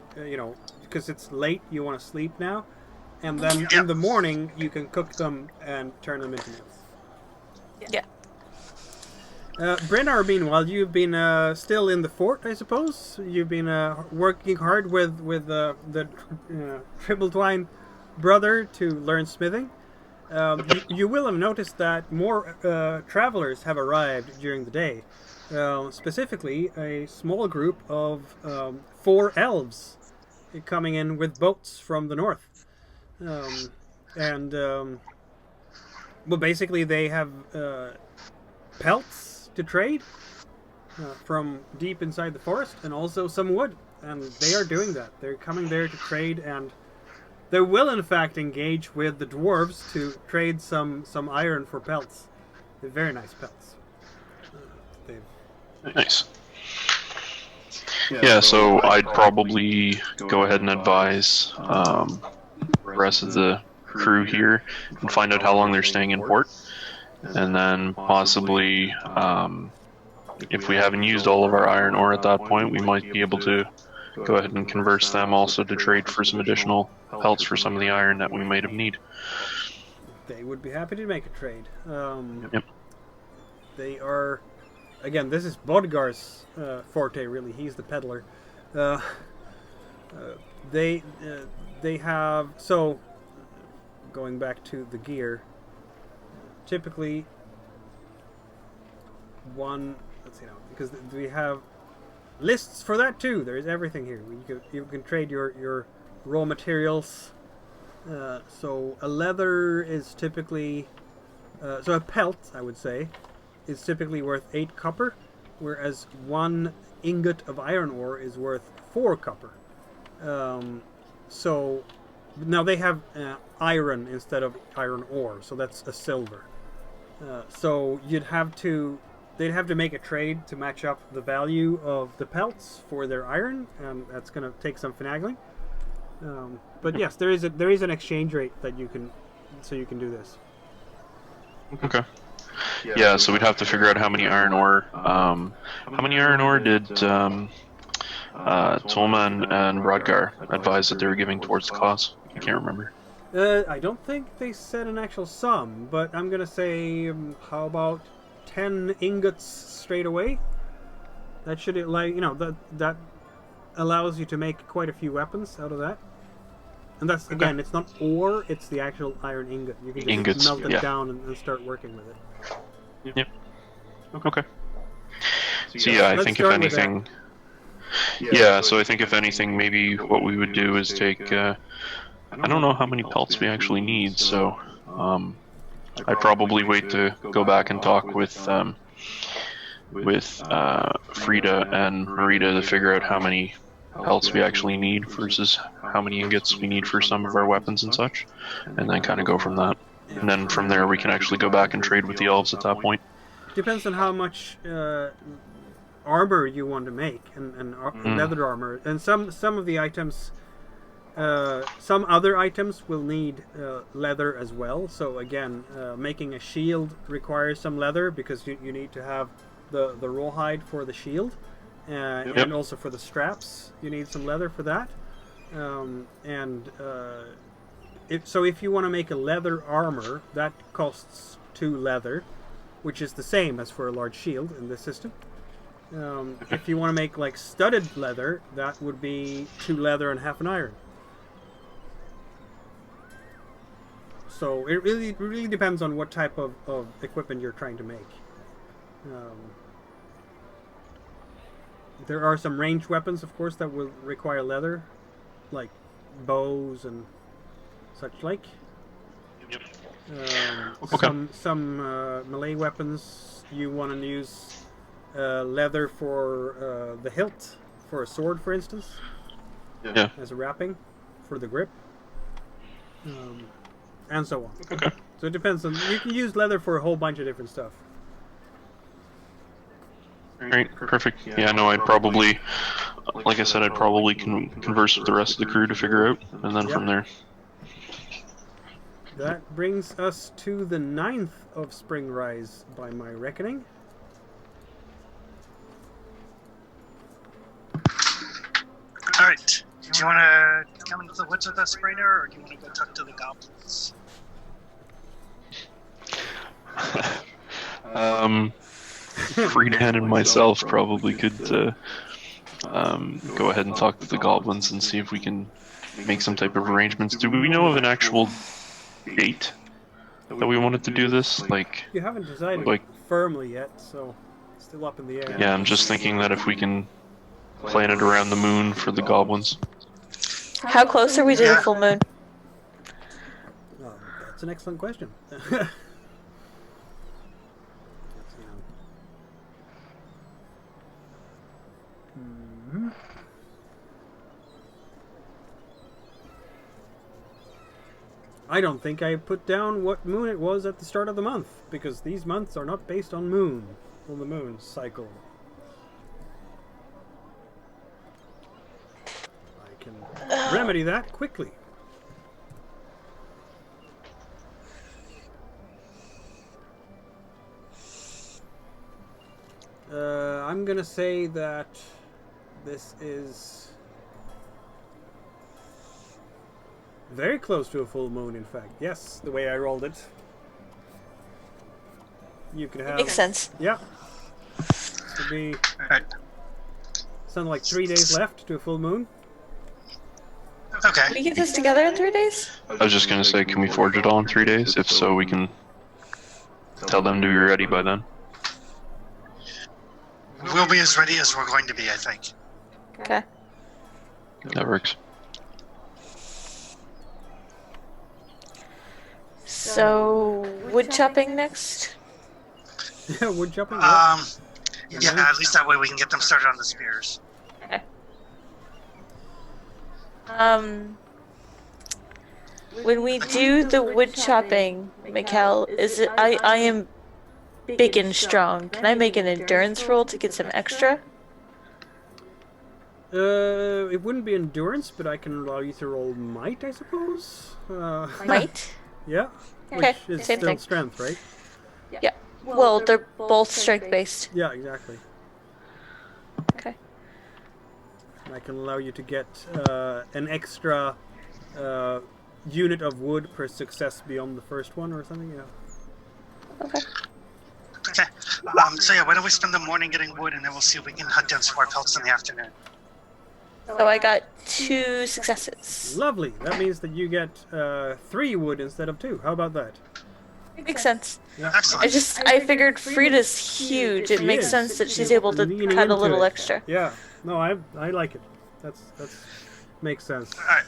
[SPEAKER 1] because it's late, you want to sleep now. And then in the morning, you can cook them and turn them into meals.
[SPEAKER 3] Yeah.
[SPEAKER 1] Brennar, meanwhile, you've been still in the fort, I suppose. You've been working hard with the Triple Twine brother to learn smithing. You will have noticed that more travelers have arrived during the day. Specifically, a small group of 4 elves coming in with boats from the north. Well, basically, they have pelts to trade from deep inside the forest, and also some wood, and they are doing that. They're coming there to trade, and they will in fact engage with the dwarves to trade some iron for pelts. They're very nice pelts.
[SPEAKER 2] Nice. Yeah, so I'd probably go ahead and advise the rest of the crew here and find out how long they're staying in port. And then possibly, if we haven't used all of our iron ore at that point, we might be able to go ahead and converse them also to trade for some additional pelts for some of the iron that we might have need.
[SPEAKER 1] They would be happy to make a trade.
[SPEAKER 2] Yep.
[SPEAKER 1] They are, again, this is Bodgar's forte, really. He's the peddler. They have, so, going back to the gear, typically let's see now, because we have lists for that too. There's everything here. You can trade your raw materials. So a leather is typically, so a pelt, I would say, is typically worth 8 copper, whereas 1 ingot of iron ore is worth 4 copper. So now they have iron instead of iron ore, so that's a silver. So they'd have to make a trade to match up the value of the pelts for their iron, and that's going to take some finagling. But yes, there is an exchange rate that you can do this.
[SPEAKER 2] Okay. Yeah, so we'd have to figure out how many iron ore. How many iron ore did Tolma and Rodgar advise that they were giving towards the cause? I can't remember.
[SPEAKER 1] I don't think they said an actual sum, but I'm gonna say, how about 10 ingots straight away? That should, that allows you to make quite a few weapons out of that. And that's, again, it's not ore, it's the actual iron ingot. You can just melt it down and start working with it.
[SPEAKER 2] Yep. Okay. So yeah, I think if anything... Yeah, so I think if anything, maybe what we would do is take... I don't know how many pelts we actually need, so I'd probably wait to go back and talk with Frida and Marita to figure out how many pelts we actually need versus how many ingots we need for some of our weapons and such, and then kind of go from that. And then from there we can actually go back and trade with the elves at that point.
[SPEAKER 1] Depends on how much armor you want to make, and leather armor. And some of the items, some other items will need leather as well. So again, making a shield requires some leather because you need to have the rawhide for the shield, and also for the straps you need some leather for that. If you want to make a leather armor, that costs 2 leather, which is the same as for a large shield in this system. If you want to make like studded leather, that would be 2 leather and half an iron. So it really depends on what type of equipment you're trying to make. There are some ranged weapons, of course, that will require leather, like bows and such like.
[SPEAKER 2] Yep.
[SPEAKER 1] Some melee weapons you want to use leather for the hilt for a sword, for instance.
[SPEAKER 2] Yeah.
[SPEAKER 1] As a wrapping for the grip, and so on.
[SPEAKER 2] Okay.
[SPEAKER 1] So it depends on. You can use leather for a whole bunch of different stuff.
[SPEAKER 2] Great, perfect. Yeah, no, I'd probably, like I said, I'd probably converse with the rest of the crew to figure out, and then from there.
[SPEAKER 1] That brings us to the 9th of Spring Rise, by my reckoning.
[SPEAKER 4] Alright. Do you want to come into the woods with us, Brainer, or do you want to go talk to the goblins?
[SPEAKER 2] Friedan and myself probably could go ahead and talk to the goblins and see if we can make some type of arrangements. Do we know of an actual date that we wanted to do this? Like,
[SPEAKER 1] you haven't decided firmly yet, so it's still up in the air.
[SPEAKER 2] Yeah, I'm just thinking that if we can plan it around the moon for the goblins.
[SPEAKER 3] How close are we to the full moon?
[SPEAKER 1] That's an excellent question. I don't think I put down what moon it was at the start of the month, because these months are not based on the moon cycle. I can remedy that quickly. I'm gonna say that this is very close to a full moon, in fact. Yes, the way I rolled it. You could have...
[SPEAKER 3] Makes sense.
[SPEAKER 1] Yeah. This would be... something like 3 days left to a full moon.
[SPEAKER 4] Okay.
[SPEAKER 3] Can we get this together in 3 days?
[SPEAKER 2] I was just gonna say, can we forge it all in 3 days? If so, we can tell them to be ready by then.
[SPEAKER 4] We'll be as ready as we're going to be, I think.
[SPEAKER 3] Okay.
[SPEAKER 2] That works.
[SPEAKER 3] So, wood chopping next?
[SPEAKER 1] Yeah, wood chopping.
[SPEAKER 4] Yeah, at least that way we can get them started on the spears.
[SPEAKER 3] Okay. When we do the wood chopping, Mikael, is it? I am big and strong. Can I make an endurance roll to get some extra?
[SPEAKER 1] It wouldn't be endurance, but I can allow you to roll might, I suppose.
[SPEAKER 3] Might?
[SPEAKER 1] Yeah.
[SPEAKER 3] Okay,
[SPEAKER 1] Which is
[SPEAKER 3] same
[SPEAKER 1] still
[SPEAKER 3] thing.
[SPEAKER 1] strength, right?
[SPEAKER 3] Yeah. Well, they're both strength based.
[SPEAKER 1] Yeah, exactly.
[SPEAKER 3] Okay.
[SPEAKER 1] I can allow you to get an extra unit of wood per success beyond the first one or something, yeah.
[SPEAKER 3] Okay.
[SPEAKER 4] Okay. So yeah, why don't we spend the morning getting wood, and then we'll see if we can hunt down some more pelts in the afternoon.
[SPEAKER 3] So I got 2 successes.
[SPEAKER 1] Lovely. That means that you get 3 wood instead of 2. How about that?
[SPEAKER 3] Makes sense.
[SPEAKER 1] Yeah.
[SPEAKER 4] Excellent.
[SPEAKER 3] I figured Frida's huge. It makes sense that she's able to
[SPEAKER 1] Leaning
[SPEAKER 3] cut a
[SPEAKER 1] into
[SPEAKER 3] little
[SPEAKER 1] it.
[SPEAKER 3] extra.
[SPEAKER 1] Yeah. No, I like it. That's makes sense.
[SPEAKER 4] Alright.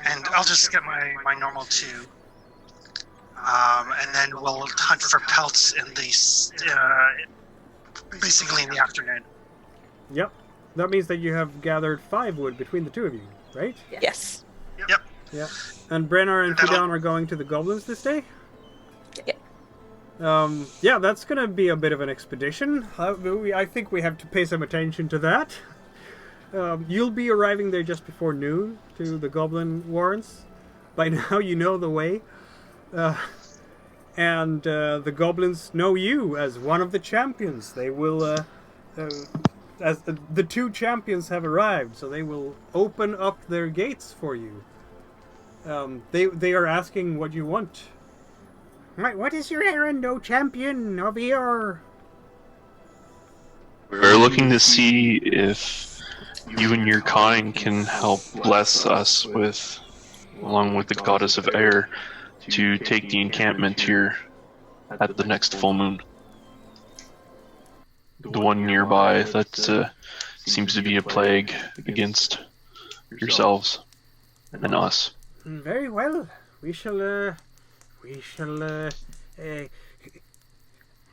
[SPEAKER 4] And I'll just get my normal 2. And then we'll hunt for pelts in basically in the afternoon.
[SPEAKER 1] Yep. That means that you have gathered 5 wood between the two of you. right?
[SPEAKER 3] Yes.
[SPEAKER 4] Yep.
[SPEAKER 1] Yeah. And Brenner and
[SPEAKER 4] That'll-
[SPEAKER 1] Fidan are going to the goblins this day?
[SPEAKER 3] Yeah.
[SPEAKER 1] Yeah, that's going to be a bit of an expedition. I think we have to pay some attention to that. You'll be arriving there just before noon to the Goblin Warrens. By now you know the way. And the goblins know you as one of the champions. They will, as the two champions have arrived, so they will open up their gates for you. They are asking what you want. Right, what is your errand, O champion of Eor?
[SPEAKER 2] We're looking to see if you and your kind can help bless us with, along with the goddess of air, to take the encampment here at the next full moon. The one nearby that seems to be a plague against yourselves and us.
[SPEAKER 1] Very well. We shall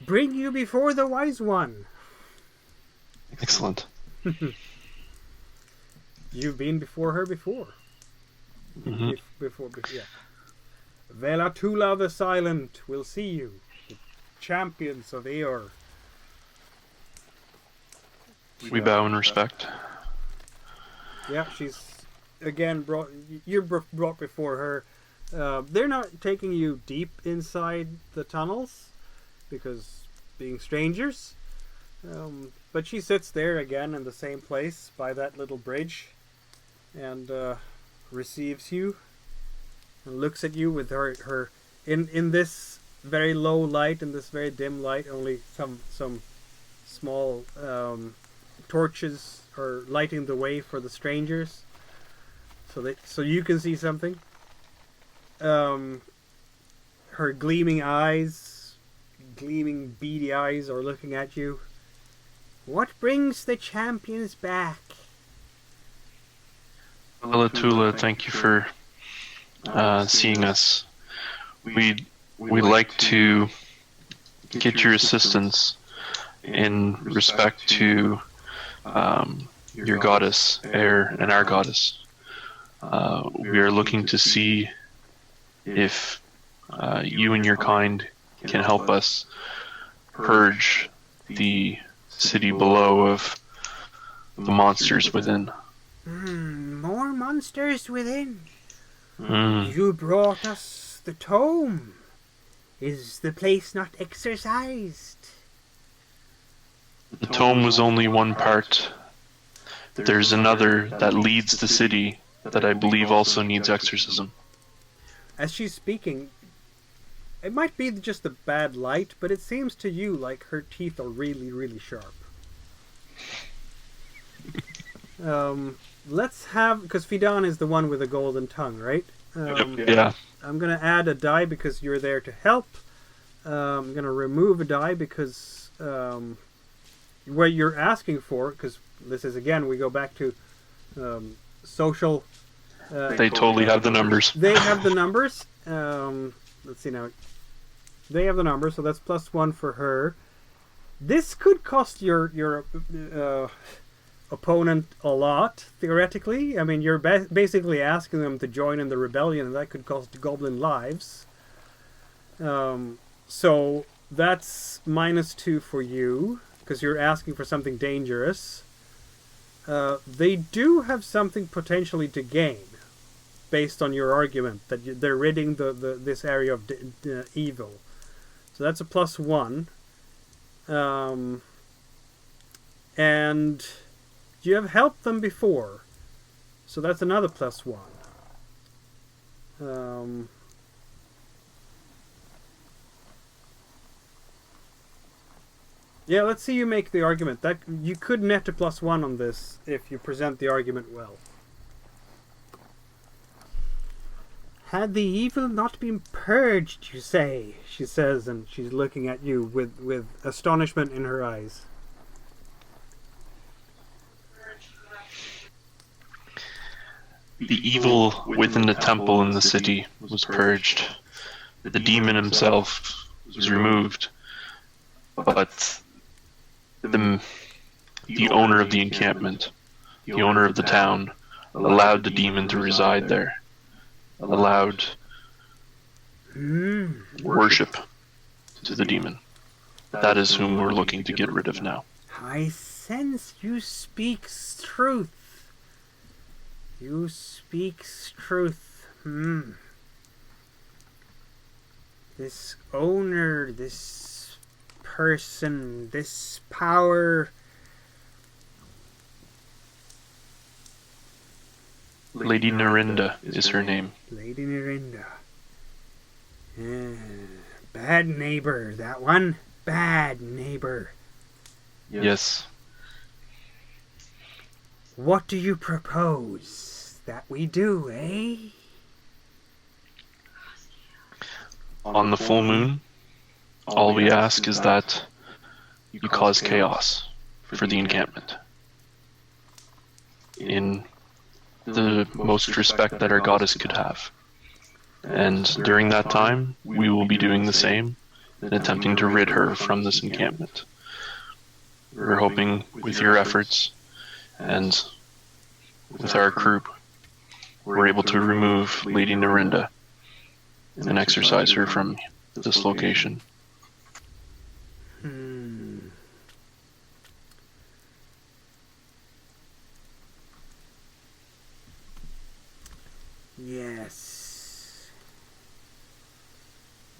[SPEAKER 1] bring you before the wise one.
[SPEAKER 2] Excellent.
[SPEAKER 1] You've been before her before.
[SPEAKER 2] Mm-hmm.
[SPEAKER 1] Before, yeah. Velatula the Silent will see you. The champions of Eor.
[SPEAKER 2] We bow in respect.
[SPEAKER 1] Yeah, she's again brought. You're brought before her. They're not taking you deep inside the tunnels because being strangers. But she sits there again in the same place by that little bridge, and receives you and looks at you with her in this very low light, in this very dim light. Only some small torches are lighting the way for the strangers, so you can see something. Her gleaming beady eyes are looking at you. What brings the champions back?
[SPEAKER 2] Velatula, thank you for seeing us. We'd like to get your assistance in respect to your goddess, Air, and our goddess. We are looking to see if you and your kind can help us purge the city below of the monsters within.
[SPEAKER 1] More monsters within.
[SPEAKER 2] Mm.
[SPEAKER 1] You brought us the tome. Is the place not exorcised?
[SPEAKER 2] The tome was only one part. There's another that leads the city that I believe also needs exorcism.
[SPEAKER 1] As she's speaking, it might be just the bad light, but it seems to you like her teeth are really, really sharp. Let's have, because Fidan is the one with the golden tongue, right?
[SPEAKER 2] Yeah.
[SPEAKER 1] I'm going to add a die because you're there to help. I'm going to remove a die because what you're asking for, because this is, again, we go back to social.
[SPEAKER 2] They totally have the numbers.
[SPEAKER 1] They have the numbers. Let's see now. They have the numbers, so that's +1 for her. This could cost your opponent a lot, theoretically. I mean, you're basically asking them to join in the rebellion, and that could cost goblin lives. So that's -2 for you, because you're asking for something dangerous. They do have something potentially to gain, based on your argument, that they're ridding this area of evil. So that's a +1. And you have helped them before, so that's another +1. Yeah, let's see you make the argument. That you could net a +1 on this if you present the argument well. Had the evil not been purged, you say, she says, and she's looking at you with astonishment in her eyes.
[SPEAKER 2] The evil within the temple in the city was purged. The demon himself was removed. But the owner of the encampment, the owner of the town, allowed the demon to reside there, allowed worship to the demon. That is whom we're looking to get rid of now.
[SPEAKER 1] I sense you speak truth. You speak truth. This owner, this person, this power.
[SPEAKER 2] Lady Narinda is her name.
[SPEAKER 1] Lady Narinda. Bad neighbor, that one. Bad neighbor.
[SPEAKER 2] Yes.
[SPEAKER 1] What do you propose that we do, eh?
[SPEAKER 2] On the full moon, all we ask is that you cause chaos for the encampment. In the most respect that our goddess could have. And during that time, we will be doing the same and attempting to rid her from this encampment. We're hoping with your efforts and with our group, we're able to remove Lady Narinda and exorcise her from this location.
[SPEAKER 1] Yes.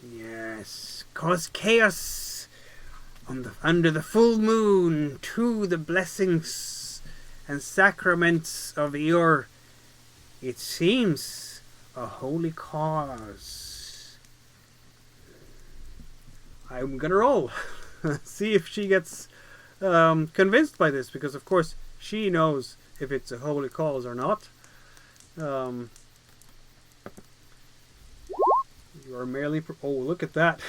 [SPEAKER 1] Yes. Cause chaos under the full moon to the blessings and sacraments of Eor. It seems a holy cause. I'm gonna roll. See if she gets convinced by this, because of course she knows if it's a holy cause or not. You are merely... oh, look at that.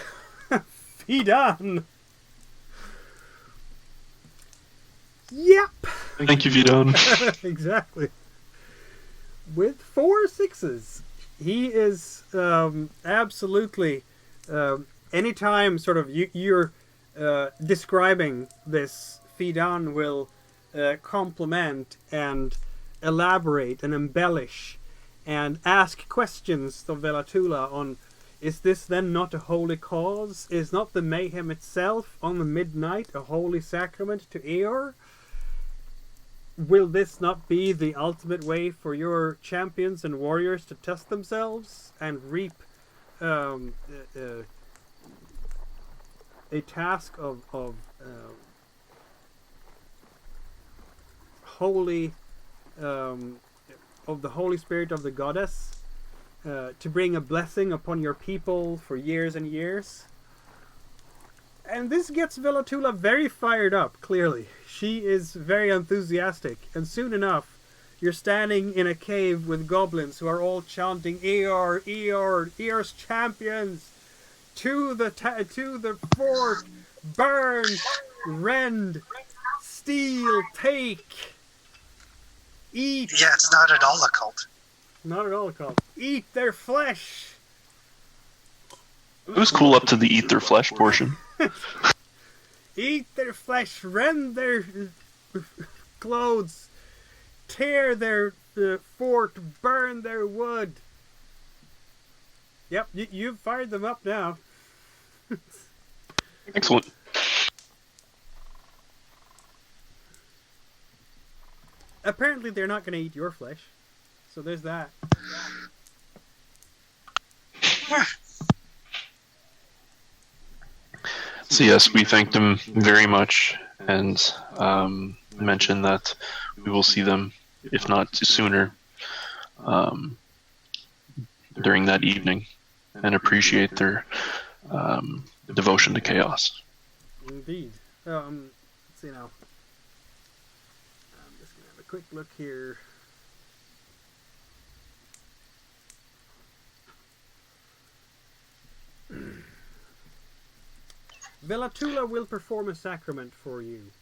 [SPEAKER 1] Feed on. Yep.
[SPEAKER 2] Thank you, Vidon.
[SPEAKER 1] Exactly. With 4 6s. He is absolutely... anytime sort of you're describing this, Fidan will compliment and elaborate and embellish and ask questions of Velatula on, is this then not a holy cause? Is not the mayhem itself on the midnight a holy sacrament to Eor? Will this not be the ultimate way for your champions and warriors to test themselves and reap a task of holy of the Holy Spirit of the Goddess to bring a blessing upon your people for years and years? And this gets Velatula very fired up, clearly. She is very enthusiastic, and soon enough you're standing in a cave with goblins who are all chanting Eor, Eor, Eor's champions, to the fort, burn, rend, steal, take, eat.
[SPEAKER 4] Yeah, it's not at all a cult.
[SPEAKER 1] Not at all a cult. Eat their flesh.
[SPEAKER 2] It was cool up to the eat their flesh portion.
[SPEAKER 1] Eat their flesh, rend their clothes, tear their fort, burn their wood. Yep, you've fired them up now.
[SPEAKER 2] Excellent.
[SPEAKER 1] Apparently they're not going to eat your flesh. So there's that.
[SPEAKER 2] So yes, we thank them very much and mention that we will see them, if not sooner, during that evening, and appreciate their devotion to chaos.
[SPEAKER 1] Indeed. Let's see now. I'm just going to have a quick look here. Velatula will perform a sacrament for you.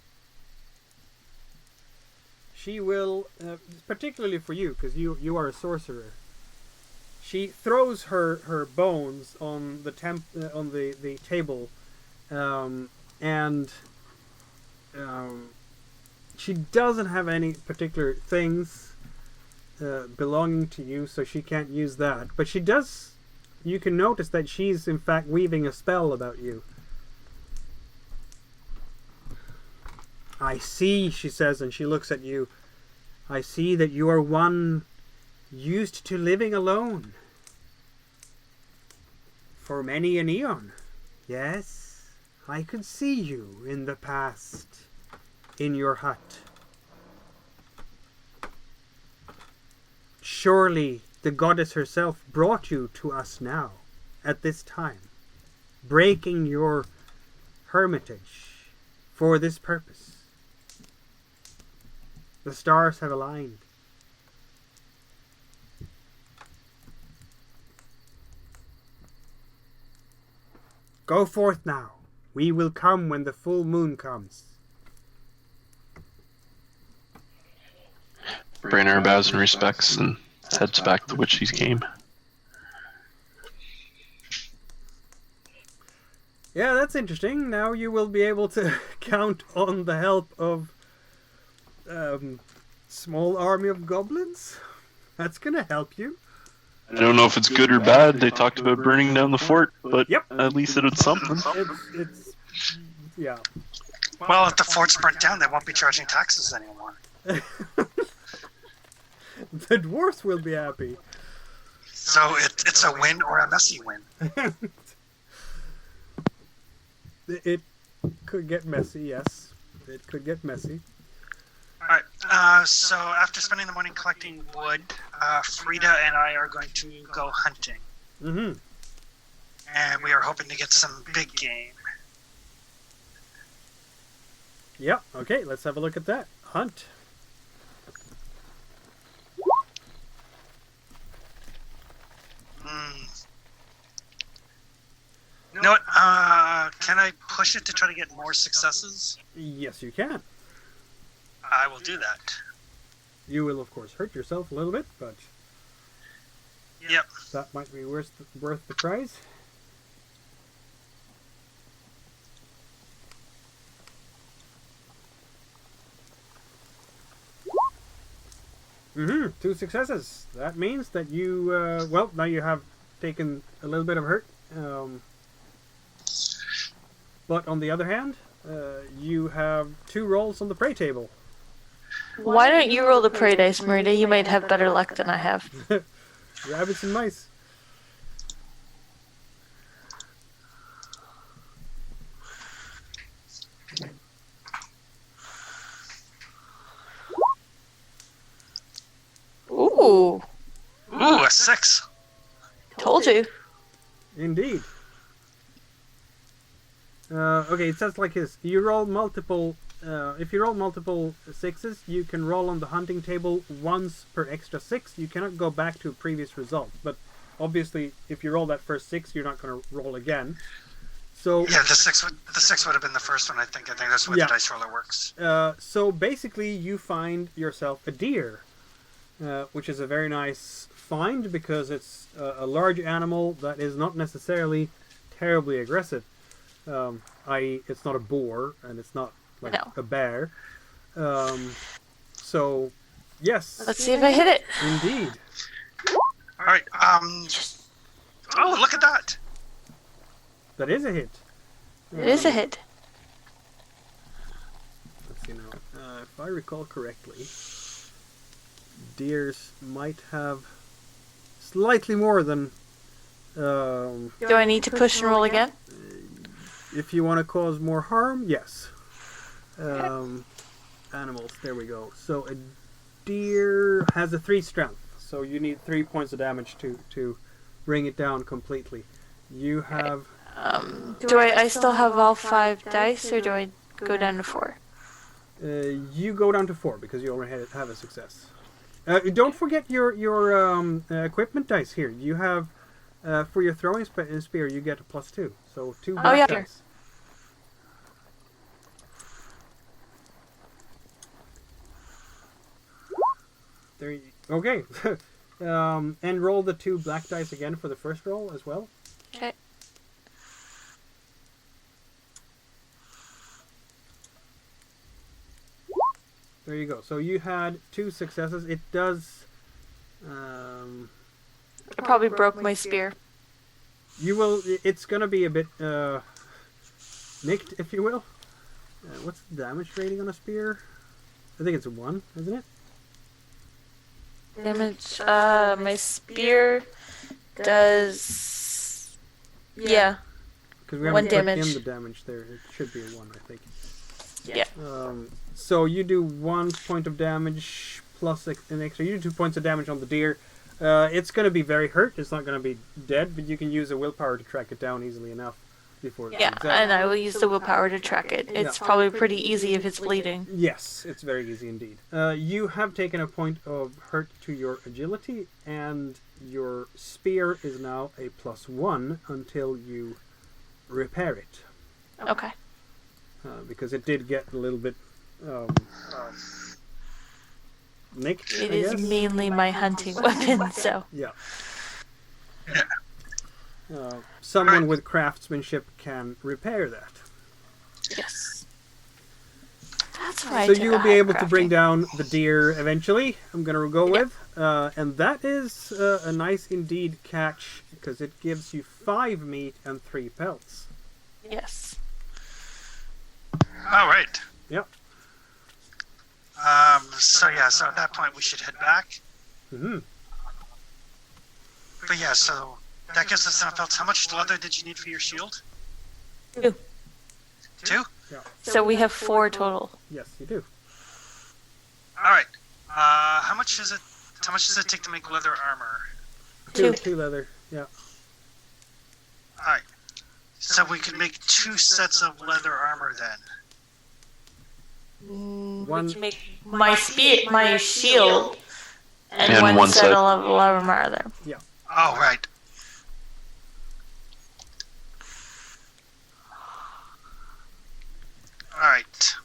[SPEAKER 1] She will, particularly for you, because you are a sorcerer. She throws her bones on the the table, and she doesn't have any particular things belonging to you, so she can't use that. But she does. You can notice that she's in fact weaving a spell about you. I see, she says, and she looks at you. I see that you are one used to living alone for many an eon. Yes, I could see you in the past, in your hut. Surely the goddess herself brought you to us now, at this time, breaking your hermitage for this purpose. The stars have aligned. Go forth now. We will come when the full moon comes.
[SPEAKER 2] Brainerd bows in respects and heads back to which he came.
[SPEAKER 1] Yeah, that's interesting. Now you will be able to count on the help of small army of goblins. That's gonna help you.
[SPEAKER 2] I don't know if it's good or bad. They talked about burning down the fort, but
[SPEAKER 1] Yep.
[SPEAKER 2] at least it did something.
[SPEAKER 1] It's yeah.
[SPEAKER 4] Well, if the fort's burnt down, they won't be charging taxes anymore.
[SPEAKER 1] The dwarfs will be happy.
[SPEAKER 4] So it's a win or a messy win.
[SPEAKER 1] It could get messy, yes. It could get messy.
[SPEAKER 4] Alright, so after spending the morning collecting wood, Frida and I are going to go hunting.
[SPEAKER 1] Mm-hmm.
[SPEAKER 4] And we are hoping to get some big game.
[SPEAKER 1] Yep, okay, let's have a look at that. Hunt.
[SPEAKER 4] You know what, can I push it to try to get more successes?
[SPEAKER 1] Yes, you can.
[SPEAKER 4] I will do that.
[SPEAKER 1] You will, of course, hurt yourself a little bit, but
[SPEAKER 4] Yep.
[SPEAKER 1] that might be worth the prize. Mm-hmm. 2 successes. That means that you, well, now you have taken a little bit of hurt. But on the other hand, you have 2 rolls on the prey table.
[SPEAKER 3] Why don't you roll the prey dice, Marita? You might have better luck than I have.
[SPEAKER 1] Rabbits and mice.
[SPEAKER 3] Ooh,
[SPEAKER 4] Ooh, a 6.
[SPEAKER 3] told you.
[SPEAKER 1] Indeed. Okay, it says like this. You roll multiple. If you roll multiple 6s, you can roll on the hunting table once per extra 6. You cannot go back to a previous result. But obviously, if you roll that first 6, you're not going to roll again. So
[SPEAKER 4] Yeah, the 6 would have been the first one, I think. I think that's the way
[SPEAKER 1] Yeah.
[SPEAKER 4] the dice roller works.
[SPEAKER 1] so basically, you find yourself a deer, which is a very nice find because it's a large animal that is not necessarily terribly aggressive. I.e., it's not a boar and it's not like
[SPEAKER 3] No.
[SPEAKER 1] a bear. So, yes,
[SPEAKER 3] Let's see if I hit it.
[SPEAKER 1] indeed.
[SPEAKER 4] Alright, oh, look at that!
[SPEAKER 1] That is a hit.
[SPEAKER 3] It is a hit.
[SPEAKER 1] Let's see now. If I recall correctly, deers might have slightly more than.
[SPEAKER 3] Do I need to push and roll again?
[SPEAKER 1] If you want to cause more harm, yes. Animals, there we go. So a deer has a 3 strength, so you need 3 points of damage to bring it down completely. You have.
[SPEAKER 3] Do I still have all 5 dice, or do I go down to 4?
[SPEAKER 1] You go down to 4 because you already have a success. Don't forget your equipment dice here. You have for your throwing spear, you get a +2, so 2 black
[SPEAKER 3] yeah.
[SPEAKER 1] dice. There you, okay. And roll the 2 black dice again for the first roll as well.
[SPEAKER 3] Okay.
[SPEAKER 1] There you go. So you had 2 successes. It does
[SPEAKER 3] I probably broke my spear.
[SPEAKER 1] You will. It's gonna be a bit nicked, if you will. What's the damage rating on a spear? I think it's a 1, isn't it?
[SPEAKER 3] Damage. My spear does. Yeah.
[SPEAKER 1] Because we
[SPEAKER 3] One
[SPEAKER 1] haven't put
[SPEAKER 3] damage.
[SPEAKER 1] in the damage there. It should be a 1, I think.
[SPEAKER 3] Yeah.
[SPEAKER 1] So you do 1 point of damage plus an extra. You do 2 points of damage on the deer. It's going to be very hurt. It's not going to be dead, but you can use a willpower to track it down easily enough before.
[SPEAKER 3] Yeah, and I will use the willpower to track it. It's probably pretty easy if it's bleeding.
[SPEAKER 1] Yes, it's very easy indeed. You have taken a point of hurt to your agility, and your spear is now a +1 until you repair it.
[SPEAKER 3] Okay.
[SPEAKER 1] Because it did get a little bit nicked.
[SPEAKER 3] It
[SPEAKER 1] I
[SPEAKER 3] is
[SPEAKER 1] guess.
[SPEAKER 3] mainly my hunting weapon, so.
[SPEAKER 1] Yeah. Someone with craftsmanship can repair that.
[SPEAKER 3] Yes. That's why I
[SPEAKER 1] So
[SPEAKER 3] took
[SPEAKER 1] you
[SPEAKER 3] a
[SPEAKER 1] will be
[SPEAKER 3] high
[SPEAKER 1] able to bring
[SPEAKER 3] crafting.
[SPEAKER 1] down the deer eventually, I'm going to go with. And that is a nice indeed catch, because it gives you 5 meat and 3 pelts.
[SPEAKER 3] Yes.
[SPEAKER 4] All right.
[SPEAKER 1] Yep.
[SPEAKER 4] So at that point we should head back.
[SPEAKER 1] Mm-hmm.
[SPEAKER 4] But yeah, so that gives us enough belts. How much leather did you need for your shield?
[SPEAKER 3] 2.
[SPEAKER 4] 2?
[SPEAKER 3] So we have 4 total.
[SPEAKER 1] Yes, you do.
[SPEAKER 4] All right. How much does it take to make leather armor?
[SPEAKER 3] 2.
[SPEAKER 1] 2 leather. Yeah.
[SPEAKER 4] All right. So we could make 2 sets of leather armor then.
[SPEAKER 1] One-
[SPEAKER 3] We can make my shield, and
[SPEAKER 2] And one
[SPEAKER 3] set
[SPEAKER 2] set.
[SPEAKER 3] of armor.
[SPEAKER 4] Oh, right. All right.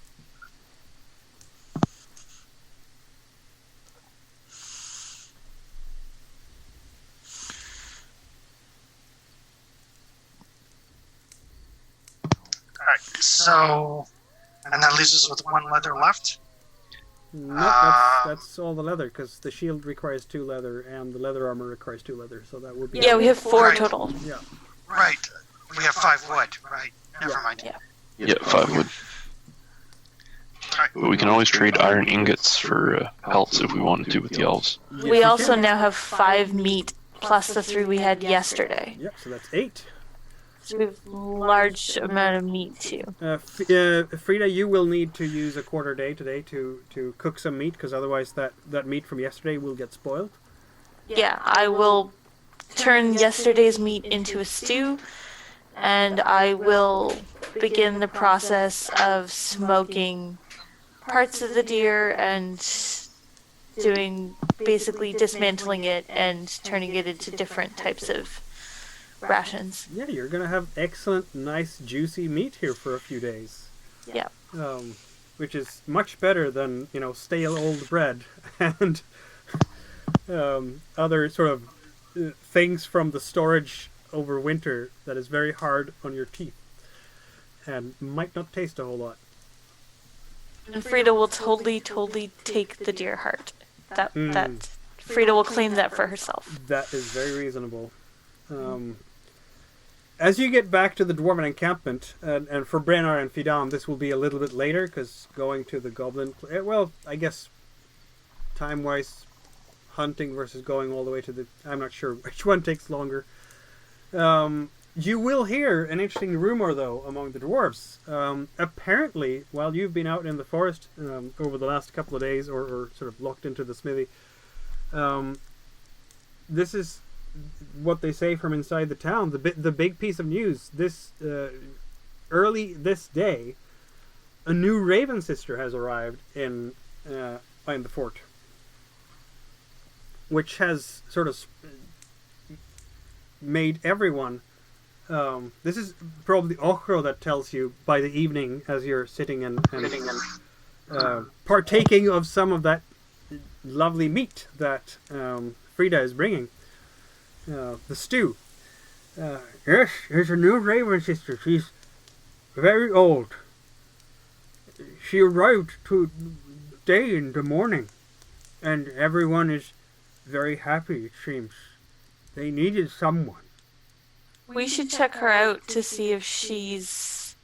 [SPEAKER 4] All right. So, and that leaves us with 1 leather left.
[SPEAKER 1] No, that's all the leather, because the shield requires 2 leather, and the leather armor requires 2 leather, so that would be...
[SPEAKER 3] Yeah, we have 4
[SPEAKER 4] Right.
[SPEAKER 3] total.
[SPEAKER 1] Yeah.
[SPEAKER 4] Right. We have 5 wood. Right. Never
[SPEAKER 1] Yeah.
[SPEAKER 4] mind.
[SPEAKER 3] Yeah.
[SPEAKER 2] Yeah, 5 wood.
[SPEAKER 4] All right.
[SPEAKER 2] But we can always trade iron ingots for pelts if we wanted to with the elves.
[SPEAKER 3] We also now have 5 meat plus the 3 we had yesterday.
[SPEAKER 1] Yep, so that's 8.
[SPEAKER 3] So we have a large amount of meat too.
[SPEAKER 1] Frida, you will need to use a quarter day today to cook some meat, because otherwise that meat from yesterday will get spoiled.
[SPEAKER 3] Yeah, I will turn yesterday's meat into a stew, and I will begin the process of smoking parts of the deer and doing basically dismantling it and turning it into different types of rations.
[SPEAKER 1] Yeah, you're going to have excellent, nice, juicy meat here for a few days.
[SPEAKER 3] Yeah.
[SPEAKER 1] Which is much better than, stale old bread and other sort of things from the storage over winter that is very hard on your teeth and might not taste a whole lot.
[SPEAKER 3] And Frida will totally take the deer heart. That Frida will claim that for herself.
[SPEAKER 1] That is very reasonable. As you get back to the Dwarven encampment, and for Brennar and Fidam, this will be a little bit later, because going to the Goblin... Well, I guess time-wise, hunting versus going all the way to the... I'm not sure which one takes longer. You will hear an interesting rumor, though, among the dwarves. Apparently, while you've been out in the forest over the last couple of days, or sort of locked into the smithy, this is what they say from inside the town. The big piece of news this early this day, a new Raven sister has arrived in the fort, which has sort of made everyone. This is probably Ochro that tells you by the evening as you're sitting and partaking of some of that lovely meat that Frida is bringing. The stew. Yes, there's a new Raven sister. She's very old. She arrived today in the morning, and everyone is very happy, it seems. They needed someone.
[SPEAKER 3] We should check her out to see if she's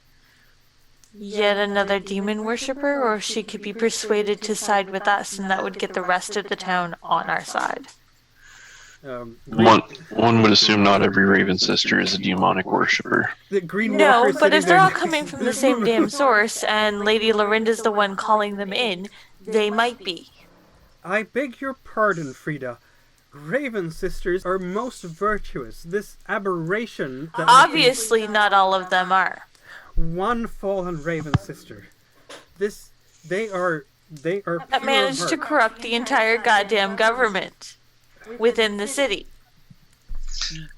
[SPEAKER 3] yet another demon worshipper, or if she could be persuaded to side with us, and that would get the rest of the town on our side.
[SPEAKER 2] One would assume not every Raven Sister is a demonic worshipper.
[SPEAKER 1] The Green
[SPEAKER 3] No,
[SPEAKER 1] Walker
[SPEAKER 3] but if
[SPEAKER 1] sitting
[SPEAKER 3] they're
[SPEAKER 1] there
[SPEAKER 3] all
[SPEAKER 1] next-
[SPEAKER 3] coming from the same damn source, and Lady Lorinda's the one calling them in, they might be.
[SPEAKER 1] I beg your pardon, Frida. Raven Sisters are most virtuous. This aberration that
[SPEAKER 3] Obviously, not all of them are.
[SPEAKER 1] one fallen Raven Sister. They are
[SPEAKER 3] That
[SPEAKER 1] pure
[SPEAKER 3] managed to
[SPEAKER 1] heart.
[SPEAKER 3] corrupt the entire goddamn government within the city.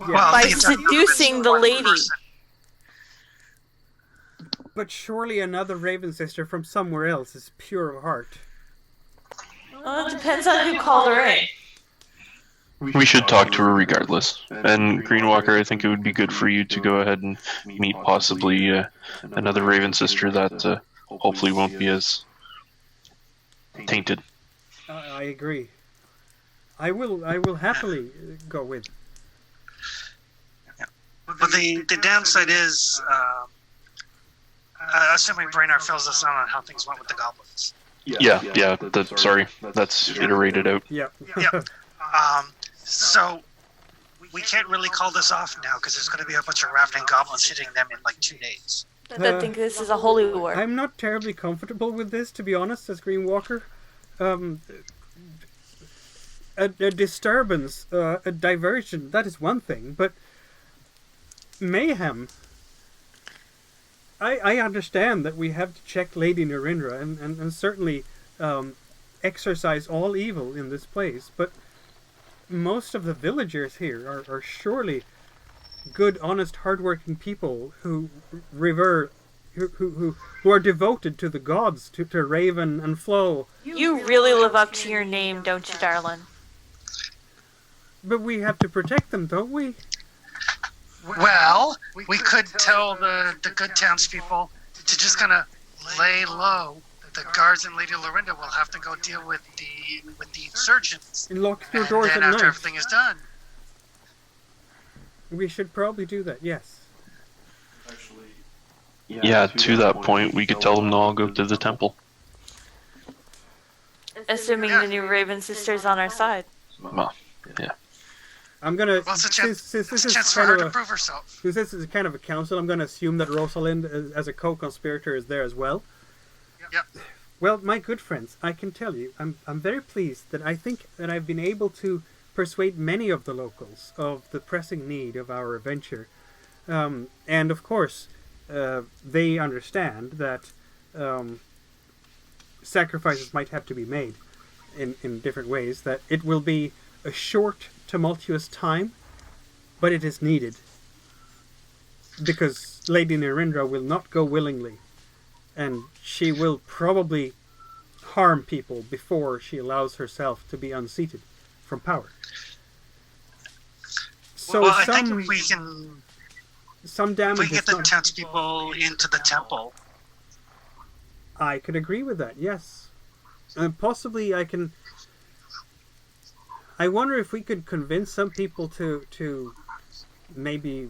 [SPEAKER 4] Well,
[SPEAKER 3] By
[SPEAKER 4] the entire
[SPEAKER 3] seducing the
[SPEAKER 4] one
[SPEAKER 3] lady.
[SPEAKER 4] person.
[SPEAKER 1] But surely another Raven Sister from somewhere else is pure of heart.
[SPEAKER 3] Well, it depends on who called her in.
[SPEAKER 2] We should talk to her regardless. And Greenwalker, I think it would be good for you to go ahead and meet possibly another Raven Sister that hopefully won't be as tainted.
[SPEAKER 1] I agree. I will happily go with.
[SPEAKER 4] But the downside is, assuming Brainard fills us in on how things went with the goblins.
[SPEAKER 2] Yeah. Sorry, that's iterated out.
[SPEAKER 1] Yeah.
[SPEAKER 4] Yep. So we can't really call this off now because there's going to be a bunch of ravening goblins hitting them in like 2 days.
[SPEAKER 3] I think this is a holy war.
[SPEAKER 1] I'm not terribly comfortable with this, to be honest, as Green Walker. A disturbance, a diversion, that is one thing, but mayhem. I understand that we have to check Lady Narendra and certainly exorcise all evil in this place, but most of the villagers here are surely good, honest, hardworking people who revere, who are devoted to the gods, to Raven and Flo.
[SPEAKER 3] You really live up to your name, don't you, darling?
[SPEAKER 1] But we have to protect them, don't we?
[SPEAKER 4] Well, we could tell the good townspeople to just kind of lay low. The guards and Lady Lorinda will have to go deal with the insurgents.
[SPEAKER 1] And lock your
[SPEAKER 4] And
[SPEAKER 1] doors
[SPEAKER 4] then
[SPEAKER 1] at
[SPEAKER 4] after
[SPEAKER 1] night.
[SPEAKER 4] everything is done,
[SPEAKER 1] We should probably do that, yes.
[SPEAKER 2] Yeah, to that point, we could tell them to all go to the temple.
[SPEAKER 3] Assuming the new Raven Sister's on our side.
[SPEAKER 2] Well, yeah.
[SPEAKER 1] I'm gonna,
[SPEAKER 4] well, it's a chance,
[SPEAKER 1] since
[SPEAKER 4] it's
[SPEAKER 1] this
[SPEAKER 4] a chance
[SPEAKER 1] is
[SPEAKER 4] for
[SPEAKER 1] kind
[SPEAKER 4] her
[SPEAKER 1] of
[SPEAKER 4] to
[SPEAKER 1] a,
[SPEAKER 4] prove herself.
[SPEAKER 1] since this is kind of a council, I'm gonna assume that Rosalind, as a co-conspirator, is there as well.
[SPEAKER 4] Yep.
[SPEAKER 1] Well, my good friends, I can tell you, I'm very pleased that I think that I've been able to persuade many of the locals of the pressing need of our adventure. And of course, they understand that sacrifices might have to be made in different ways, that it will be a short, tumultuous time, but it is needed. Because Lady Narendra will not go willingly, and she will probably harm people before she allows herself to be unseated from power. So
[SPEAKER 4] Well, I
[SPEAKER 1] some
[SPEAKER 4] think we can
[SPEAKER 1] damage
[SPEAKER 4] get
[SPEAKER 1] is
[SPEAKER 4] the
[SPEAKER 1] not-
[SPEAKER 4] townspeople into the temple.
[SPEAKER 1] I could agree with that, yes. Possibly I can... I wonder if we could convince some people to maybe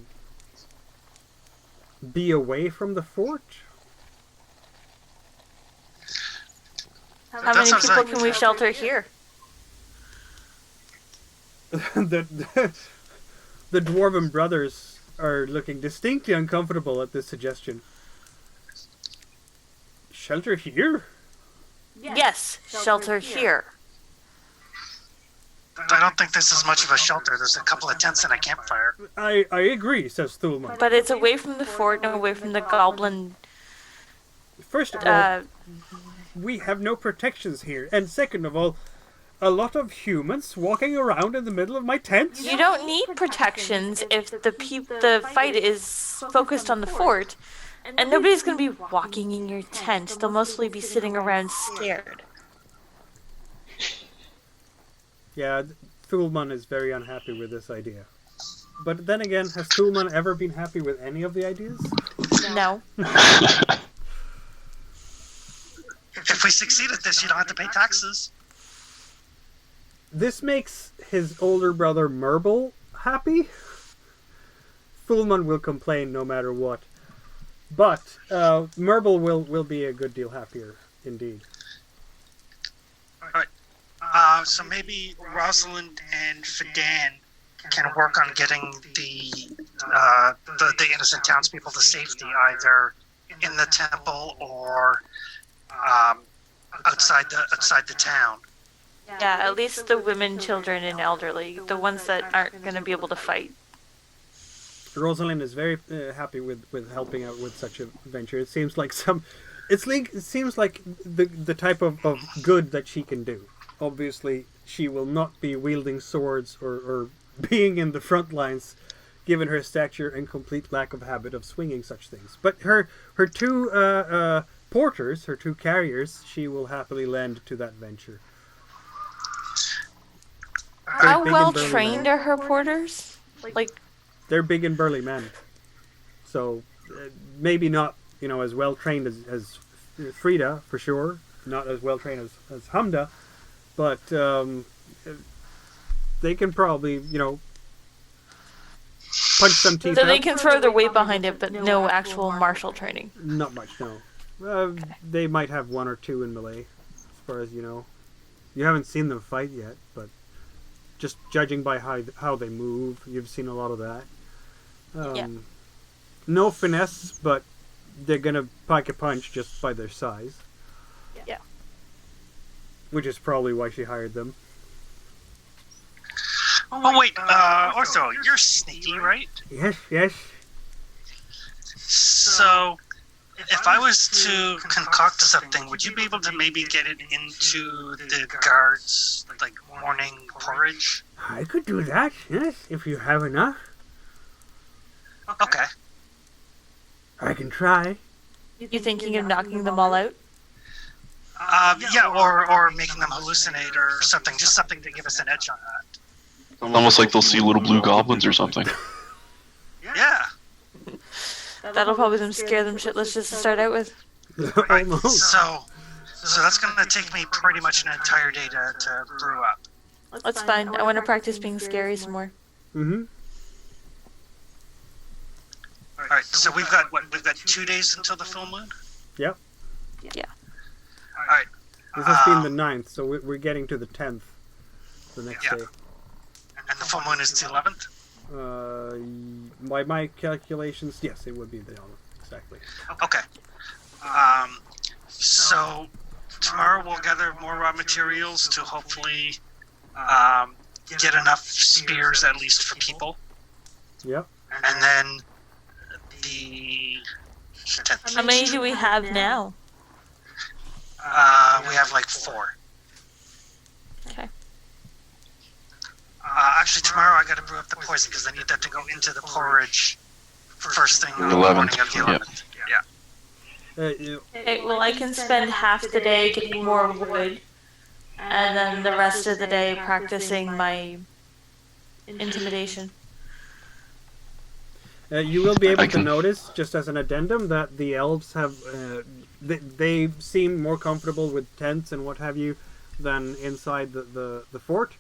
[SPEAKER 1] be away from the fort?
[SPEAKER 3] How
[SPEAKER 4] That
[SPEAKER 3] many
[SPEAKER 4] sounds
[SPEAKER 3] people
[SPEAKER 4] like-
[SPEAKER 3] can we shelter here?
[SPEAKER 1] the Dwarven brothers are looking distinctly uncomfortable at this suggestion. Shelter here?
[SPEAKER 3] Yes, shelter here.
[SPEAKER 4] I don't think this is much of a shelter. There's a couple of tents and a campfire.
[SPEAKER 1] I agree, says Thulman.
[SPEAKER 3] But it's away from the fort and away from the goblin.
[SPEAKER 1] First of all, we have no protections here. And second of all, a lot of humans walking around in the middle of my tent?
[SPEAKER 3] You don't need protections if the fight is focused on the fort, and nobody's going to be walking in your tent. They'll mostly be sitting around scared.
[SPEAKER 1] Yeah, Thulman is very unhappy with this idea. But then again, has Thulman ever been happy with any of the ideas?
[SPEAKER 3] No.
[SPEAKER 4] If we succeed at this, you don't have to pay taxes.
[SPEAKER 1] This makes his older brother Merble happy. Fullman will complain no matter what. But Merble will be a good deal happier, indeed.
[SPEAKER 4] Alright. So maybe Rosalind and Fidan can work on getting the innocent townspeople to safety, either in the temple or outside the town.
[SPEAKER 3] Yeah, at least the women, children, and elderly, the ones that aren't going to be able to fight.
[SPEAKER 1] Rosalind is very happy with helping out with such a venture. It seems like it seems like the type of good that she can do. Obviously, she will not be wielding swords or being in the front lines, given her stature and complete lack of habit of swinging such things. But her two porters, her two carriers, she will happily lend to that venture.
[SPEAKER 3] How well trained are her porters? Like,
[SPEAKER 1] they're big and burly men, so maybe not as well trained as Frida for sure. Not as well trained as Hamda, but they can probably punch some teeth.
[SPEAKER 3] So
[SPEAKER 1] out.
[SPEAKER 3] they can throw their weight behind it, but no actual martial training.
[SPEAKER 1] Not much, no. They might have one or two in melee, as far as you know. You haven't seen them fight yet, but just judging by how they move, you've seen a lot of that.
[SPEAKER 3] Yeah.
[SPEAKER 1] No finesse, but they're gonna pack a punch just by their size.
[SPEAKER 3] Yeah.
[SPEAKER 1] Which is probably why she hired them.
[SPEAKER 4] Oh wait, Ortho, you're sneaky, right?
[SPEAKER 1] Yes.
[SPEAKER 4] So, if I was to concoct something, would you be able to maybe get it into the guards' morning porridge?
[SPEAKER 1] I could do that, yes, if you have enough.
[SPEAKER 4] Okay.
[SPEAKER 1] I can try.
[SPEAKER 3] You thinking of knocking them all out?
[SPEAKER 4] Yeah, or making them hallucinate or something, just something to give us an edge on that.
[SPEAKER 2] Almost like they'll see little blue goblins or something.
[SPEAKER 4] Yeah.
[SPEAKER 3] That'll probably scare them shitless just to start out with.
[SPEAKER 4] Right.
[SPEAKER 1] Almost.
[SPEAKER 4] So that's gonna take me pretty much an entire day to brew up.
[SPEAKER 3] That's fine. I want to practice being scary some more.
[SPEAKER 1] Mm-hmm.
[SPEAKER 4] Alright, so we've got 2 days until the full moon?
[SPEAKER 1] Yep.
[SPEAKER 3] Yeah.
[SPEAKER 4] Alright.
[SPEAKER 1] This has been the 9th, so we're getting to the 10th the next
[SPEAKER 4] Yeah.
[SPEAKER 1] day.
[SPEAKER 4] And the full moon is the 11th?
[SPEAKER 1] By my calculations, yes, it would be the 11th, exactly.
[SPEAKER 4] Okay. So tomorrow we'll gather more raw materials to hopefully get enough spears at least for people.
[SPEAKER 1] Yep.
[SPEAKER 4] And then the 10th.
[SPEAKER 3] How many do we have now?
[SPEAKER 4] We have 4.
[SPEAKER 3] Okay.
[SPEAKER 4] Actually, tomorrow I gotta brew up the poison because I need that to go into the porridge first thing in the
[SPEAKER 2] 11th,
[SPEAKER 4] morning of the 11th. Yeah.
[SPEAKER 3] Okay, well, I can spend half the day getting more wood, and then the rest of the day practicing my intimidation.
[SPEAKER 1] You will be able
[SPEAKER 2] I
[SPEAKER 1] to
[SPEAKER 2] can-
[SPEAKER 1] notice, just as an addendum, that the elves have they seem more comfortable with tents and what have you than inside the fort,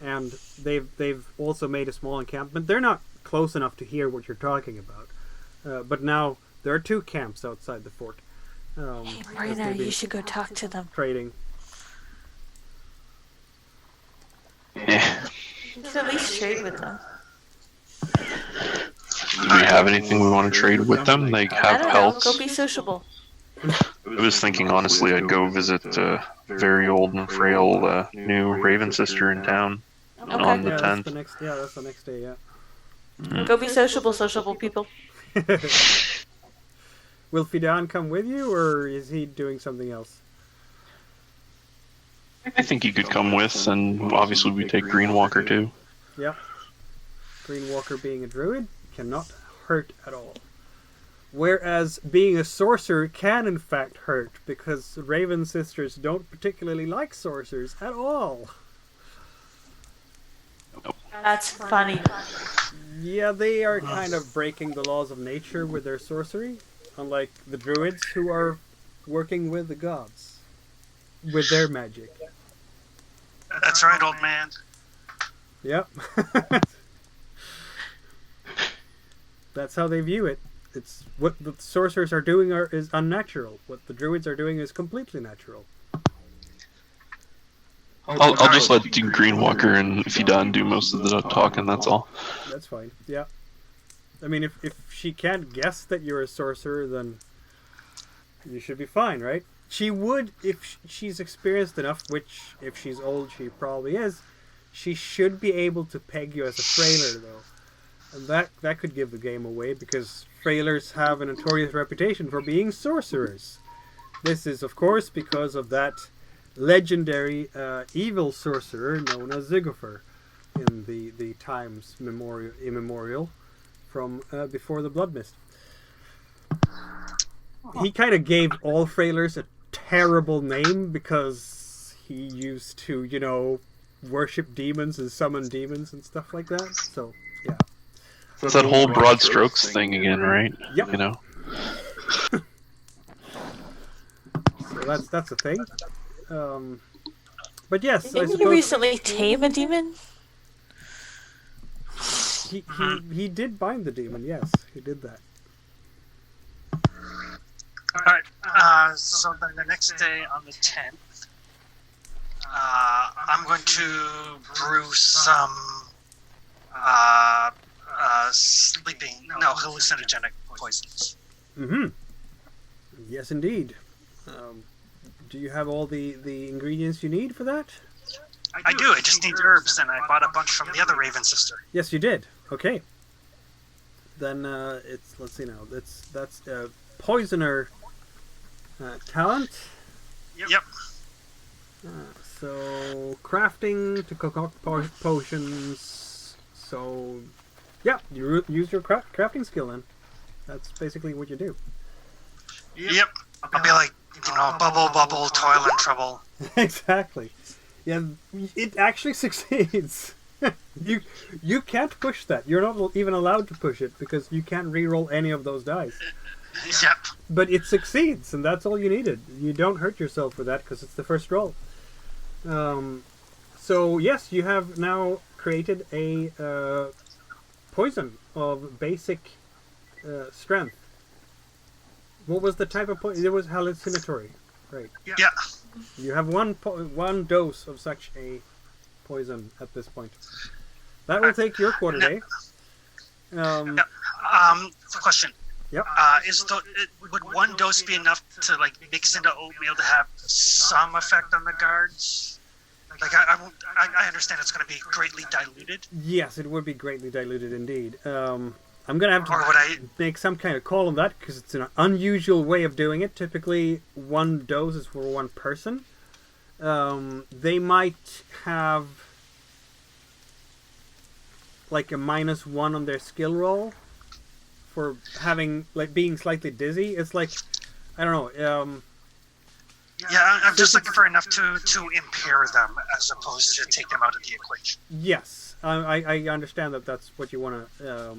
[SPEAKER 1] and they've also made a small encampment. They're not close enough to hear what you're talking about, but now there are 2 camps outside the fort.
[SPEAKER 3] Hey,
[SPEAKER 1] as
[SPEAKER 3] Marina,
[SPEAKER 1] they've been
[SPEAKER 3] you should go talk to them.
[SPEAKER 1] trading.
[SPEAKER 2] Yeah.
[SPEAKER 3] You should at least trade with them.
[SPEAKER 2] Do we have anything we want to trade with them? They
[SPEAKER 3] I
[SPEAKER 2] have
[SPEAKER 3] don't know.
[SPEAKER 2] pelts.
[SPEAKER 3] Go be sociable.
[SPEAKER 2] I was thinking, honestly, I'd go visit a very old and frail new Raven sister in town on the
[SPEAKER 3] Okay.
[SPEAKER 2] 10th.
[SPEAKER 1] That's the next day. Yeah.
[SPEAKER 3] Go be sociable people.
[SPEAKER 1] Will Fidan come with you, or is he doing something else?
[SPEAKER 2] I think he could come with, and obviously we take Greenwalker too.
[SPEAKER 1] Yep. Greenwalker being a druid cannot hurt at all. Whereas being a sorcerer can in fact hurt, because Raven sisters don't particularly like sorcerers at all.
[SPEAKER 3] That's funny.
[SPEAKER 1] Yeah, they are kind of breaking the laws of nature with their sorcery, unlike the druids who are working with the gods, with their magic.
[SPEAKER 4] That's right, old man.
[SPEAKER 1] Yep. That's how they view it. It's what the sorcerers are doing is unnatural. What the druids are doing is completely natural.
[SPEAKER 2] I'll just let Dean Greenwalker and Fidan do most of the talking, that's all.
[SPEAKER 1] That's fine. Yeah. I mean, if she can't guess that you're a sorcerer, then you should be fine, right? She would, if she's experienced enough, which, if she's old, she probably is, she should be able to peg you as a frailer, though. And that could give the game away, because frailers have a notorious reputation for being sorcerers. This is, of course, because of that legendary evil sorcerer known as Zigopher in the times immemorial from before the Blood Mist. He kind of gave all frailers a terrible name because he used to, you know, worship demons and summon demons and stuff like that. So, yeah.
[SPEAKER 2] It's that whole broad strokes thing again, right?
[SPEAKER 1] Yep.
[SPEAKER 2] You know.
[SPEAKER 1] So that's a thing. But yes, I
[SPEAKER 3] Didn't you
[SPEAKER 1] suppose
[SPEAKER 3] recently tame a demon?
[SPEAKER 1] he did bind the demon. Yes, he did that.
[SPEAKER 4] Alright, so then the next day on the 10th, I'm going to brew some hallucinogenic poisons.
[SPEAKER 1] Mm-hmm. Yes, indeed. Do you have all the ingredients you need for that?
[SPEAKER 4] I do, I just need herbs, and I bought a bunch from the other Raven sister.
[SPEAKER 1] Yes, you did. Okay. Then let's see now. That's poisoner talent.
[SPEAKER 4] Yep.
[SPEAKER 1] So crafting to concoct potions. So yeah, you use your crafting skill then. That's basically what you do.
[SPEAKER 4] Yep. I'll be like, you know, bubble, toil and trouble.
[SPEAKER 1] Exactly. Yeah, it actually succeeds. You can't push that. You're not even allowed to push it because you can't re-roll any of those dice.
[SPEAKER 4] Yep.
[SPEAKER 1] But it succeeds, and that's all you needed. You don't hurt yourself with that because it's the first roll. So yes, you have now created a poison of basic strength. What was the type of poison? It was hallucinatory, right?
[SPEAKER 4] Yeah.
[SPEAKER 1] You have one dose of such a poison at this point. That will take your quarter day.
[SPEAKER 4] Question.
[SPEAKER 1] Yep.
[SPEAKER 4] Would one dose be enough to like mix into oatmeal to have some effect on the guards? Like I understand it's going to be greatly diluted.
[SPEAKER 1] Yes, it would be greatly diluted indeed. I'm going to have to
[SPEAKER 4] Or would I?
[SPEAKER 1] make some kind of call on that because it's an unusual way of doing it. Typically, one dose is for one person. They might have like a -1 on their skill roll for having like being slightly dizzy. It's like I don't know.
[SPEAKER 4] Yeah, I'm just looking for enough to impair them as opposed to take them out of the equation.
[SPEAKER 1] Yes, I understand that that's what you want to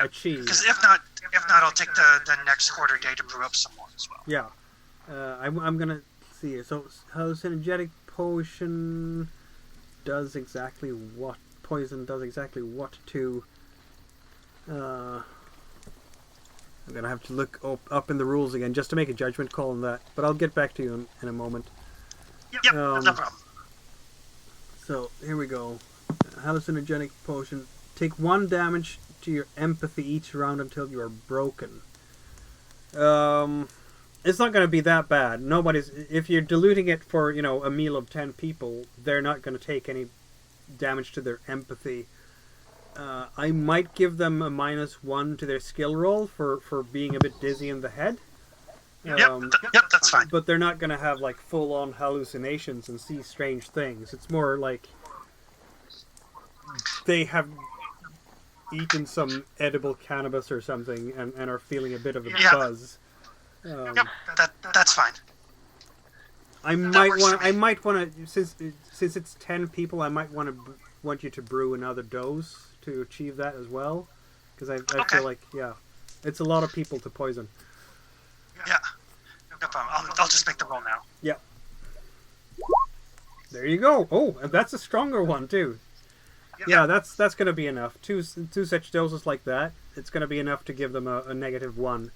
[SPEAKER 1] achieve.
[SPEAKER 4] Because if not, I'll take the next quarter day to brew up some more as well.
[SPEAKER 1] Yeah, I'm gonna see. So hallucinogenic potion does exactly what poison does exactly what to. I'm gonna have to look up in the rules again just to make a judgment call on that. But I'll get back to you in a moment.
[SPEAKER 4] Yep, no problem.
[SPEAKER 1] So here we go. Hallucinogenic potion. Take 1 damage to your empathy each round until you are broken. It's not going to be that bad. If you're diluting it for, you know, a meal of 10 people, they're not going to take any damage to their empathy. I might give them a -1 to their skill roll for being a bit dizzy in the head.
[SPEAKER 4] Yep, that's fine.
[SPEAKER 1] But they're not going to have like full-on hallucinations and see strange things. It's more like they have eaten some edible cannabis or something and are feeling a bit of a buzz.
[SPEAKER 4] Yep, that's fine.
[SPEAKER 1] I might want to since it's 10 people, I might want you to brew another dose to achieve that as well, because I feel like it's a lot of people to poison.
[SPEAKER 4] Yeah, no problem. I'll just make the roll now.
[SPEAKER 1] Yeah. There you go. Oh, and that's a stronger one too. Yeah, that's going to be enough. Two such doses like that, it's going to be enough to give them a -1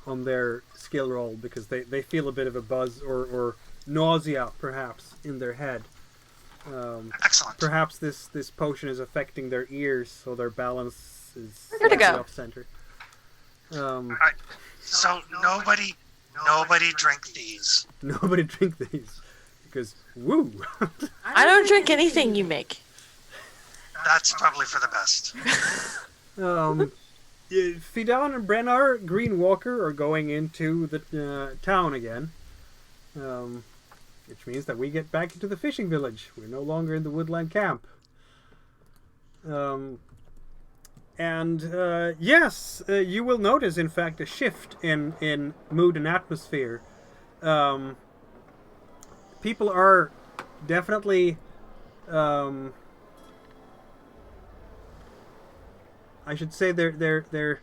[SPEAKER 1] on their skill roll, because they feel a bit of a buzz or nausea, perhaps, in their head.
[SPEAKER 4] Excellent.
[SPEAKER 1] Perhaps this potion is affecting their ears, so their balance is
[SPEAKER 3] Where'd it go?
[SPEAKER 1] off center.
[SPEAKER 4] All right. So nobody drink these.
[SPEAKER 1] Nobody drink these, because woo.
[SPEAKER 3] I don't drink anything you make.
[SPEAKER 4] That's probably for the best.
[SPEAKER 1] Fidan and Brennar Greenwalker are going into the town again, which means that we get back into the fishing village. We're no longer in the woodland camp. Yes, you will notice, in fact, a shift in mood and atmosphere. People are definitely... I should say they're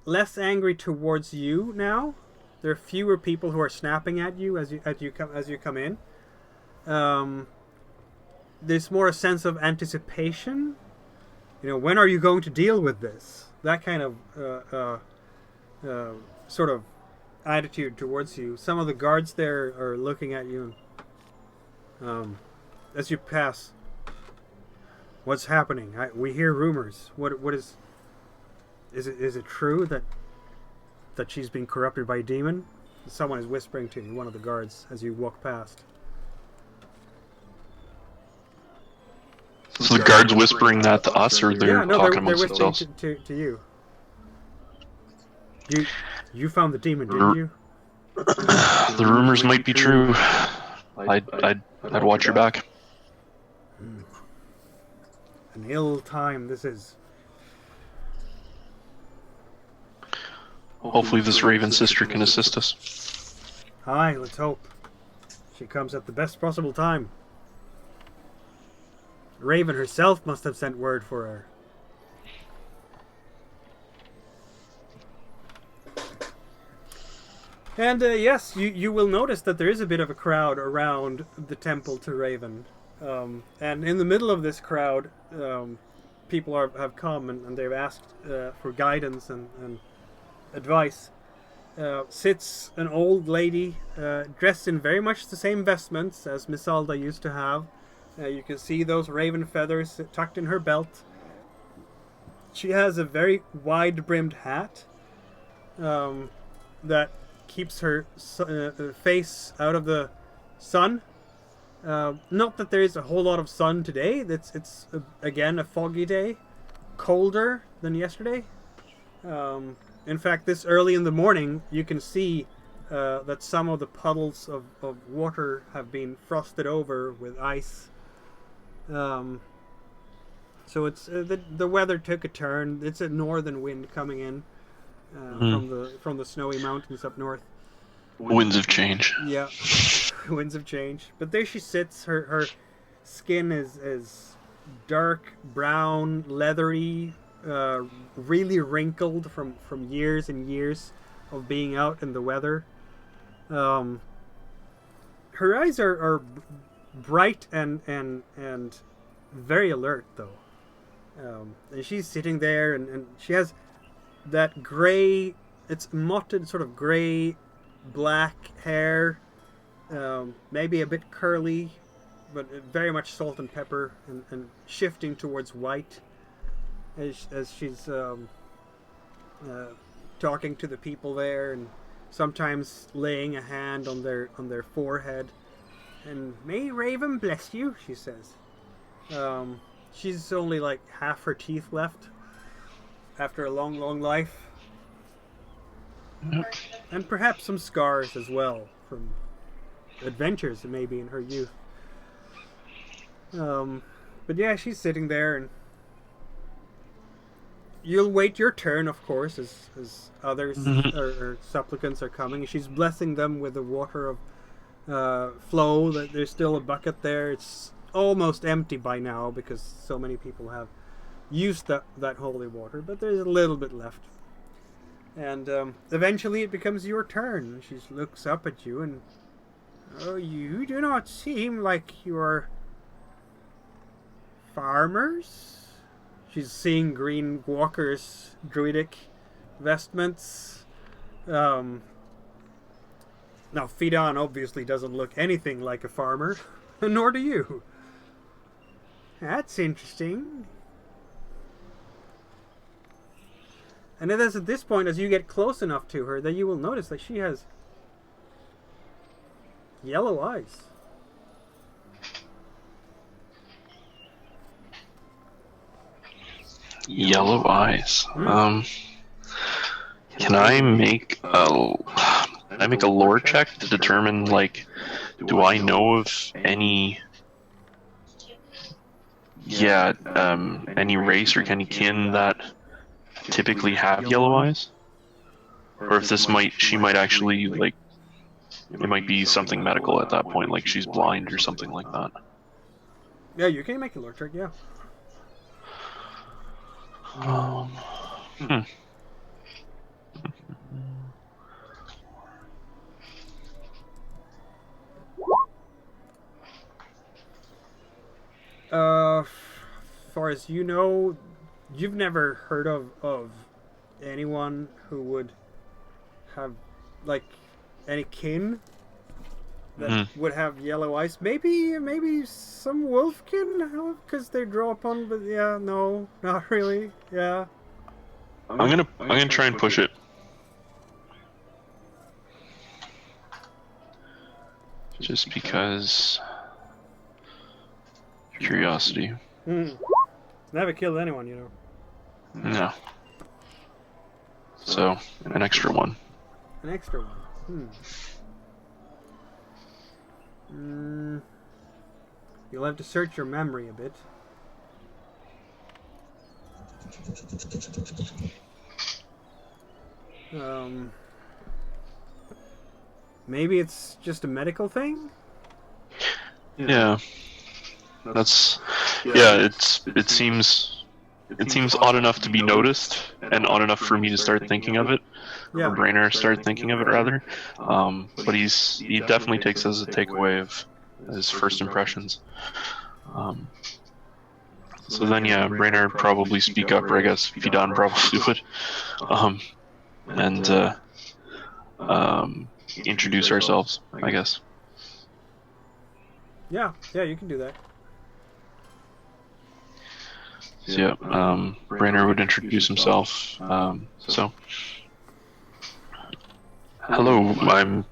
[SPEAKER 1] less angry towards you now. There are fewer people who are snapping at you as you come in. There's more a sense of anticipation. You know, when are you going to deal with this? That kind of sort of attitude towards you. Some of the guards there are looking at you, and as you pass. What's happening? We hear rumors. What is it true that she's been corrupted by a demon? Someone is whispering to you, one of the guards, as you walk past.
[SPEAKER 2] So the guards whispering that to us, or they're talking amongst
[SPEAKER 1] they're
[SPEAKER 2] themselves?
[SPEAKER 1] whispering to you. You found the demon, didn't you?
[SPEAKER 2] The rumors might be true. I'd watch your back.
[SPEAKER 1] An ill time this is.
[SPEAKER 2] Hopefully this Raven sister can assist us.
[SPEAKER 1] Aye, let's hope. She comes at the best possible time. Raven herself must have sent word for her. And yes, you will notice that there is a bit of a crowd around the temple to Raven. And in the middle of this crowd, people have come and they've asked for guidance and advice. Sits an old lady dressed in very much the same vestments as Misalda used to have. You can see those raven feathers tucked in her belt. She has a very wide-brimmed hat that keeps her face out of the sun. Not that there is a whole lot of sun today. It's again a foggy day, colder than yesterday. In fact, this early in the morning, you can see that some of the puddles of water have been frosted over with ice. So it's the weather took a turn. It's a northern wind coming in from the snowy mountains up north.
[SPEAKER 2] Winds of change.
[SPEAKER 1] Yeah, winds of change. But there she sits. Her skin is dark brown, leathery, really wrinkled from years and years of being out in the weather. Her eyes are bright and very alert, though. And she's sitting there, and she has that gray, it's mottled sort of gray black hair, maybe a bit curly, but very much salt and pepper, and shifting towards white as she's talking to the people there, and sometimes laying a hand on their forehead. And "May Raven bless you," she says. She's only like half her teeth left after a long, long life. And perhaps some scars as well from adventures maybe in her youth. But yeah, she's sitting there, and you'll wait your turn, of course, as others or supplicants are coming. She's blessing them with the water of flow. That there's still a bucket there. It's almost empty by now because so many people have used that holy water, but there's a little bit left. And eventually it becomes your turn. She looks up at you and Oh, you do not seem like you're farmers. She's seeing Green Walker's druidic vestments. Now, Fidan obviously doesn't look anything like a farmer, nor do you. That's interesting. And it is at this point, as you get close enough to her, that you will notice that she has yellow eyes.
[SPEAKER 2] Yellow eyes. Can I make a lore check to determine, like, do I know of any any race or any kin that typically have yellow eyes? Or if she might actually, like, it might be something medical at that point, like she's blind or something like that.
[SPEAKER 1] Yeah, you can make a lore check, yeah. Far as you know, you've never heard of anyone who would have, like, any kin that would have yellow eyes. Maybe some wolfkin, because they draw upon, but yeah, no, not really. Yeah.
[SPEAKER 2] I'm gonna try and push it. Just because curiosity.
[SPEAKER 1] Never killed anyone, you know.
[SPEAKER 2] No. So, an extra one.
[SPEAKER 1] An extra one. You'll have to search your memory a bit. Maybe it's just a medical thing?
[SPEAKER 2] Yeah. It seems odd enough to be noticed, and odd enough for me to start thinking of it.
[SPEAKER 1] Yeah.
[SPEAKER 2] Or Brainer start thinking of it, rather. But he definitely takes as a takeaway of his first impressions. So then, yeah, Brainer would probably speak up, or I guess Fidan probably would. Introduce ourselves, I guess.
[SPEAKER 1] Yeah, you can do that.
[SPEAKER 2] So, yeah, Brainer would introduce himself. So, hello, I'm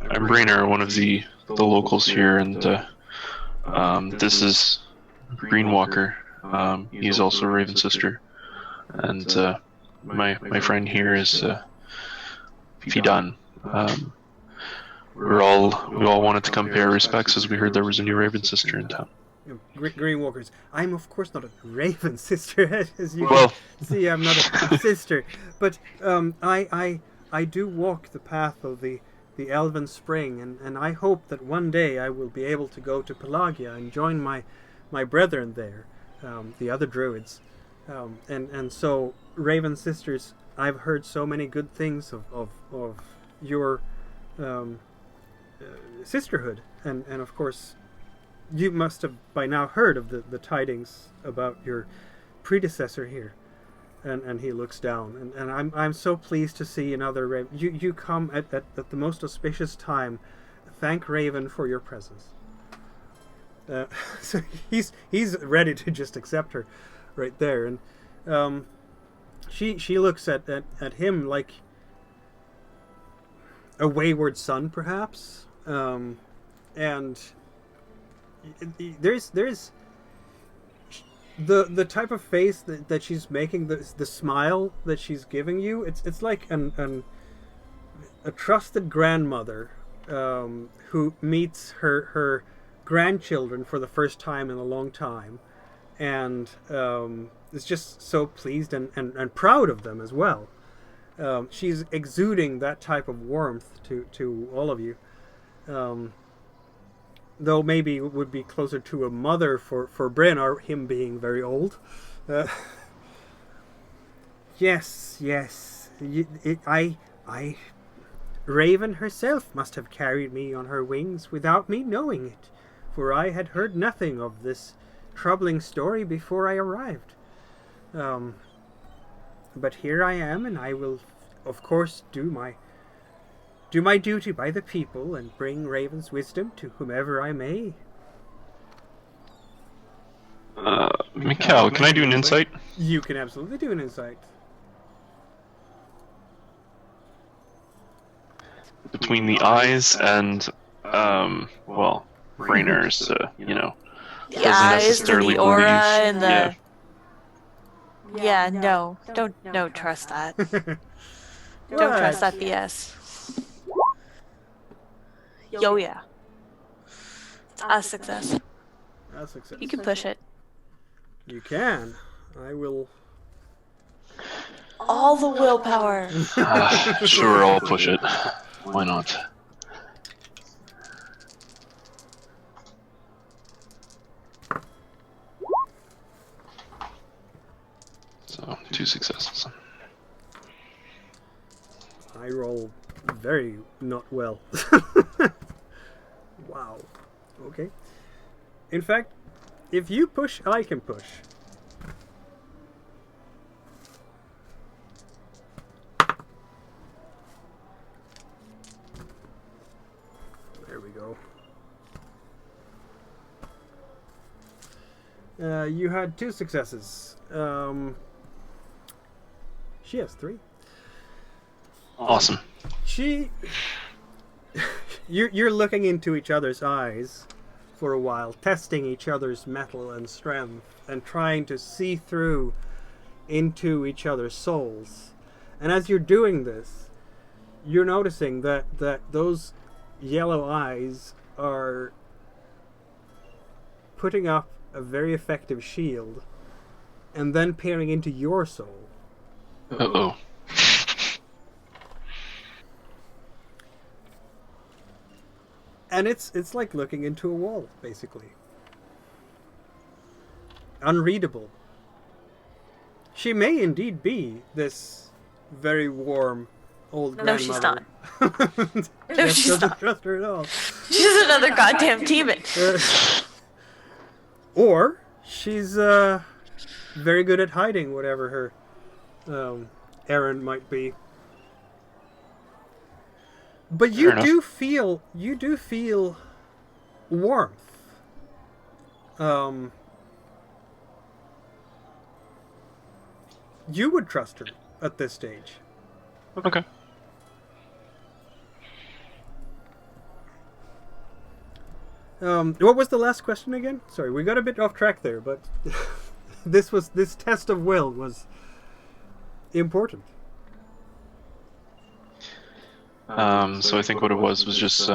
[SPEAKER 2] Brainer, one of the locals here, and this is Green Walker. He's also Raven's sister, and my friend here is Fidan. We all wanted to come pay our respects as we heard there was a new Raven sister in town.
[SPEAKER 1] Green Walkers. I'm of course not a Raven sister, as you can see. I'm not a sister, but I do walk the path of the Elven Spring, and I hope that one day I will be able to go to Pelagia and join my brethren there, the other druids, and so Raven sisters. I've heard so many good things of your sisterhood, and of course you must have by now heard of the tidings about your predecessor here. And he looks down, and I'm so pleased to see another Raven. You come at the most auspicious time. Thank Raven for your presence. So he's ready to just accept her right there, and she looks at him like a wayward son, perhaps, and there's the type of face that she's making, the smile that she's giving you, it's like a trusted grandmother who meets her grandchildren for the first time in a long time, and is just so pleased and proud of them as well. She's exuding that type of warmth to all of you. Though maybe it would be closer to a mother for Bryn, or him being very old. Yes. Raven herself must have carried me on her wings without me knowing it, for I had heard nothing of this troubling story before I arrived. But here I am, and I will, of course, do my duty by the people and bring Raven's wisdom to whomever I may.
[SPEAKER 2] Mikael, can I do an insight?
[SPEAKER 1] You can absolutely do an insight.
[SPEAKER 2] Between the eyes and, well, Brainer's,
[SPEAKER 3] The
[SPEAKER 2] doesn't
[SPEAKER 3] eyes and
[SPEAKER 2] necessarily
[SPEAKER 3] the aura
[SPEAKER 2] believe-
[SPEAKER 3] and the... Yeah, no. Don't trust that. Don't trust that BS. Yo, yeah. It's a success.
[SPEAKER 1] A success.
[SPEAKER 3] You can push it.
[SPEAKER 1] You can. I will.
[SPEAKER 3] All the willpower.
[SPEAKER 2] Sure, I'll push it. Why not? So, 2 successes.
[SPEAKER 1] I roll very not well. Wow. Okay. In fact, if you push, I can push. There we go. You had 2 successes. She has 3.
[SPEAKER 2] Awesome.
[SPEAKER 1] You're looking into each other's eyes for a while, testing each other's mettle and strength, and trying to see through into each other's souls. And as you're doing this, you're noticing that those yellow eyes are putting up a very effective shield, and then peering into your soul.
[SPEAKER 2] Uh-oh.
[SPEAKER 1] And it's like looking into a wall, basically. Unreadable. She may indeed be this very warm old
[SPEAKER 3] No,
[SPEAKER 1] grandmother.
[SPEAKER 3] she's not. No,
[SPEAKER 1] Just
[SPEAKER 3] she's
[SPEAKER 1] doesn't
[SPEAKER 3] not.
[SPEAKER 1] trust her at all.
[SPEAKER 3] She's another goddamn demon.
[SPEAKER 1] Or she's very good at hiding whatever her errand might be. But you
[SPEAKER 2] Fair
[SPEAKER 1] do feel warmth. You would trust her at this stage.
[SPEAKER 2] Okay.
[SPEAKER 1] What was the last question again? Sorry, we got a bit off track there, but this test of will was important.
[SPEAKER 2] So I think what it was just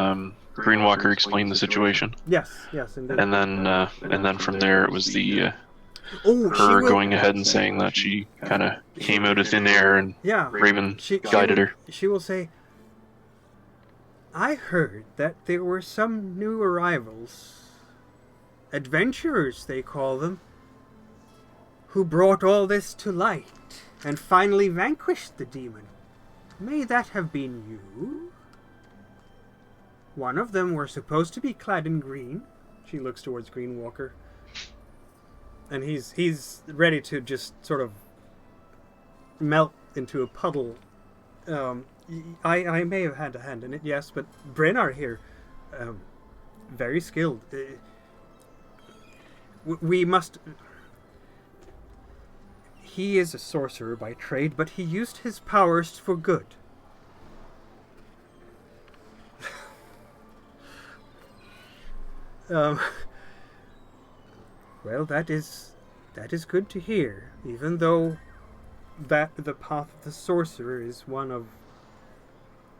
[SPEAKER 2] Greenwalker explained the situation,
[SPEAKER 1] Yes, indeed.
[SPEAKER 2] and then from there it was the
[SPEAKER 1] Oh,
[SPEAKER 2] her going ahead and saying that she kind of came out of thin air and
[SPEAKER 1] Yeah,
[SPEAKER 2] Raven
[SPEAKER 1] she
[SPEAKER 2] guided
[SPEAKER 1] will,
[SPEAKER 2] her.
[SPEAKER 1] She will say, I heard that there were some new arrivals, adventurers they call them, who brought all this to light and finally vanquished the demon. May that have been you? One of them were supposed to be clad in green. She looks towards Greenwalker. And he's ready to just sort of melt into a puddle. I may have had a hand in it, yes, but Brennar here, very skilled. We must... He is a sorcerer by trade, but he used his powers for good. Well, that is good to hear, even though that the path of the sorcerer is one of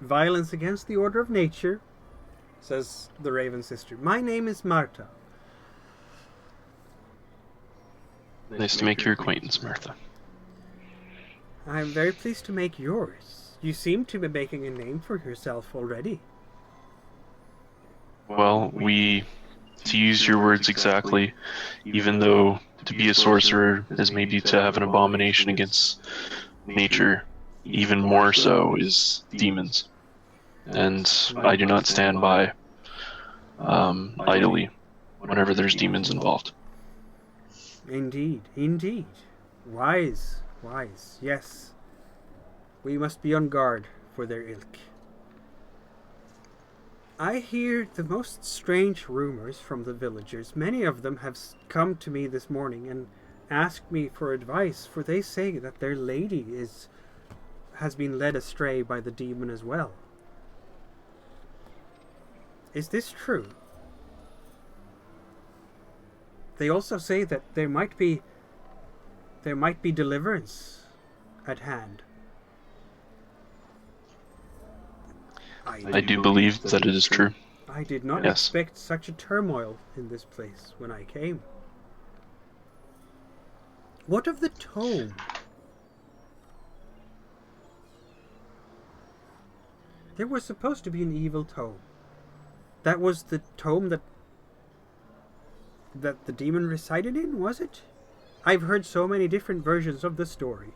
[SPEAKER 1] violence against the order of nature, says the Raven Sister. My name is Marta.
[SPEAKER 2] Nice to make your acquaintance, Martha.
[SPEAKER 1] I am very pleased to make yours. You seem to be making a name for yourself already.
[SPEAKER 2] Well, to use your words exactly, even though to be a sorcerer is maybe to have an abomination against nature, even more so is demons. and I do not stand by idly whenever there's demons involved.
[SPEAKER 1] Indeed, indeed. Wise, wise, yes. We must be on guard for their ilk. I hear the most strange rumors from the villagers. Many of them have come to me this morning and asked me for advice, for they say that their lady has been led astray by the demon as well. Is this true? They also say that there might be deliverance at hand.
[SPEAKER 2] I do believe that it is true.
[SPEAKER 1] I did not
[SPEAKER 2] Yes.
[SPEAKER 1] expect such a turmoil in this place when I came. What of the tome? There was supposed to be an evil tome. That was the tome that the demon resided in, was it? I've heard so many different versions of the story.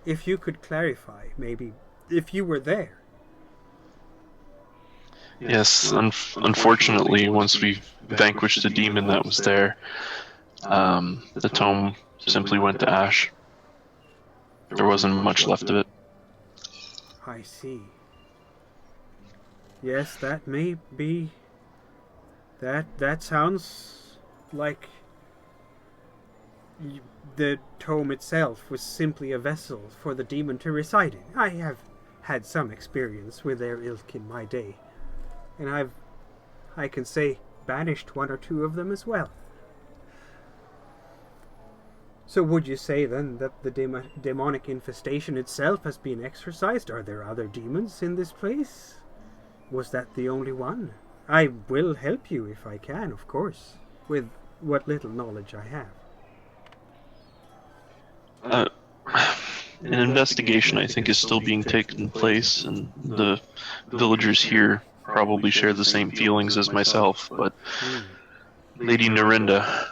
[SPEAKER 1] If you could clarify, maybe, if you were there.
[SPEAKER 2] Yes, unfortunately, once we vanquished the demon that was there, the tome simply went to ash. There wasn't much left of it.
[SPEAKER 1] I see. Yes, that may be... That sounds like the tome itself was simply a vessel for the demon to reside in. I have had some experience with their ilk in my day, and I can say, banished one or two of them as well. So would you say then that the demonic infestation itself has been exorcised? Are there other demons in this place? Was that the only one? I will help you if I can, of course, with what little knowledge I have.
[SPEAKER 2] An investigation, I think, is still being taken place, and the villagers here probably share the same feelings as myself, but Lady Narinda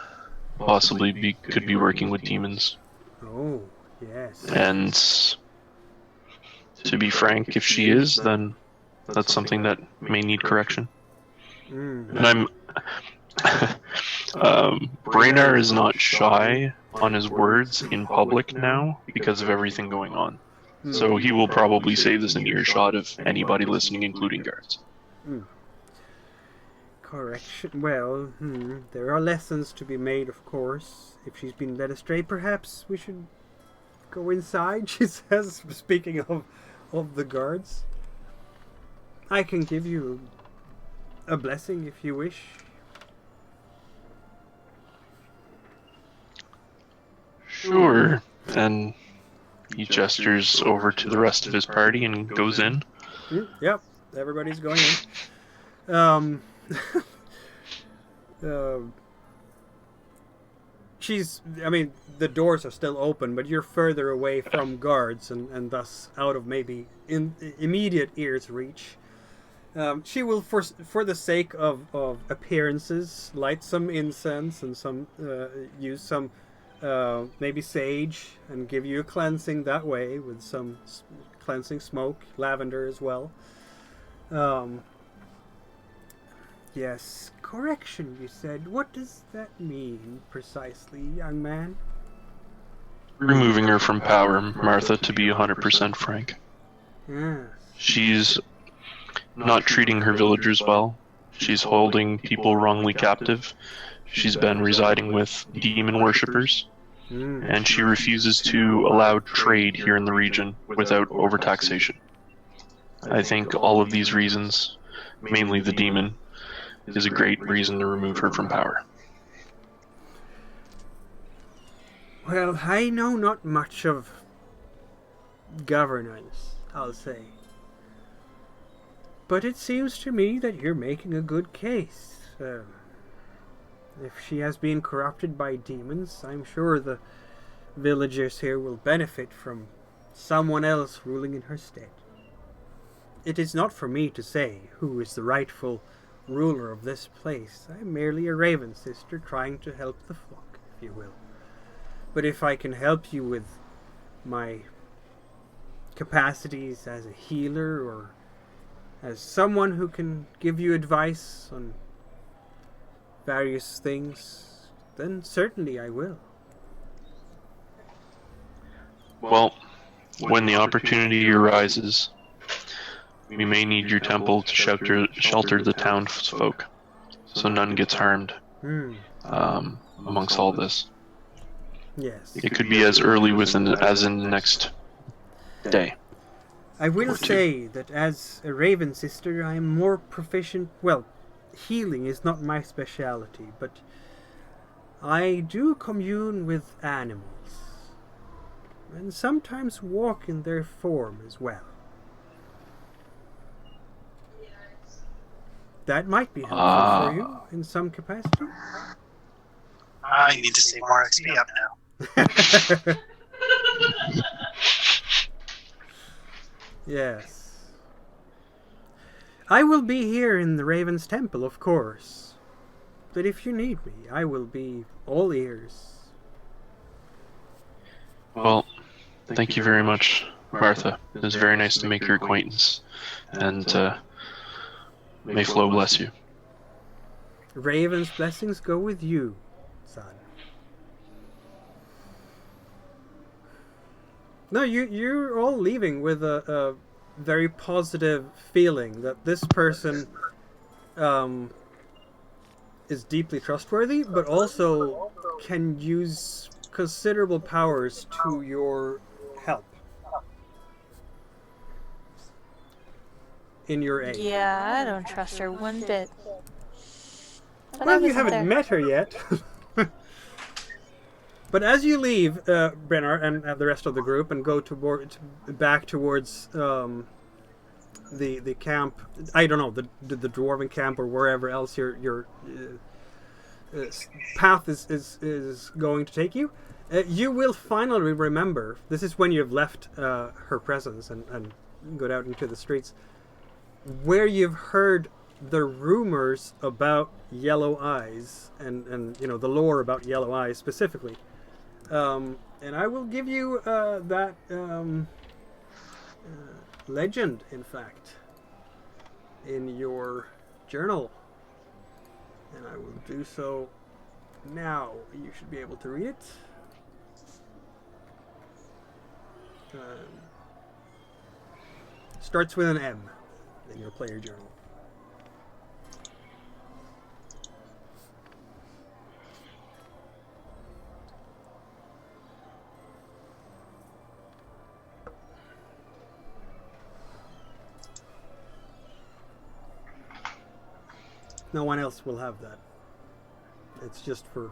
[SPEAKER 2] possibly could be working with demons.
[SPEAKER 1] Oh, yes.
[SPEAKER 2] And to be frank, if she is, then that's something that may need correction. And I'm... Braynar is not shy on his words in public now because of everything going on. So he will probably say this in earshot of anybody listening, including guards.
[SPEAKER 1] Correction. Well, there are lessons to be made, of course. If she's been led astray, perhaps we should go inside, she says, speaking of the guards. I can give you a blessing if you wish.
[SPEAKER 2] Sure. And he gestures over to the rest of his party and goes in.
[SPEAKER 1] Yep, everybody's going in. The doors are still open, but you're further away from guards and thus out of maybe in immediate ear's reach. She will, for the sake of appearances, light some incense and use some maybe sage and give you a cleansing that way with some cleansing smoke, lavender as well. Yes, correction, you said. What does that mean precisely, young man?
[SPEAKER 2] Removing her from power, Martha, to be 100% frank.
[SPEAKER 1] Yes.
[SPEAKER 2] She's not treating her villagers well. She's holding people wrongly captive. She's been residing with demon worshippers. And she refuses to allow trade here in the region without overtaxation. I think all of these reasons, mainly the demon, is a great reason to remove her from power.
[SPEAKER 1] Well, I know not much of governance, I'll say. But it seems to me that you're making a good case. If she has been corrupted by demons, I'm sure the villagers here will benefit from someone else ruling in her stead. It is not for me to say who is the rightful ruler of this place. I'm merely a raven sister trying to help the flock, if you will. But if I can help you with my capacities as a healer or as someone who can give you advice on various things, then certainly I will.
[SPEAKER 2] Well, when the opportunity arises, we may need your temple to shelter the townsfolk, so none gets harmed amongst all this.
[SPEAKER 1] Yes.
[SPEAKER 2] It could be as early as in the next day.
[SPEAKER 1] I will say that as a Raven Sister, I am more proficient. Well, healing is not my specialty, but I do commune with animals, and sometimes walk in their form as well. That might be helpful for you in some capacity.
[SPEAKER 4] I need to save more XP up now.
[SPEAKER 1] Yes. I will be here in the Raven's Temple, of course. But if you need me, I will be all ears.
[SPEAKER 2] Well, thank you very much, Martha. It was very nice to make your acquaintance. And may Flo bless you.
[SPEAKER 1] Raven's blessings go with you, son. No, you're all leaving with a very positive feeling that this person is deeply trustworthy, but also can use considerable powers to your help. In your aid.
[SPEAKER 3] Yeah, I don't trust her one bit. But
[SPEAKER 1] Well, you haven't met her yet. But as you leave, Brenner and the rest of the group, and go back towards the camp, I don't know, the dwarven camp or wherever else your path is going to take you, you will finally remember. This is when you've left her presence and got out into the streets, where you've heard the rumors about yellow eyes and you know the lore about yellow eyes specifically. And I will give you that legend, in fact, in your journal. And I will do so now. You should be able to read it. Starts with an M in your player journal. No one else will have that. It's just for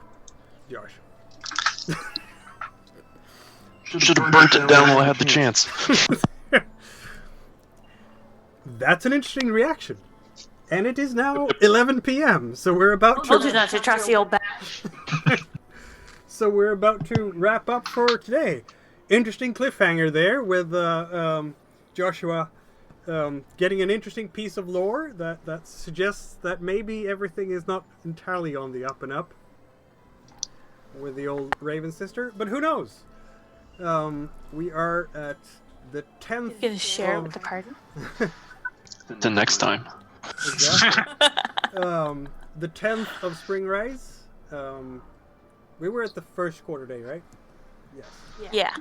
[SPEAKER 1] Josh.
[SPEAKER 2] Should have burnt it down while I had the chance.
[SPEAKER 1] That's an interesting reaction. And it is now 11 p.m., so we're about to...
[SPEAKER 3] Told you not to trust the old bag.
[SPEAKER 1] So we're about to wrap up for today. Interesting cliffhanger there with Joshua getting an interesting piece of lore that suggests that maybe everything is not entirely on the up and up with the old Raven sister, but who knows? We are at the 10th.
[SPEAKER 3] You can share it with the party.
[SPEAKER 2] The next time.
[SPEAKER 1] Exactly. The 10th of Spring Rise. We were at the first quarter day, right? Yes.
[SPEAKER 3] Yeah.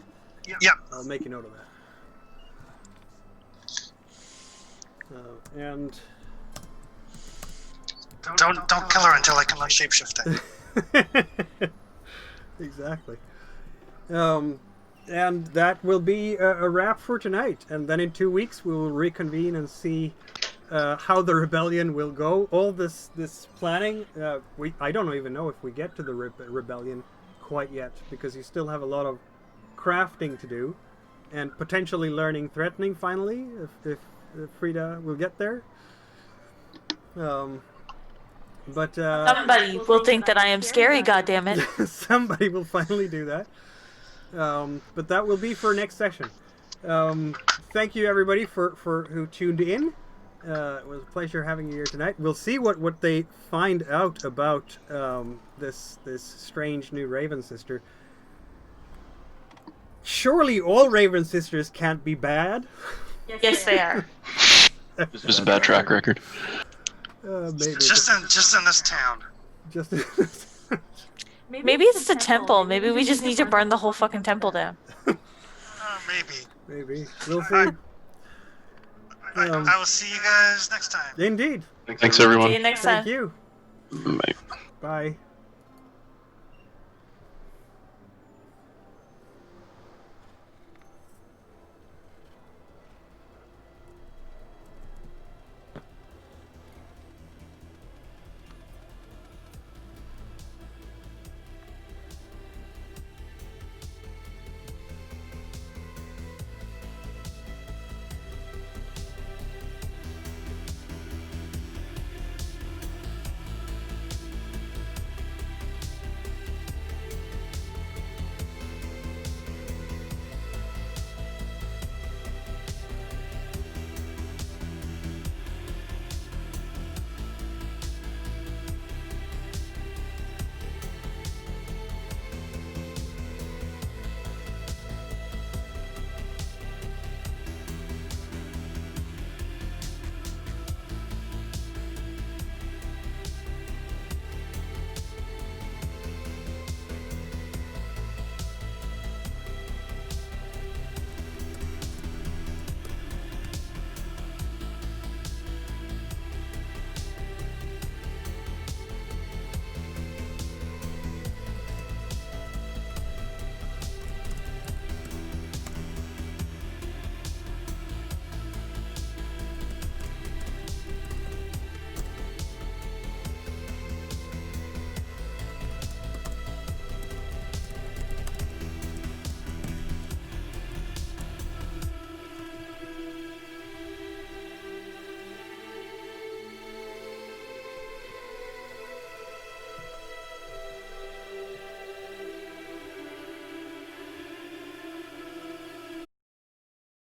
[SPEAKER 4] Yep.
[SPEAKER 1] I'll make a note of that. And
[SPEAKER 4] Don't kill her until I can learn shapeshifting.
[SPEAKER 1] exactly. And that will be a wrap for tonight. And then in 2 weeks we will reconvene and see how the rebellion will go. All this planning, I don't even know if we get to the rebellion quite yet, because you still have a lot of crafting to do, and potentially learning threatening finally, if Frida will get there. But
[SPEAKER 3] Somebody will think that I am scary, goddammit.
[SPEAKER 1] somebody will finally do that. But that will be for next session. Thank you everybody for who tuned in. It was a pleasure having you here tonight. We'll see what they find out about this strange new Raven sister. Surely all Raven sisters can't be bad.
[SPEAKER 3] Yes, they are.
[SPEAKER 2] Just a bad track record.
[SPEAKER 1] Maybe.
[SPEAKER 4] Just in this town.
[SPEAKER 1] Just.
[SPEAKER 3] Maybe it's the temple. Maybe we just need to burn the whole fucking temple down.
[SPEAKER 4] Maybe.
[SPEAKER 1] Maybe. We'll see.
[SPEAKER 4] I will see you guys next time.
[SPEAKER 1] Indeed.
[SPEAKER 2] Thanks, everyone.
[SPEAKER 3] See you next time.
[SPEAKER 1] Thank you.
[SPEAKER 2] Bye.
[SPEAKER 1] Bye.